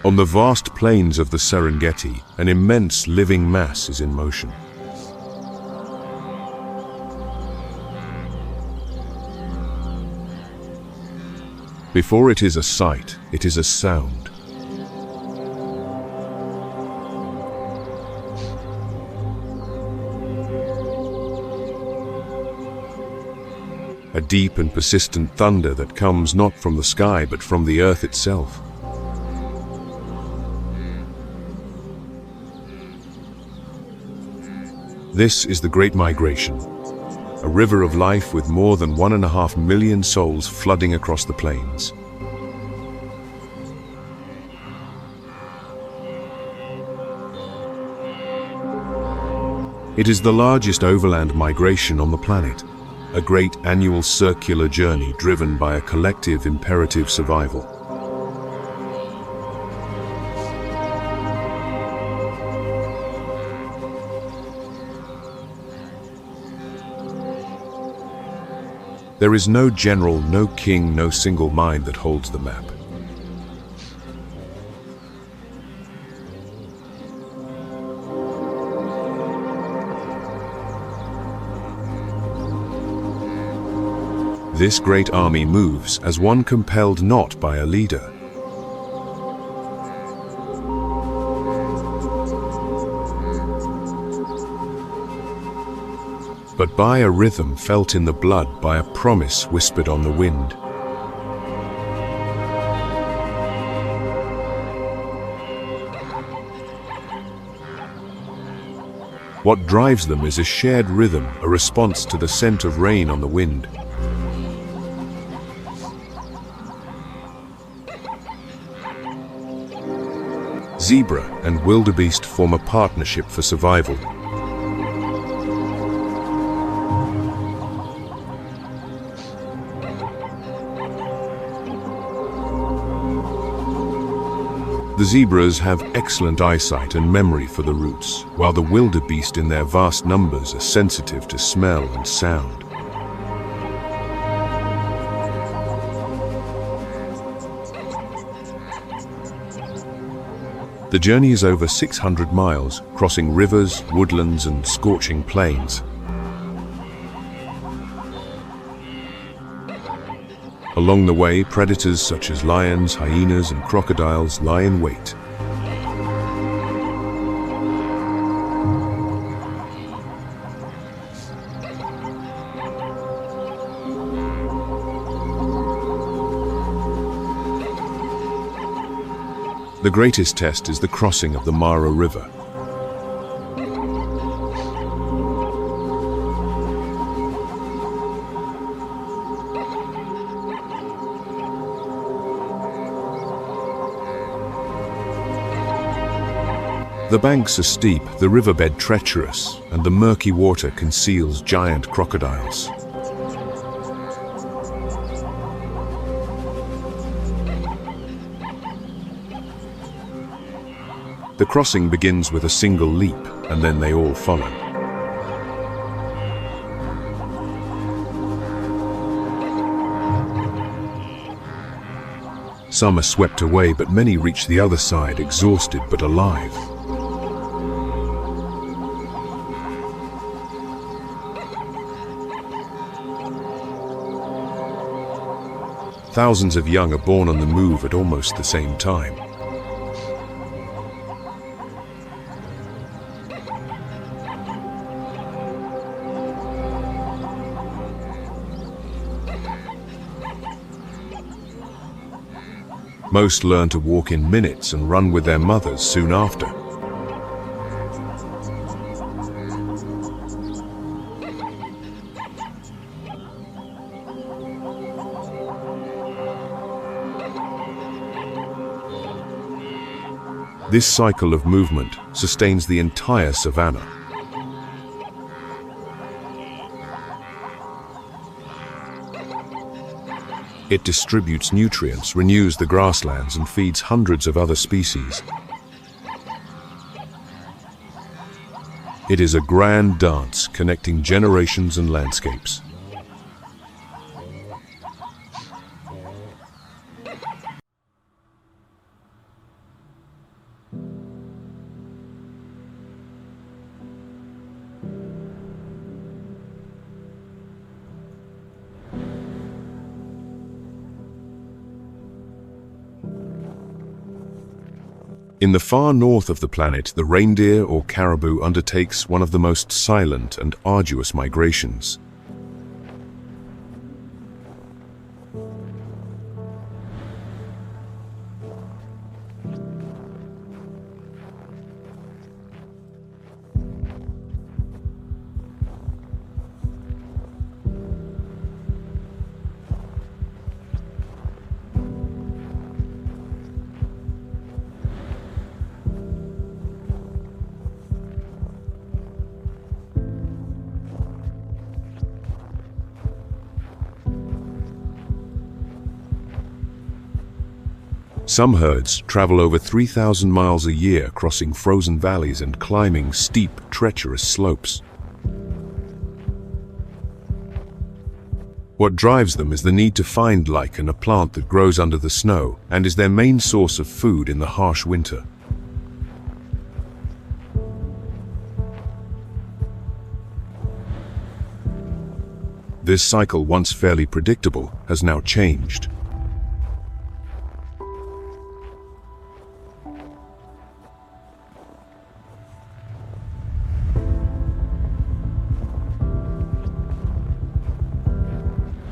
On the vast plains of the Serengeti, an immense living mass is in motion. Before it is a sight, it is a sound. A deep and persistent thunder that comes not from the sky but from the earth itself. This is the Great Migration, a river of life with more than 1.5 million souls flooding across the plains. It is the largest overland migration on the planet, a great annual circular journey driven by a collective imperative survival. There is no general, no king, no single mind that holds the map. This great army moves as one compelled not by a leader, but by a rhythm felt in the blood, by a promise whispered on the wind. What drives them is a shared rhythm, a response to the scent of rain on the wind. Zebra and wildebeest form a partnership for survival. The zebras have excellent eyesight and memory for the routes, while the wildebeest in their vast numbers are sensitive to smell and sound. The journey is over 600 miles, crossing rivers, woodlands, and scorching plains. Along the way, predators such as lions, hyenas, and crocodiles lie in wait. The greatest test is the crossing of the Mara River. The banks are steep, the riverbed treacherous, and the murky water conceals giant crocodiles. The crossing begins with a single leap, and then they all follow. Some are swept away, but many reach the other side, exhausted but alive. Thousands of young are born on the move at almost the same time. Most learn to walk in minutes and run with their mothers soon after. This cycle of movement sustains the entire savanna. It distributes nutrients, renews the grasslands, and feeds hundreds of other species. It is a grand dance connecting generations and landscapes. In the far north of the planet, the reindeer or caribou undertakes one of the most silent and arduous migrations. Some herds travel over 3,000 miles a year, crossing frozen valleys and climbing steep, treacherous slopes. What drives them is the need to find lichen, a plant that grows under the snow and is their main source of food in the harsh winter. This cycle, once fairly predictable, has now changed.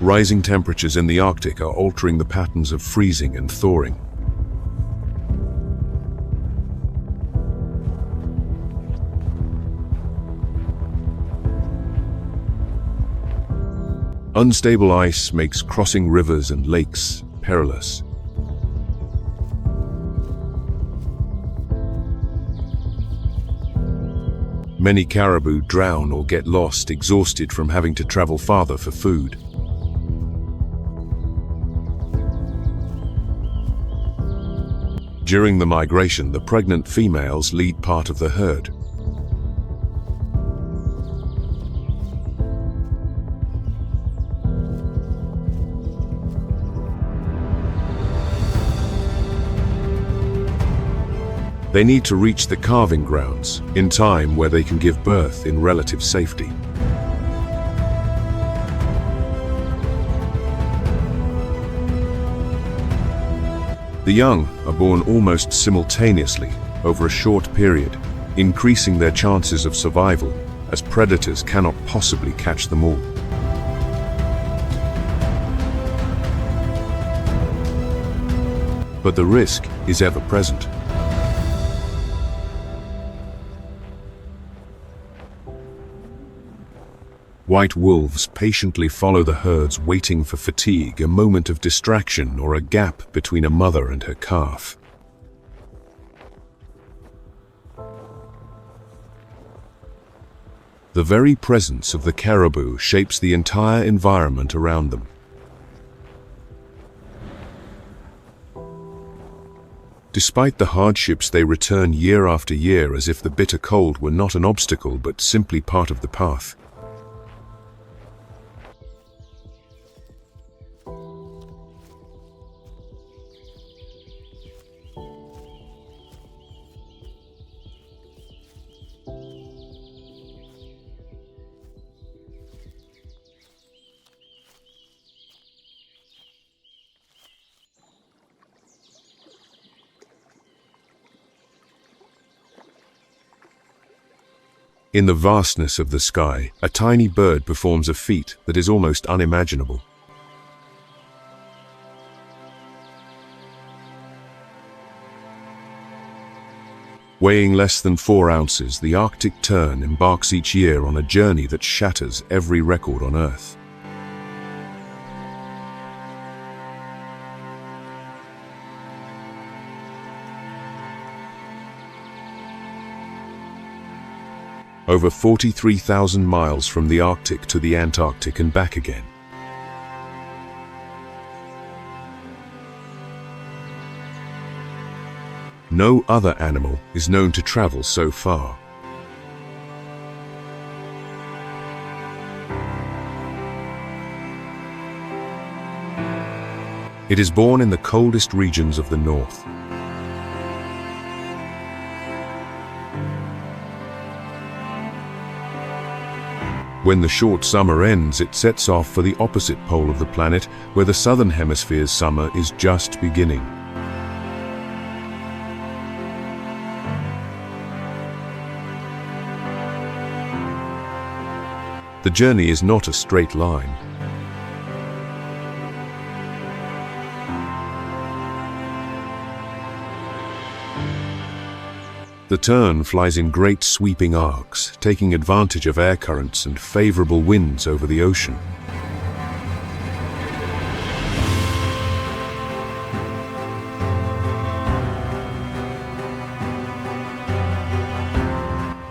Rising temperatures in the Arctic are altering the patterns of freezing and thawing. Unstable ice makes crossing rivers and lakes perilous. Many caribou drown or get lost, exhausted from having to travel farther for food. During the migration, the pregnant females lead part of the herd. They need to reach the calving grounds in time where they can give birth in relative safety. The young are born almost simultaneously over a short period, increasing their chances of survival, as predators cannot possibly catch them all. But the risk is ever present. White wolves patiently follow the herds, waiting for fatigue, a moment of distraction, or a gap between a mother and her calf. The very presence of the caribou shapes the entire environment around them. Despite the hardships, they return year after year as if the bitter cold were not an obstacle but simply part of the path. In the vastness of the sky, a tiny bird performs a feat that is almost unimaginable. Weighing less than 4 ounces, the Arctic tern embarks each year on a journey that shatters every record on Earth. Over 43,000 miles from the Arctic to the Antarctic and back again. No other animal is known to travel so far. It is born in the coldest regions of the north. When the short summer ends, it sets off for the opposite pole of the planet, where the southern hemisphere's summer is just beginning. The journey is not a straight line. The tern flies in great sweeping arcs, taking advantage of air currents and favorable winds over the ocean.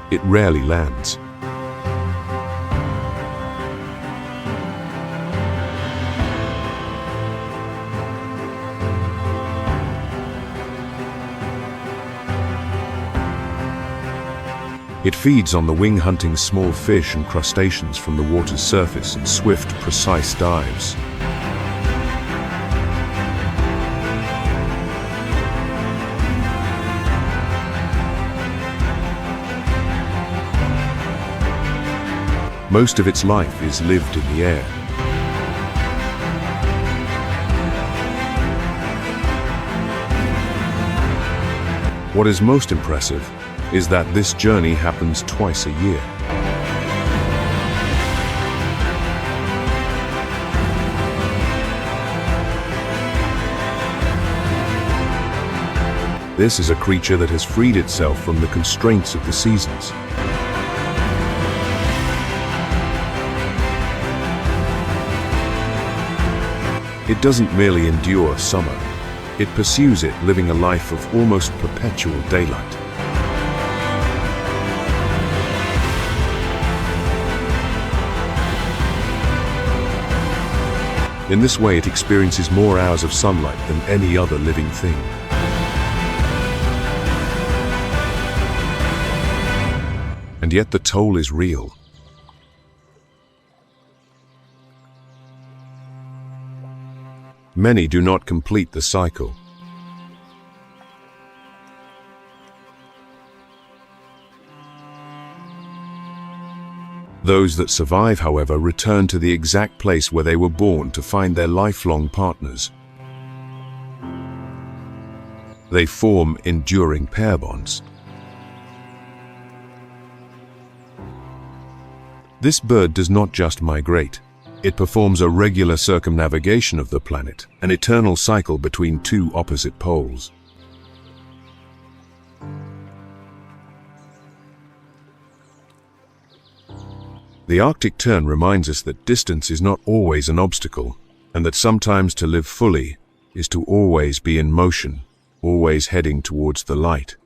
It rarely lands. It feeds on the wing-hunting small fish and crustaceans from the water's surface in swift, precise dives. Most of its life is lived in the air. What is most impressive is that this journey happens twice a year. This is a creature that has freed itself from the constraints of the seasons. It doesn't merely endure summer. It pursues it, living a life of almost perpetual daylight. In this way, it experiences more hours of sunlight than any other living thing. And yet the toll is real. Many do not complete the cycle. Those that survive, however, return to the exact place where they were born to find their lifelong partners. They form enduring pair bonds. This bird does not just migrate. It performs a regular circumnavigation of the planet, an eternal cycle between two opposite poles. The Arctic tern reminds us that distance is not always an obstacle, and that sometimes to live fully is to always be in motion, always heading towards the light.